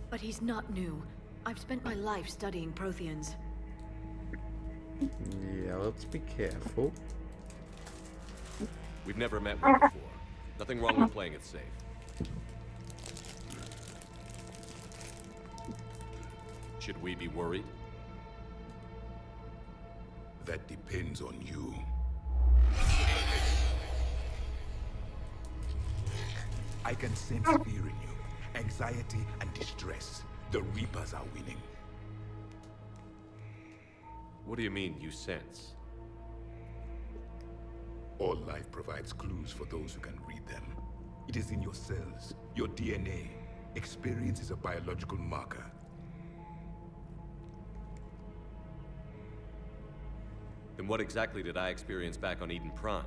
But he's not new. I've spent my life studying Protheans. Yeah, let's be careful. We've never met one before. Nothing wrong with playing it safe. Should we be worried? That depends on you. I can sense fear in you, anxiety and distress. The Reapers are winning. What do you mean, you sense? All life provides clues for those who can read them. It is in your cells, your DNA. Experience is a biological marker. Then what exactly did I experience back on Eden Prime?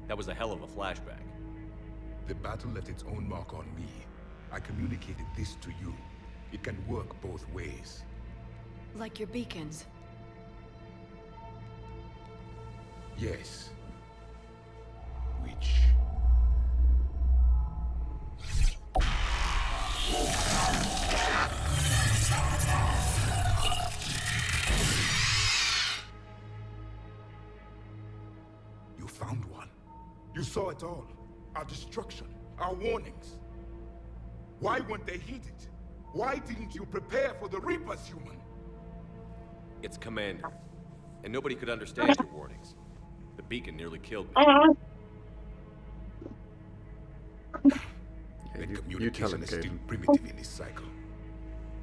That was a hell of a flashback. The battle left its own mark on me. I communicated this to you. It can work both ways. Like your beacons. Yes. Which... You found one. You saw it all. Our destruction, our warnings. Why weren't they heeded? Why didn't you prepare for the Reapers, human? It's Commander. And nobody could understand your warnings. The beacon nearly killed me. You tell him, still primitive in this cycle.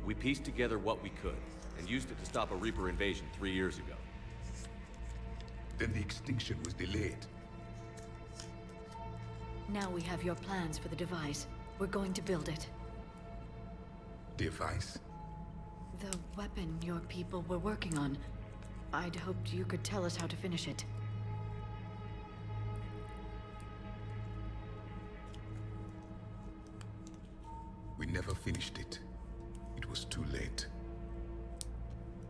We pieced together what we could, and used it to stop a Reaper invasion 3 years ago. Then the extinction was delayed. Now we have your plans for the device. We're going to build it. Device? The weapon your people were working on. I'd hoped you could tell us how to finish it. We never finished it. It was too late.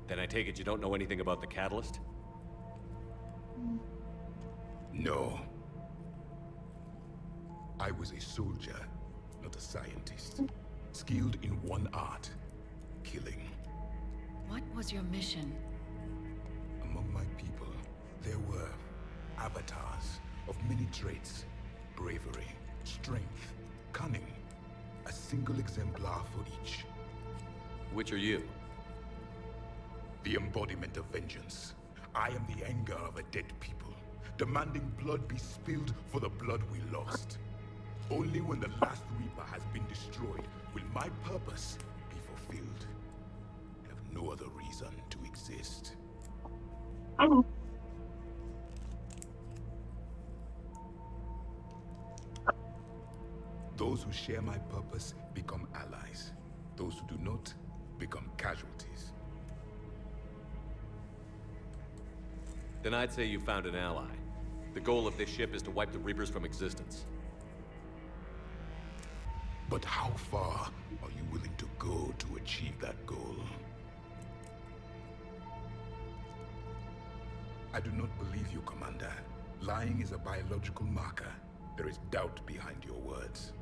Then I take it you don't know anything about the catalyst? No. I was a soldier, not a scientist. Skilled in one art, killing. What was your mission? Among my people, there were avatars of many traits. Bravery, strength, cunning. A single exemplar for each. Which are you? The embodiment of vengeance. I am the anger of a dead people, demanding blood be spilled for the blood we lost. Only when the last Reaper has been destroyed will my purpose be fulfilled. I have no other reason to exist. Those who share my purpose become allies. Those who do not become casualties. Then I'd say you found an ally. The goal of this ship is to wipe the Reapers from existence. But how far are you willing to go to achieve that goal? I do not believe you, Commander. Lying is a biological marker. There is doubt behind your words.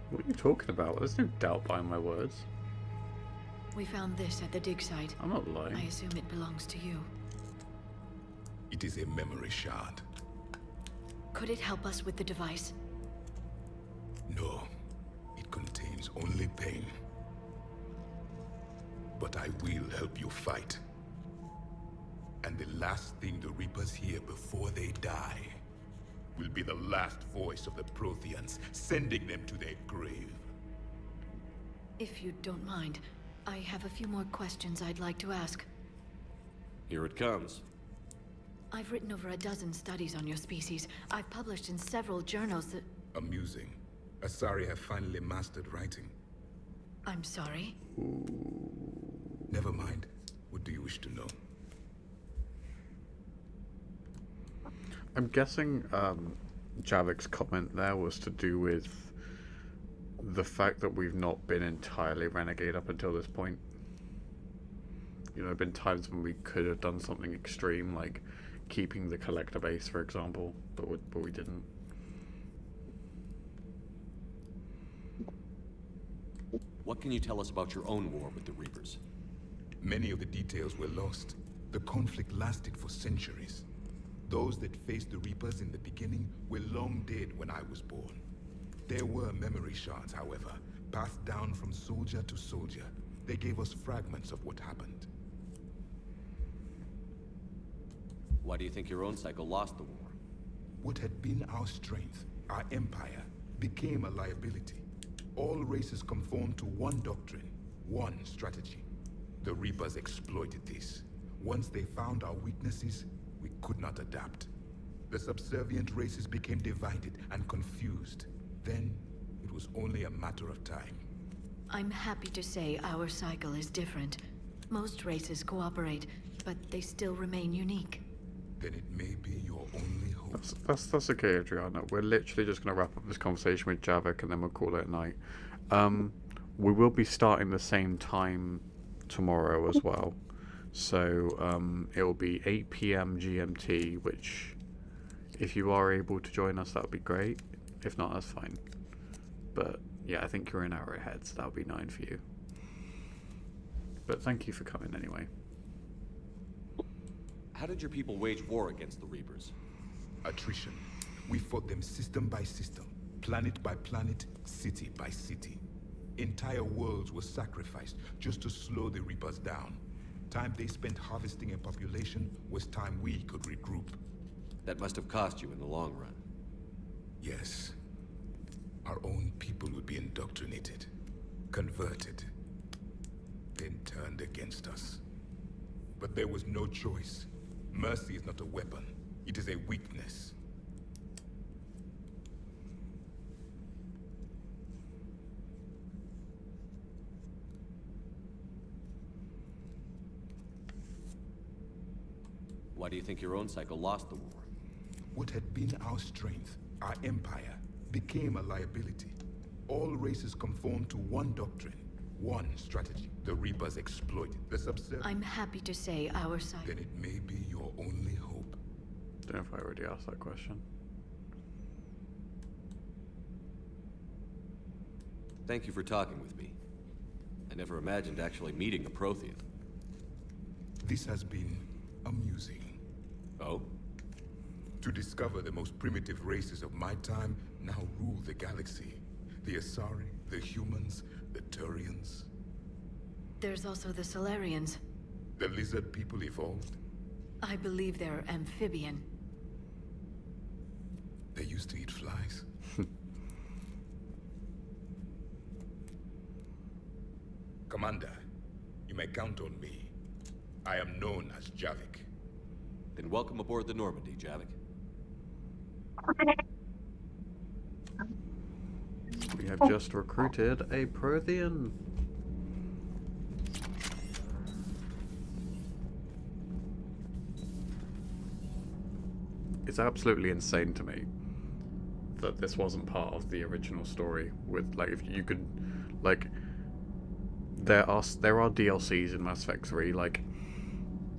What are you talking about? There's no doubt behind my words. We found this at the dig site. I'm not lying. I assume it belongs to you. It is a memory shard. Could it help us with the device? No. It contains only pain. But I will help you fight. And the last thing the Reapers hear before they die will be the last voice of the Protheans, sending them to their grave. If you don't mind, I have a few more questions I'd like to ask. Here it comes. I've written over a dozen studies on your species. I've published in several journals that... Amusing. Asari have finally mastered writing. I'm sorry? Never mind. What do you wish to know? I'm guessing Javik's comment there was to do with the fact that we've not been entirely renegade up until this point. You know, there have been times when we could have done something extreme, like keeping the collector base, for example, but we didn't. What can you tell us about your own war with the Reapers? Many of the details were lost. The conflict lasted for centuries. Those that faced the Reapers in the beginning were long dead when I was born. There were memory shards, however, passed down from soldier to soldier. They gave us fragments of what happened. Why do you think your own cycle lost the war? What had been our strength, our empire, became a liability. All races conformed to one doctrine, one strategy. The Reapers exploited this. Once they found our weaknesses, we could not adapt. The subservient races became divided and confused. Then, it was only a matter of time. I'm happy to say our cycle is different. Most races cooperate, but they still remain unique. then it may be your only hope. That's okay, Adriana. We're literally just going to wrap up this conversation with Javik and then we'll call it a night. We will be starting the same time tomorrow as well. So it will be 8 p.m. GMT, which if you are able to join us, that would be great. If not, that's fine. But yeah, I think you're an hour ahead, so that would be 9 for you. But thank you for coming anyway. How did your people wage war against the Reapers? Attrition. We fought them system by system, planet by planet, city by city. Entire worlds were sacrificed just to slow the Reapers down. Time they spent harvesting a population was time we could regroup. That must have cost you in the long run. Yes. Our own people would be indoctrinated, converted, then turned against us. But there was no choice. Mercy is not a weapon. It is a weakness. Why do you think your own cycle lost the war? What had been our strength, our empire, became a liability. All races conformed to one doctrine, one strategy. The Reapers exploited the subservient. I'm happy to say our side. Then it may be your only hope. Don't know if I already asked that question. Thank you for talking with me. I never imagined actually meeting a Prothean. This has been amusing. Oh? To discover the most primitive races of my time now rule the galaxy. The Asari, the humans, the Turians. There's also the Solarians. The lizard people evolved. I believe they're amphibian. They used to eat flies. Commander, you may count on me. I am known as Javik. Then welcome aboard the Normandy, Javik. We have just recruited a Prothean. It's absolutely insane to me that this wasn't part of the original story. With like, if you could, like, there are DLCs in Mass Effect 3. Like,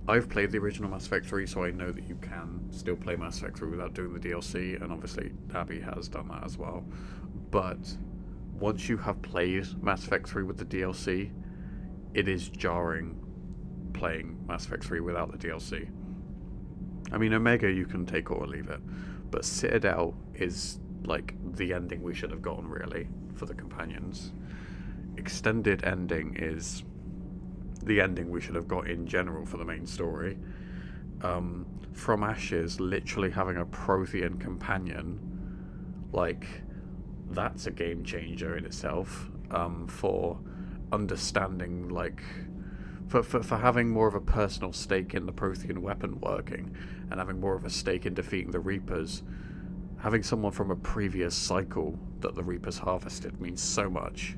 I've played the original Mass Effect 3, so I know that you can still play Mass Effect 3 without doing the DLC, and obviously Abby has done that as well. But once you have played Mass Effect 3 with the DLC, it is jarring playing Mass Effect 3 without the DLC. I mean, Omega you can take or leave it, but Citadel is like the ending we should have gotten, really, for the companions. Extended ending is the ending we should have got in general for the main story. From Ashes, literally having a Prothean companion, like, that's a game changer in itself, for understanding, like, for having more of a personal stake in the Prothean weapon working, and having more of a stake in defeating the Reapers. Having someone from a previous cycle that the Reapers harvested means so much.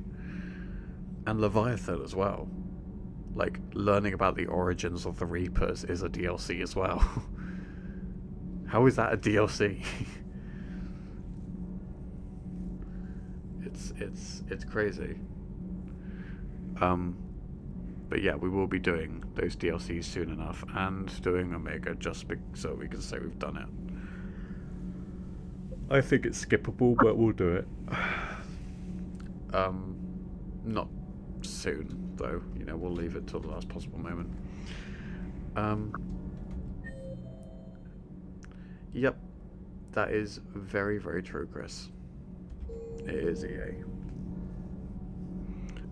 And Leviathan as well. Like, learning about the origins of the Reapers is a DLC as well. How is that a DLC? It's crazy. But yeah, we will be doing those DLCs soon enough, and doing Omega just so we can say we've done it. I think it's skippable, but we'll do it. Not soon, though. You know, we'll leave it till the last possible moment. Yep, that is very, very true, Chris. It is EA.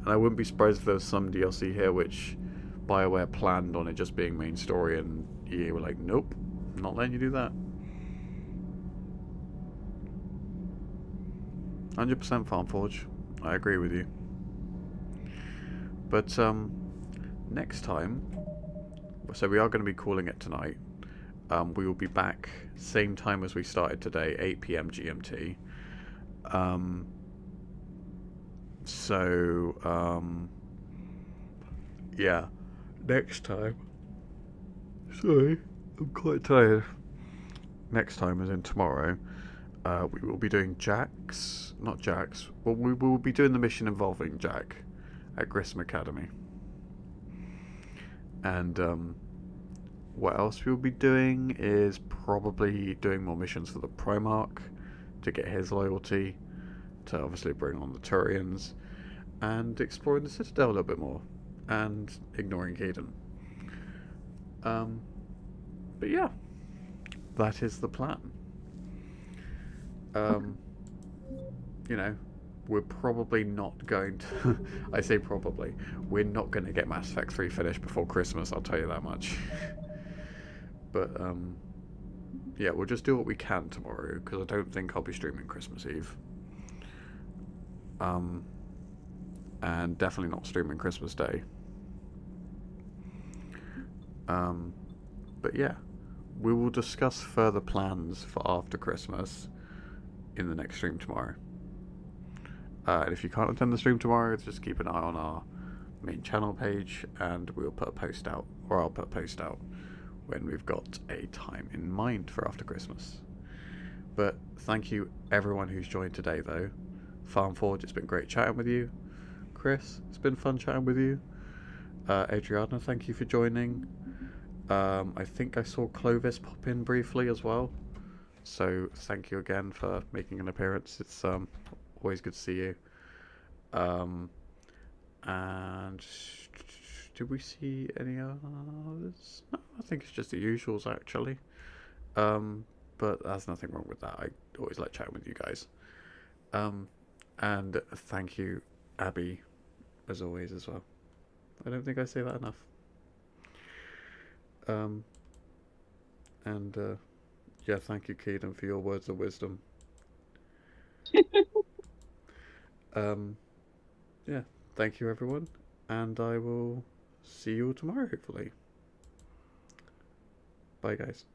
And I wouldn't be surprised if there was some DLC here which BioWare planned on it just being main story, and EA were like, nope, not letting you do that. 100% FarmForge. I agree with you. But next time, so we are going to be calling it tonight. We will be back same time as we started today, 8 PM GMT. Yeah, next time. Sorry, I'm quite tired. next time, as in tomorrow, we will be doing well, we will be doing the mission involving Jack at Grissom Academy. And what else we'll be doing is probably doing more missions for the Primarch to get his loyalty, to obviously bring on the Turians, and exploring the Citadel a little bit more, and ignoring Kaidan. But yeah, that is the plan. You know, we're probably not going to I say probably, we're not going to get Mass Effect 3 finished before Christmas, I'll tell you that much. But yeah, we'll just do what we can tomorrow, because I don't think I'll be streaming Christmas Eve. And definitely not streaming Christmas Day. But yeah, we will discuss further plans for after Christmas in the next stream tomorrow. And if you can't attend the stream tomorrow, just keep an eye on our main channel page, and we'll put a post out, or I'll put a post out when we've got a time in mind for after Christmas. But thank you everyone who's joined today, though. Farm Forge, it's been great chatting with you. Chris, it's been fun chatting with you. Adriana, thank you for joining. I think I saw Clovis pop in briefly as well, so thank you again for making an appearance. It's always good to see you. And did we see any others? No, I think it's just the usuals actually. But there's nothing wrong with that. I always like chatting with you guys. And thank you, Abby, as always as well. I don't think I say that enough. Yeah, thank you, Kaidan, for your words of wisdom. Yeah, thank you everyone, and I will see you all tomorrow, hopefully. Bye guys.